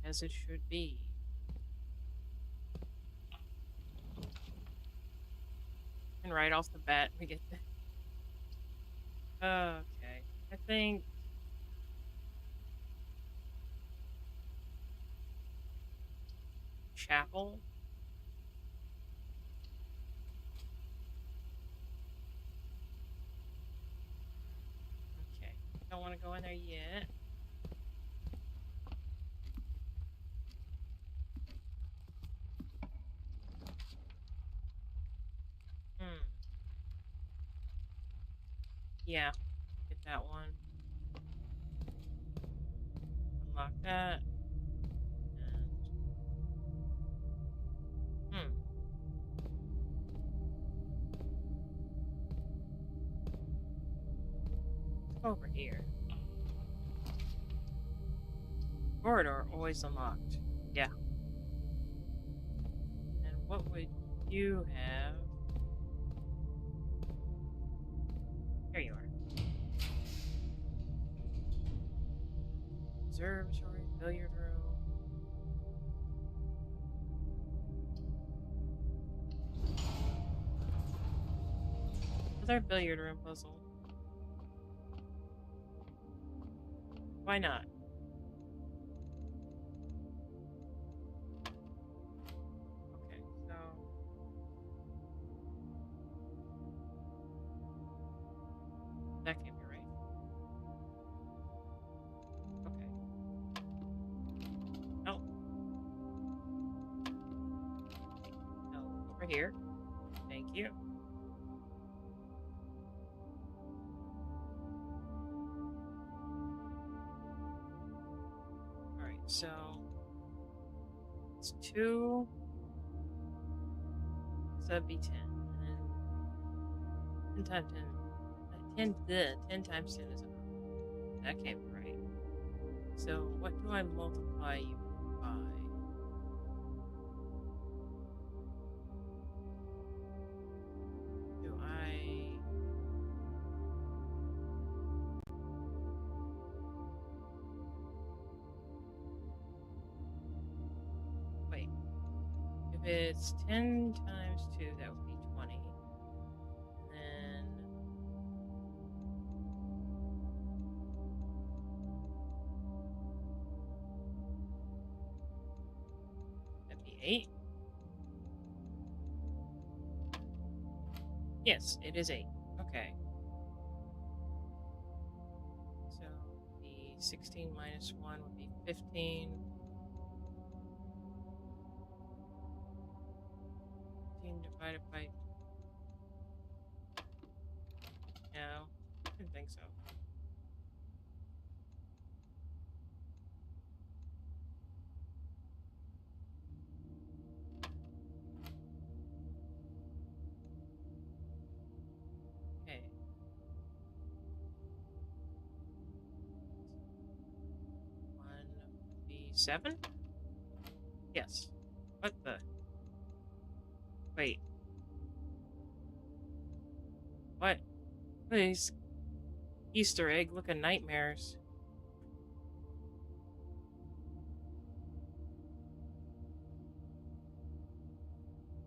as it should be. And right off the bat, we get the. Okay. I think. Chapel. Okay. Don't want to go in there yet. Hmm. Yeah. Get that one. Unlock that. And. Hmm. Over here. Corridor always unlocked. Yeah. And what would you have? There you are. Observatory, billiard room. Another billiard room puzzle. Why not? Okay, so that can't be right. Okay. No. No. Over here. Thank you. Alright, so it's 2, so that'd be 10. And then 10 times 10. 10 times 10 is enough. That can't be right. So what do I multiply you by? Do I... Wait. If it's 10 times 2, that would be 20. And then... that'd be 8. Yes, it is 8. Okay. So the 16 minus 1 would be 15. 15 divided by... No, I didn't think so. Okay. 1 would be 7? Yes. What the? Wait. What? These Easter egg looking nightmares.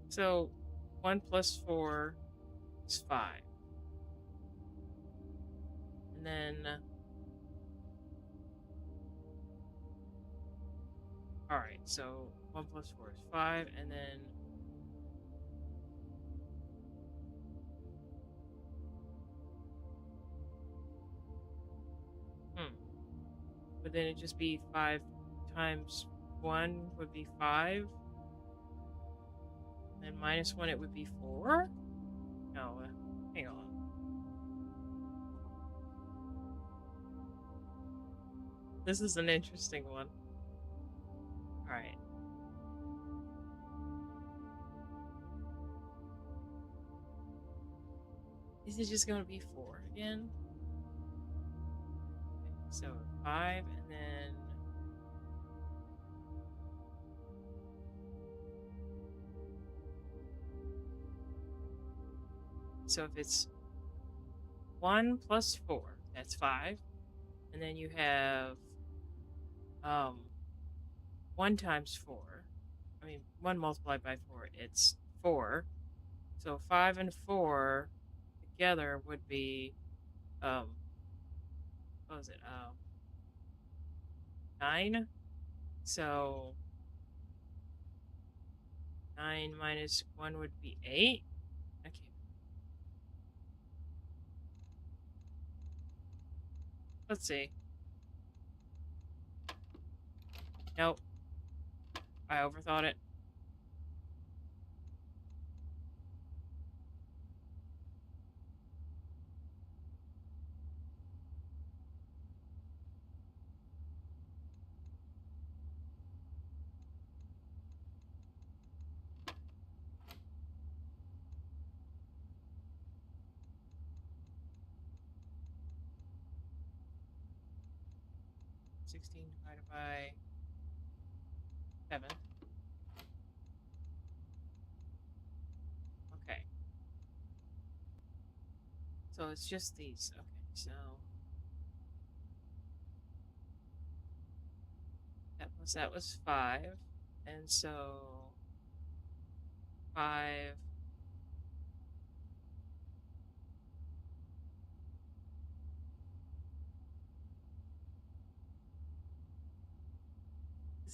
So 1 plus 4 is 5. And then... Alright, so 1 plus 4 is 5, and then... then it'd just be 5 times 1 would be 5. And minus 1 it would be 4? No, hang on. This is an interesting one. Alright. Is it just going to be 4 again? Okay, so 5 and then... So if it's 1 plus 4, that's 5. And then you have 1 times 4. I mean, 1 multiplied by 4, it's 4. So 5 and 4 together would be, what was it? 9. So 9 minus 1 would be 8. Okay. Let's see. Nope. I overthought it. Sixteen divided by 7. Okay. So it's just these. Okay, so that was 5. And so 5.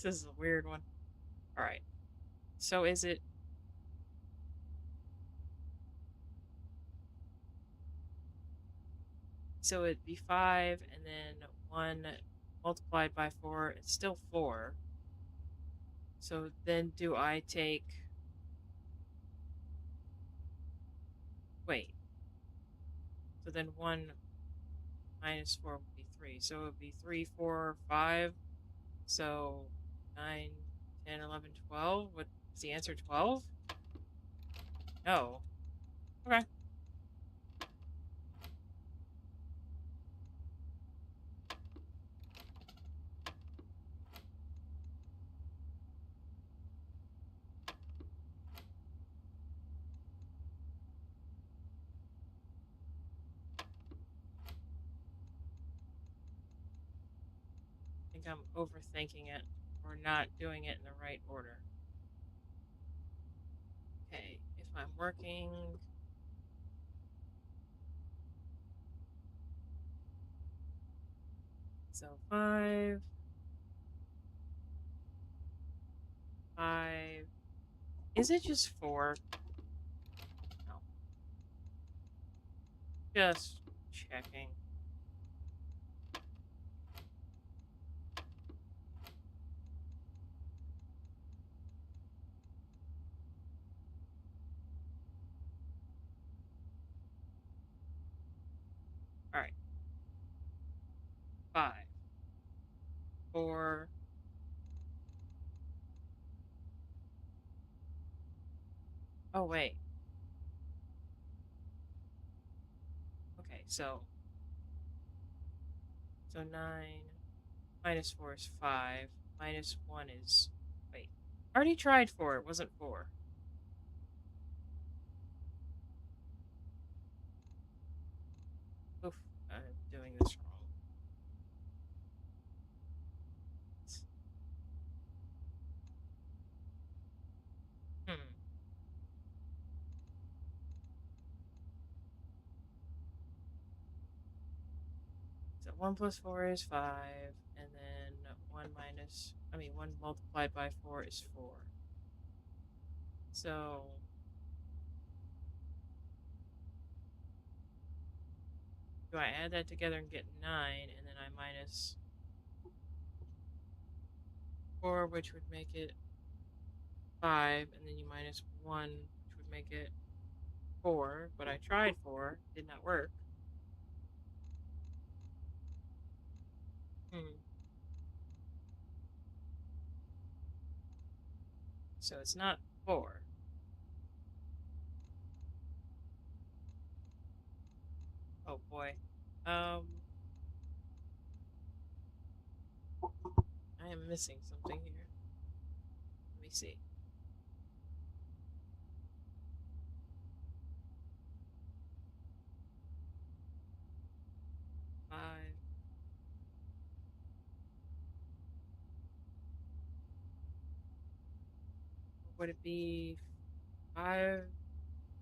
This is a weird one. All right. So is it... So it'd be 5 and then 1 multiplied by 4. It's still 4. So then do I take... Wait. So then 1 minus 4 would be 3. So it would be 3, 4, 5. So 9, 10, 11, 12. What is the answer? 12? No. Okay. I think I'm overthinking it or not doing it in the right order. Okay, if I'm working... So 5, 5. Is it just 4? No. Just checking. All right. 5, 4. Oh, wait. Okay, so 9 minus 4 is 5. Minus 1 is... Wait. I already tried 4. It wasn't 4. Oof. I'm doing this wrong. Hmm. So 1 plus 4 is 5. And then 1 multiplied by 4 is 4. So... Do I add that together and get 9, and then I minus 4, which would make it 5, and then you minus 1, which would make it 4. But I tried 4, did not work. Hmm. So it's not 4. Oh boy. Um, I am missing something here. Let me see. 5. What would it be? 5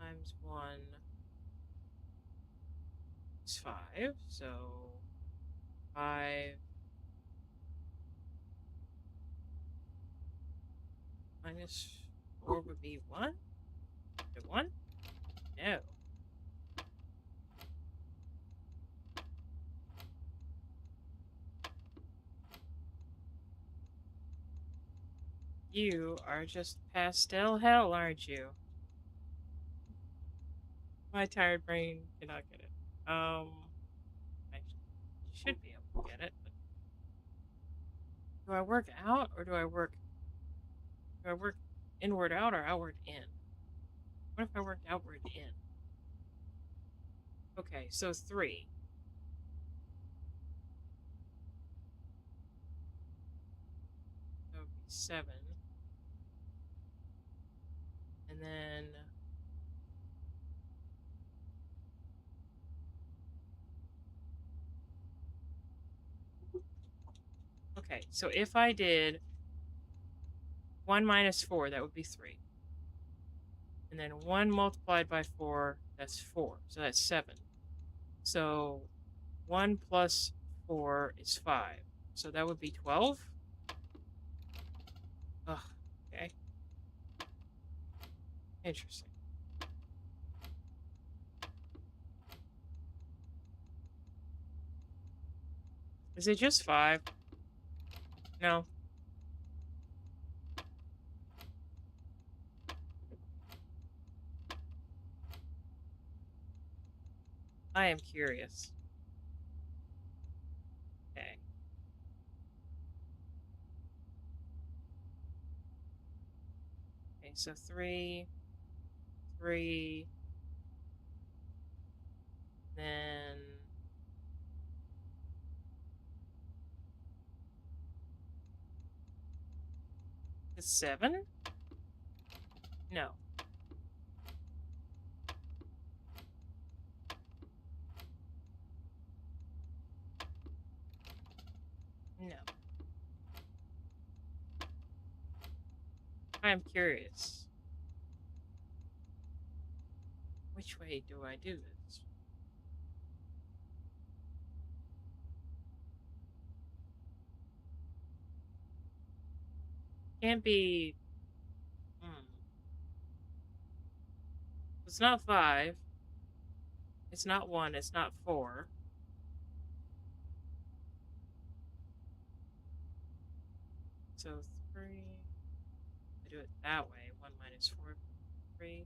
times 1 is 5. So 5 minus 4 would be 1? Is it 1? No. You are just pastel hell, aren't you? My tired brain cannot get it. I should be able to get it, but do I work out or do I work inward out or outward in? What if I worked outward in? Okay, so 3. That would be 7. And then okay, so if I did 1 minus 4, that would be 3. And then 1 multiplied by 4, that's 4. So that's 7. So 1 plus 4 is 5. So that would be 12. Ugh, okay. Interesting. Is it just 5? No. I am curious. Okay. Okay, so 3, 3, then it's 7? No. No. I am curious. Which way do I do this? Can't be. Hmm. It's not 5. It's not 1. It's not 4. So 3. I do it that way. 1 minus 4, 3.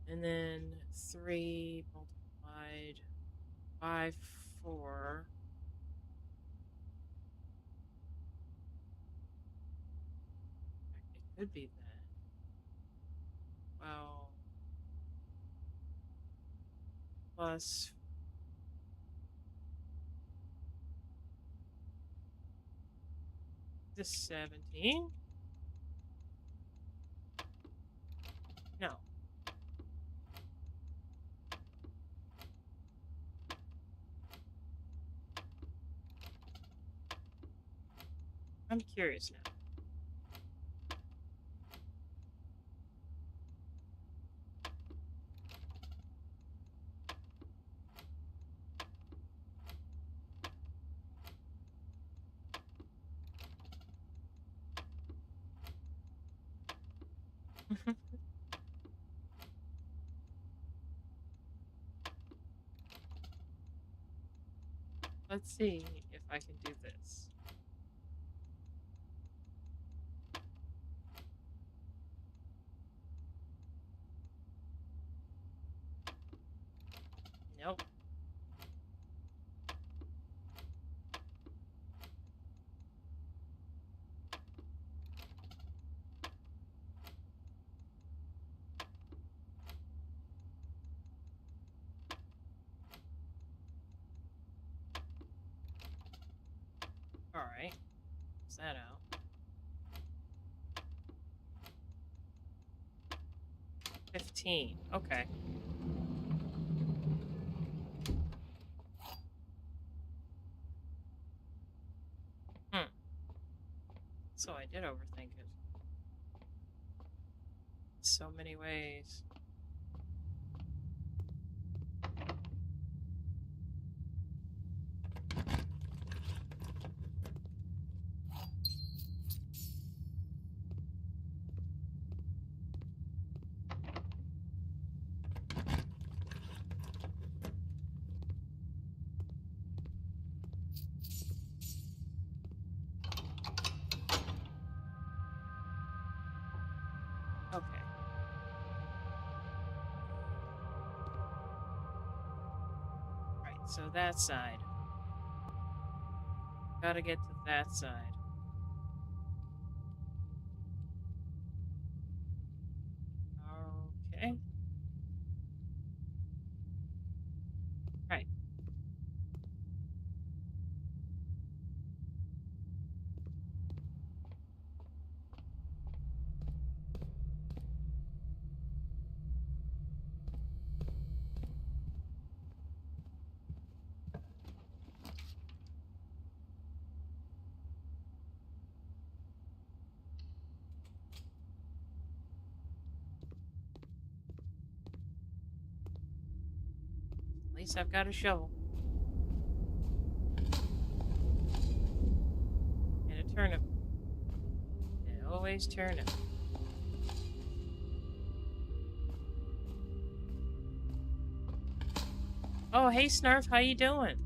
And then 3 multiplied by 4. It could be that. Well, plus this 17? No. I'm curious now. Let's see if I can do this. Nope. All right. Is that out? 15. Okay. Hmm. So I did overthink it. So many ways. Okay. Right. So that side. Gotta get to that side. Okay. Right. At least I've got a shovel. And a turnip. And always turnip. Oh, hey Snarf, how you doing?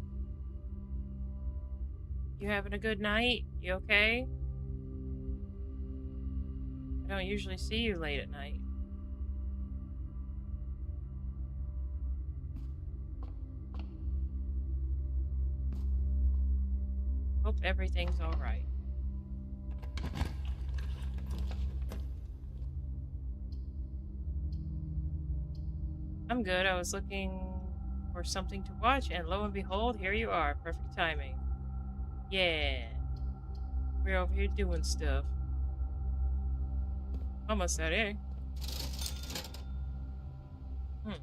You having a good night? You okay? I don't usually see you late at night. Hope everything's alright. I'm good. I was looking for something to watch, and lo and behold, here you are. Perfect timing. Yeah. We're over here doing stuff. Almost at it. Hmm.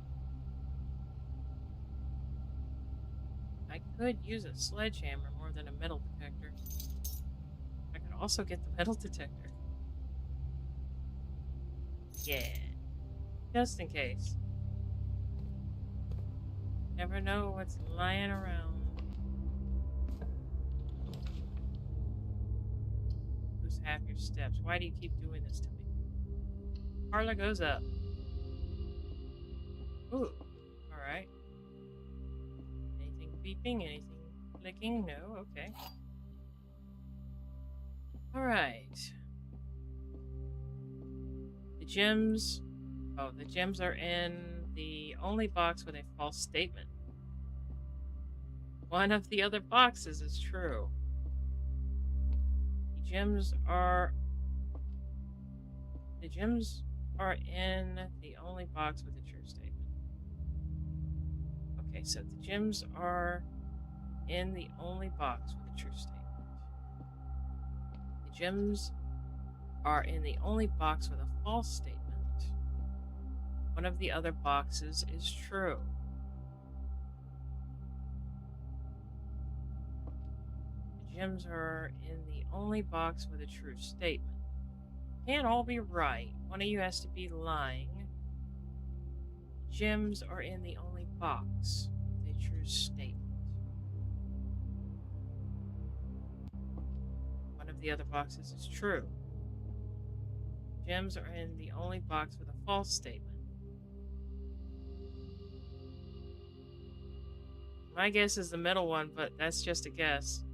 I could use a sledgehammer more than a metal detector. I could also get the metal detector. Yeah. Just in case. Never know what's lying around. Lose half your steps. Why do you keep doing this to me? Carla goes up. Ooh. Alright. Anything beeping? Anything clicking? No? Okay. Alright. The gems. Oh, the gems are in the only box with a false statement. One of the other boxes is true. The gems are. The gems are in the only box with a true statement. Okay, so the gems are in the only box with a true statement. The gems are in the only box with a false statement. One of the other boxes is true. The gems are in the only box with a true statement. Can't all be right. One of you has to be lying. Gems are in the only box with a true statement. One of the other boxes is true. Gems are in the only box with a false statement. My guess is the middle one, but that's just a guess.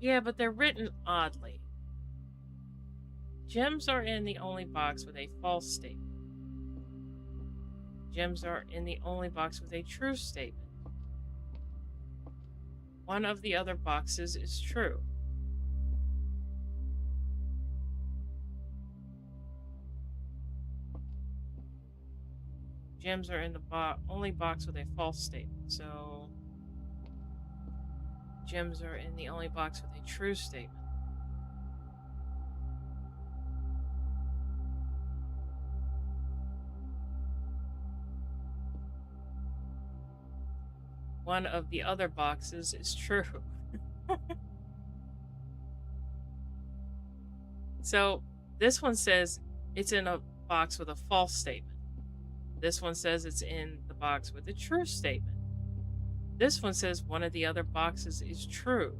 Yeah, but they're written oddly. Gems are in the only box with a false statement. Gems are in the only box with a true statement. One of the other boxes is true. Gems are in the only box with a false statement. So gems are in the only box with a true statement. One of the other boxes is true. So this one says it's in a box with a false statement. This one says it's in the box with a true statement. This one says one of the other boxes is true.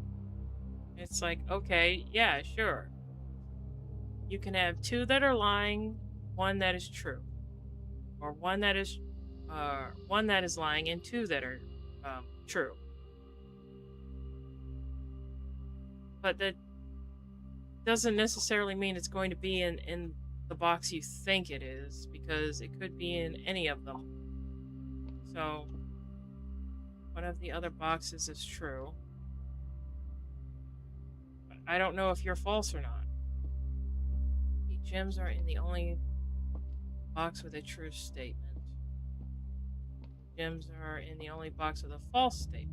It's like, okay, yeah, sure. You can have two that are lying, one that is true, or one that is lying, and two that are true. But that doesn't necessarily mean it's going to be in the box you think it is, because it could be in any of them. So one of the other boxes is true. But I don't know if you're false or not. The gems are in the only box with a true statement. Gems are in the only box with a false statement.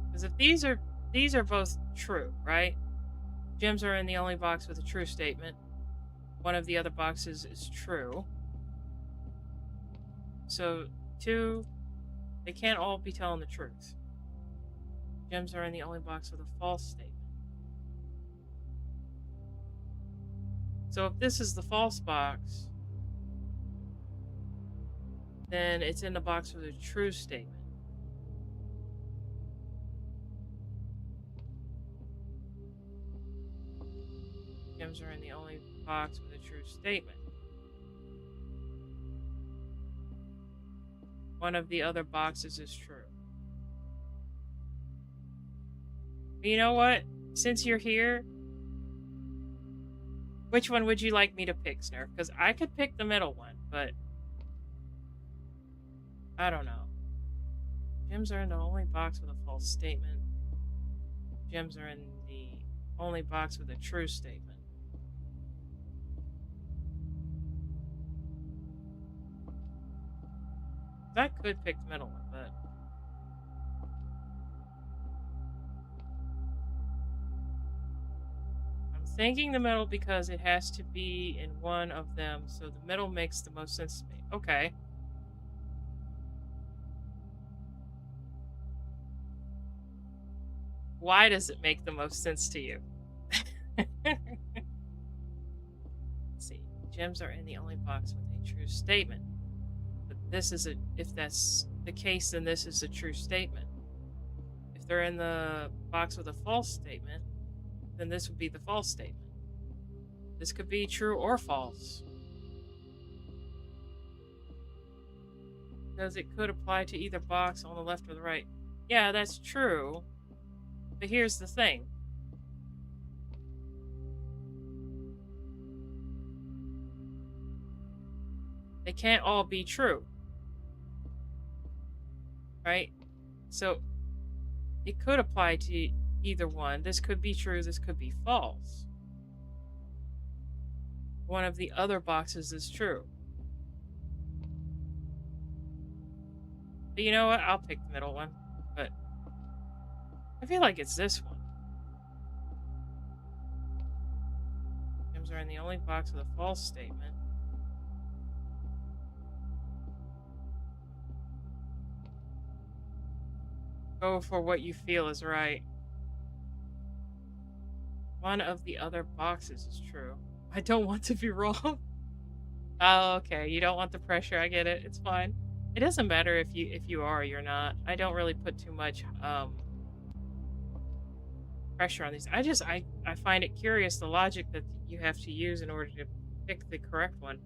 Because if these are both true, right? Gems are in the only box with a true statement. One of the other boxes is true. So two, they can't all be telling the truth. Gems are in the only box with a false statement. So if this is the false box, then it's in the box with a true statement. Gems are in the only box with a true statement. One of the other boxes is true. But you know what? Since you're here, which one would you like me to pick, Snurf? Because I could pick the middle one, but I don't know. Gems are in the only box with a false statement. Gems are in the only box with a true statement. I could pick the middle one, but I'm thinking the middle because it has to be in one of them, so the middle makes the most sense to me. Okay. Why does it make the most sense to you? Let's see. Gems are in the only box with a true statement. But this is if that's the case, then this is a true statement. If they're in the box with a false statement, then this would be the false statement. This could be true or false, because it could apply to either box on the left or the right. Yeah, that's true. But here's the thing. They can't all be true. Right? So it could apply to either one. This could be true, this could be false. One of the other boxes is true. But you know what? I'll pick the middle one. But I feel like it's this one. Gems are in the only box with a false statement. Go for what you feel is right. One of the other boxes is true. I don't want to be wrong. Oh, okay. You don't want the pressure. I get it. It's fine. It doesn't matter if you are or you're not. I don't really put too much pressure on these. I find it curious the logic that you have to use in order to pick the correct one.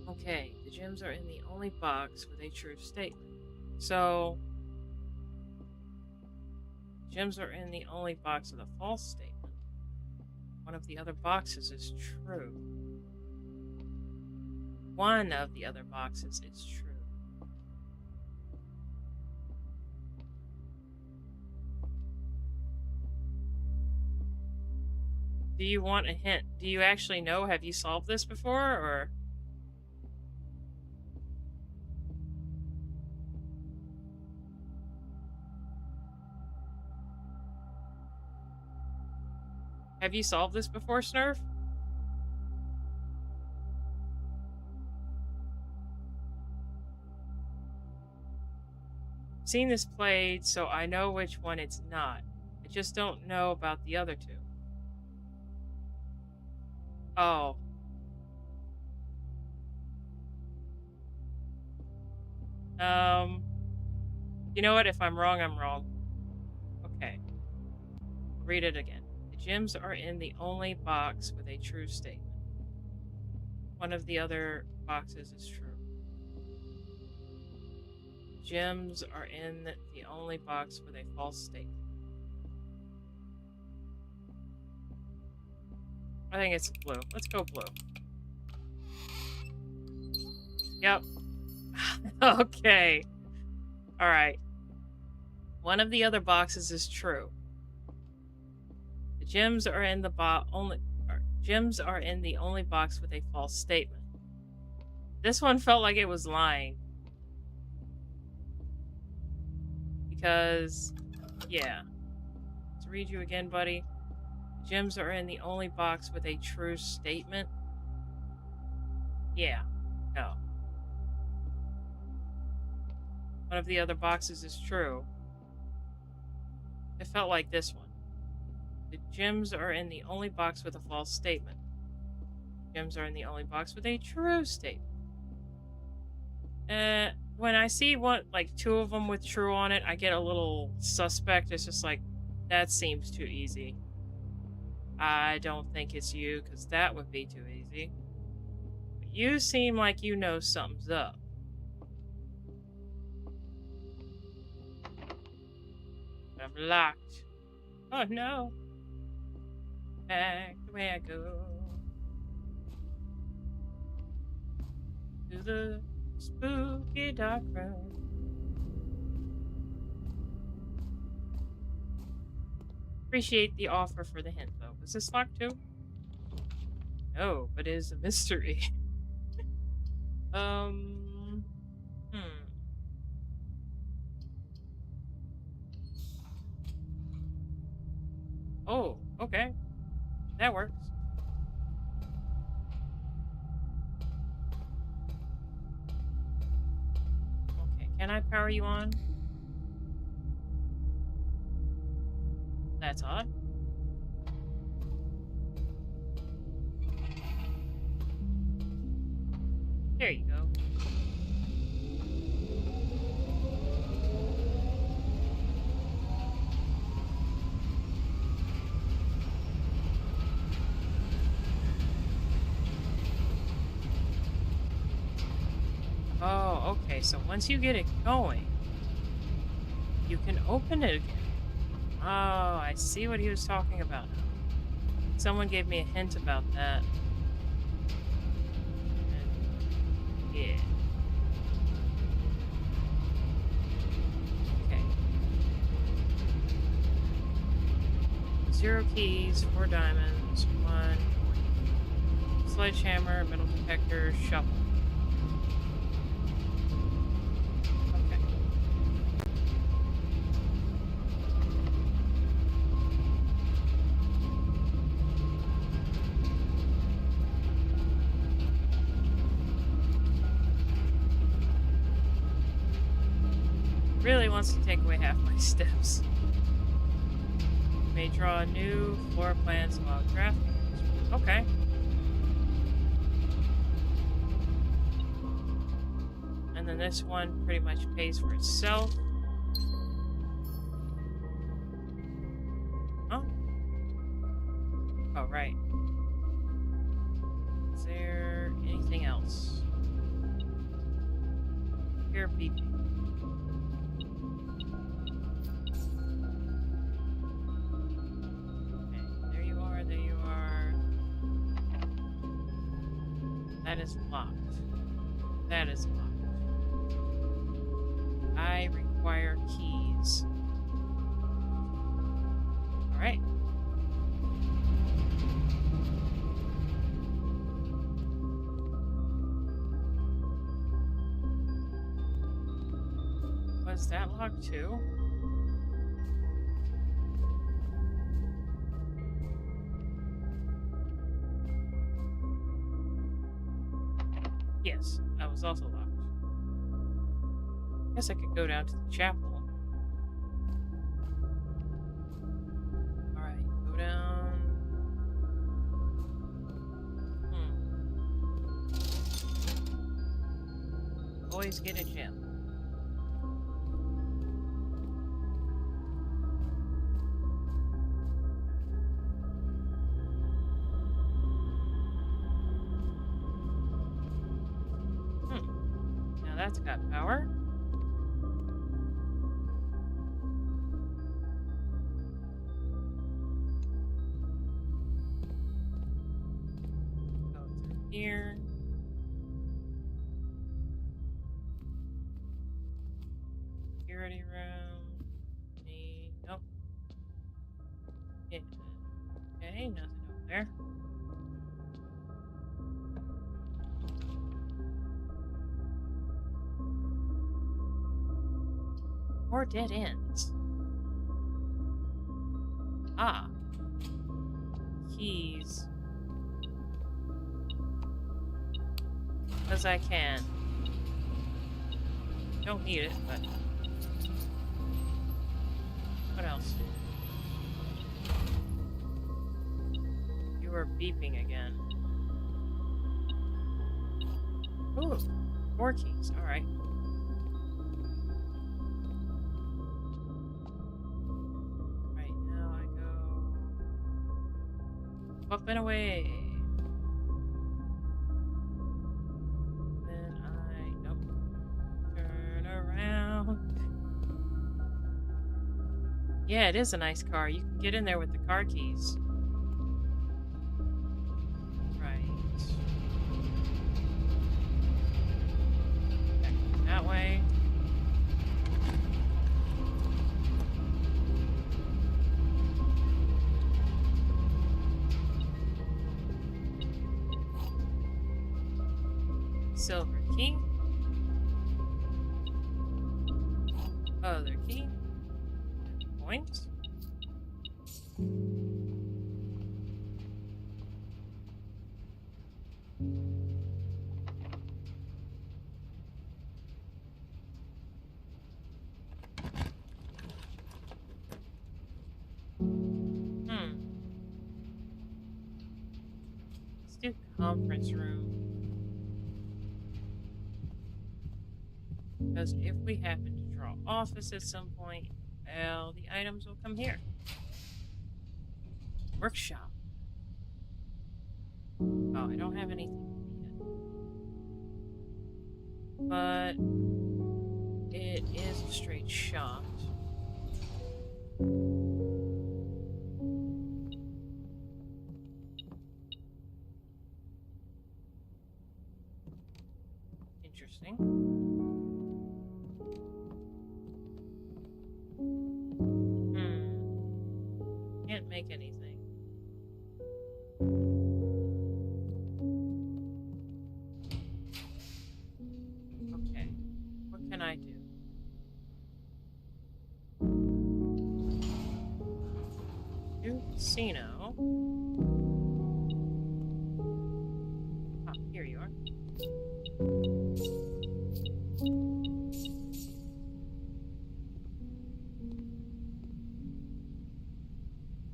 Okay, the gems are in the only box with a true statement. So Gems are in the only box with a false statement. One of the other boxes is true. One of the other boxes is true. Do you want a hint? Do you actually know? Have you solved this before, or? Have you solved this before, Snurf? Seen this played, so I know which one it's not. I just don't know about the other two. Oh. You know what? If I'm wrong, I'm wrong. Okay. I'll read it again. The gems are in the only box with a true statement. One of the other boxes is true. Gems are in the only box with a false statement. I think it's blue. Let's go blue. Yep. Okay. Alright. One of the other boxes is true. The gems are in the gems are in the only box with a false statement. This one felt like it was lying. Because, yeah. Let's read you again, buddy. The gems are in the only box with a true statement. Yeah. No. One of the other boxes is true. It felt like this one. The gems are in the only box with a false statement. Gems are in the only box with a true statement. When I see like two of them with true on it, I get a little suspect. It's just like, that seems too easy. I don't think it's you, because that would be too easy. But you seem like you know something's up. I'm locked. Oh no. Back the way I go. To the spooky dark room. Appreciate the offer for the hint, though. Was this locked too? No, but it is a mystery. Oh, okay. That works. Okay, can I power you on? That's odd. There you go. Oh, okay, so once you get it going, you can open it again. Oh, I see what he was talking about now. Someone gave me a hint about that. And, yeah. Okay. 0 keys, 4 diamonds, 1 sledgehammer, metal detector, shovel. Really wants to take away half my steps. You may draw new floor plans while drafting. Okay. And then this one pretty much pays for itself. Oh. Oh, right. Is there anything else? Here, people. That is locked. That is locked. I require keys. All right. Was that locked too? Yes, that was also locked. Guess I could go down to the chapel. Alright, go down. Always get a gem. Now that's got power. Go through here. Security room. Nope. Yeah. Okay, nothing over there. More dead ends. Ah. Keys. Because I can. Don't need it, but... What else? You are beeping again. Ooh, more keys. Alright. Right now I go... Up and away. Then I... Nope. Turn around. Yeah, it is a nice car. You can get in there with the car keys. Right. Back that way. Silver key. Other key. Point. Let's do conference room. Because if we happen to draw office at some point, well, the items will come here. Workshop. Oh, I don't have anything yet. But it is a straight shot. Interesting. Can't make anything. Okay. What can I do? Do casino. Ah, here you are.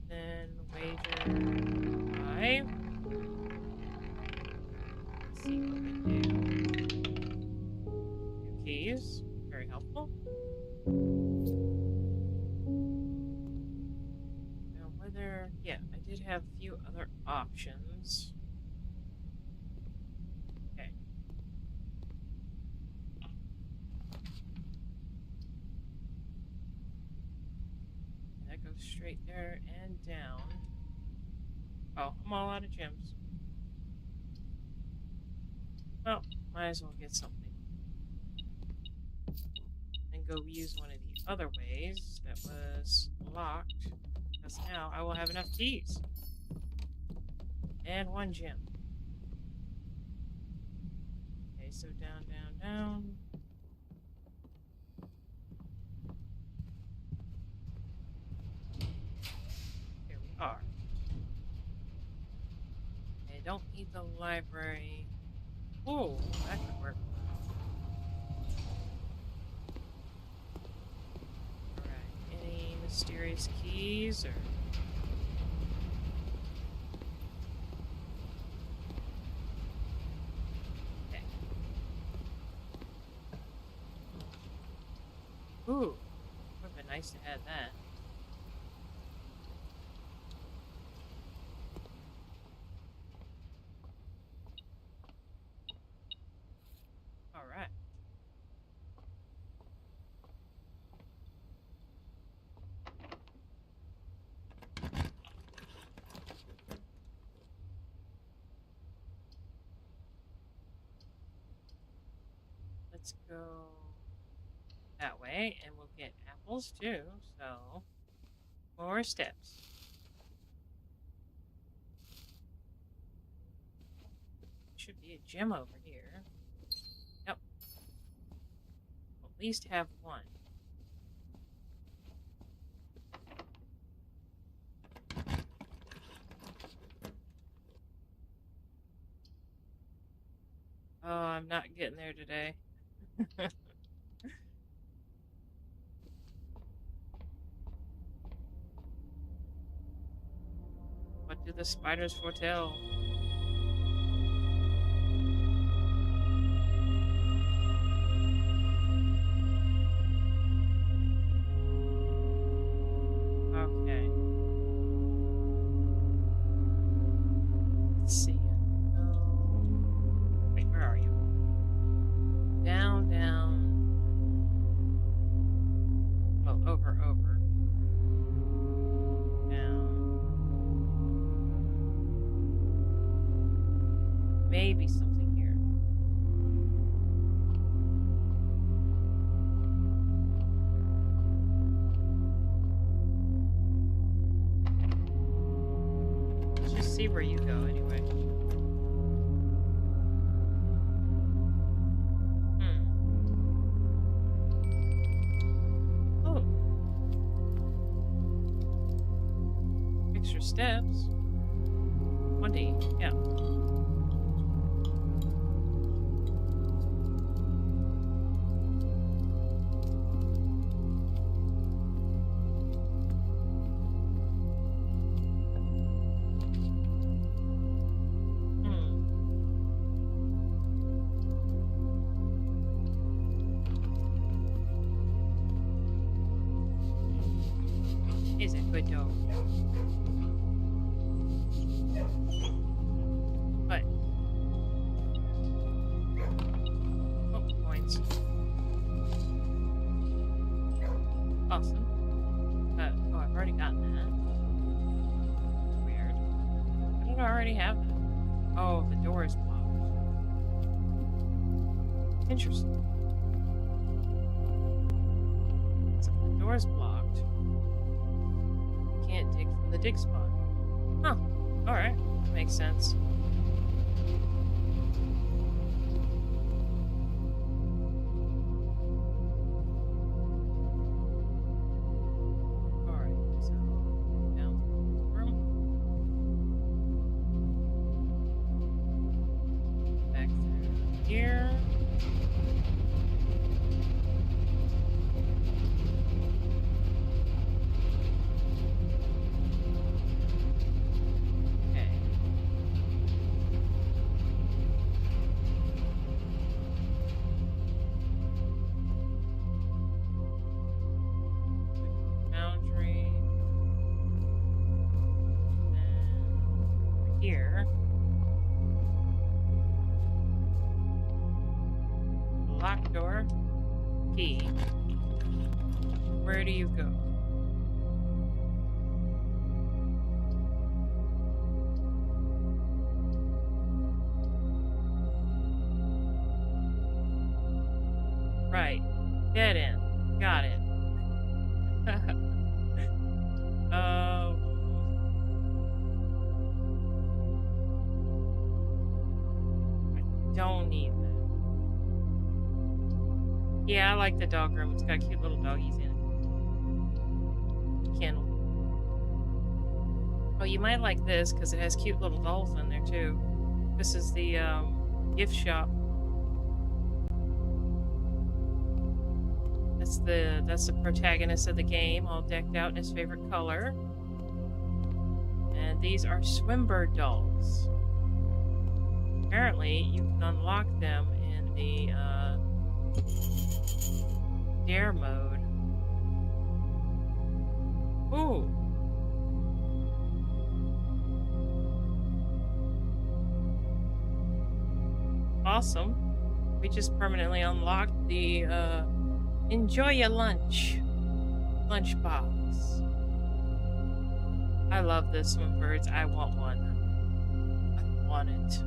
Then wager 5. Let's see what we do. 2 keys. Very helpful. Now whether... Yeah, I did have a few other options. Okay. That goes straight there and down. Oh, I'm all out of gems. Well, might as well get something. And go use one of the other ways that was locked. Because now I will have enough keys. And one gem. Okay, so down, down, down. Here we are. I don't need the library. Oh, that could work. Alright, any mysterious keys or... Okay. Ooh, would have been nice to have that. Alright. Let's go that way, and we'll get apples too, so 4 steps. Should be a gem over here. Yep. We'll at least have one. Oh, I'm not getting there today. What do the spiders foretell? Okay. Let's see. Wait, where are you? Down, down. Well, over, over. Down. Maybe something here. Let's just see where you go anyway. Oh. Extra steps. 20, yeah. Is a good dog. But oh, points. Awesome. Oh, I've already gotten that. Weird. I did I already have that? Oh, the door is blocked. Interesting. So if the door is blocked, can't dig from the dig spot. Huh. Alright. That makes sense. Alright, so down to the room. Back through here. Here. Locked door. Key. Where do you go? Yeah, I like the dog room. It's got cute little doggies in it. Kennel. Oh, you might like this because it has cute little dolls in there too. This is the gift shop. That's the protagonist of the game, all decked out in his favorite color. And these are Swimbird dolls. Apparently, you can unlock them in the dare mode. Ooh. Awesome. We just permanently unlocked the enjoy your lunchbox. I love this Swimbirds. I want one. I want it.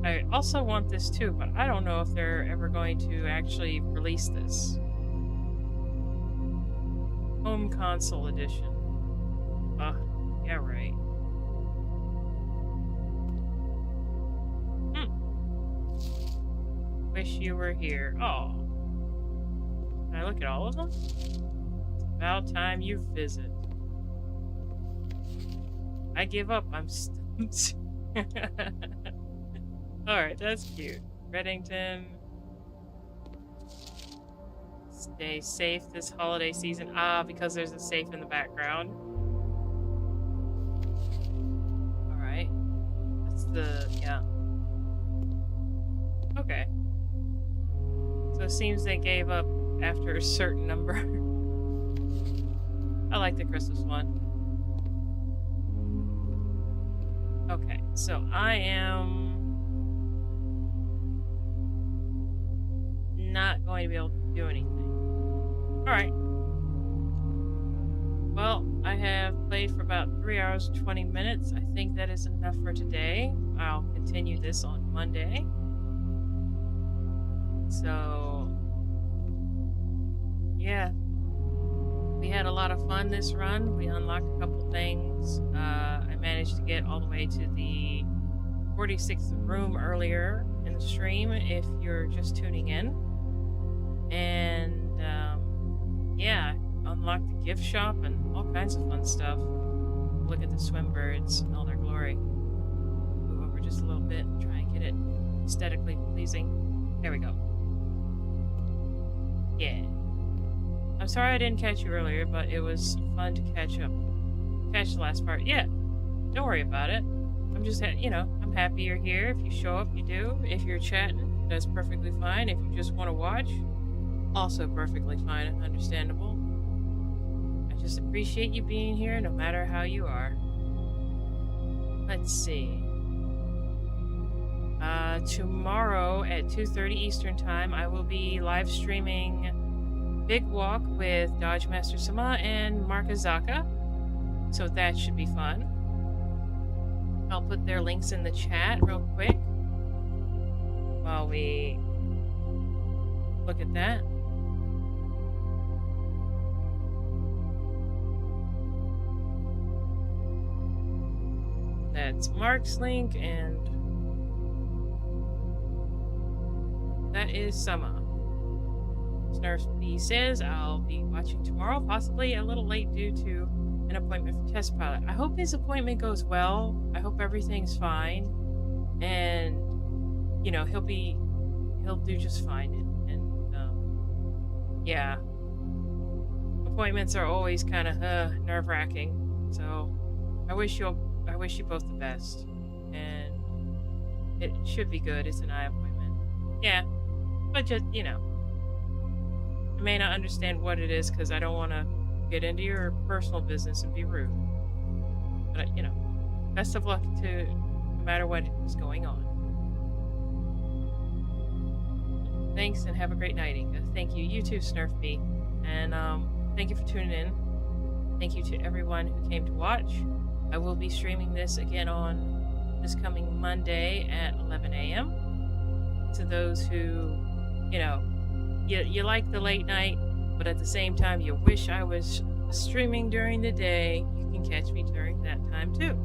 I also want this too, but I don't know if they're ever going to actually release this. Home console edition. Yeah, right. Wish you were here. Oh. Can I look at all of them? It's about time you visit. I give up. I'm stumped. Alright, that's cute. Reddington. Stay safe this holiday season. Ah, because there's a safe in the background. Alright. That's yeah. Okay. So it seems they gave up after a certain number. I like the Christmas one. Okay, so I am not going to be able to do anything. Alright. Well, I have played for about 3 hours 20 minutes. I think that is enough for today. I'll continue this on Monday. So, yeah. We had a lot of fun this run. We unlocked a couple things. I managed to get all the way to the 46th room earlier in the stream if you're just tuning in. And yeah, unlocked the gift shop and all kinds of fun stuff. Look at the Swimbirds in all their glory. Move over just a little bit and try and get it aesthetically pleasing. There we go. Yeah. I'm sorry I didn't catch you earlier, but it was fun to catch up. Catch the last part. Yeah. Don't worry about it. I'm just, I'm happy you're here. If you show up, you do. If you're chatting, that's perfectly fine. If you just want to watch, also perfectly fine and understandable. I just appreciate you being here no matter how you are. Let's see. Tomorrow at 2:30 Eastern Time, I will be live streaming Big Walk with Dodge Master Sama and Markazaka. So that should be fun. I'll put their links in the chat real quick while we look at that. That's Mark's link, and that is Sama. Snurfy says, I'll be watching tomorrow, possibly a little late due to an appointment for test pilot. I hope his appointment goes well. I hope everything's fine. And, he'll do just fine. And yeah. Appointments are always kind of nerve-wracking. So I wish you both the best. And it should be good. It's an eye appointment. Yeah. But just, I may not understand what it is because I don't want to get into your personal business and be rude. But, best of luck to no matter what is going on. Thanks and have a great night, Inka. Thank you. You too, Snurfy. And thank you for tuning in. Thank you to everyone who came to watch. I will be streaming this again on this coming Monday at 11 a.m. To those who, you like the late night, but at the same time you wish I was streaming during the day, you can catch me during that time too.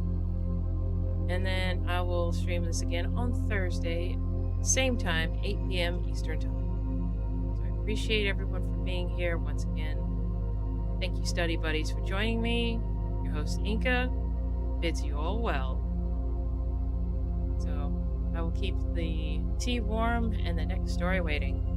And then I will stream this again on Thursday, same time, 8 p.m. Eastern Time. So I appreciate everyone for being here once again. Thank you, study buddies, for joining me. Your host, Inka, bids you all well. So I will keep the tea warm and the next story waiting.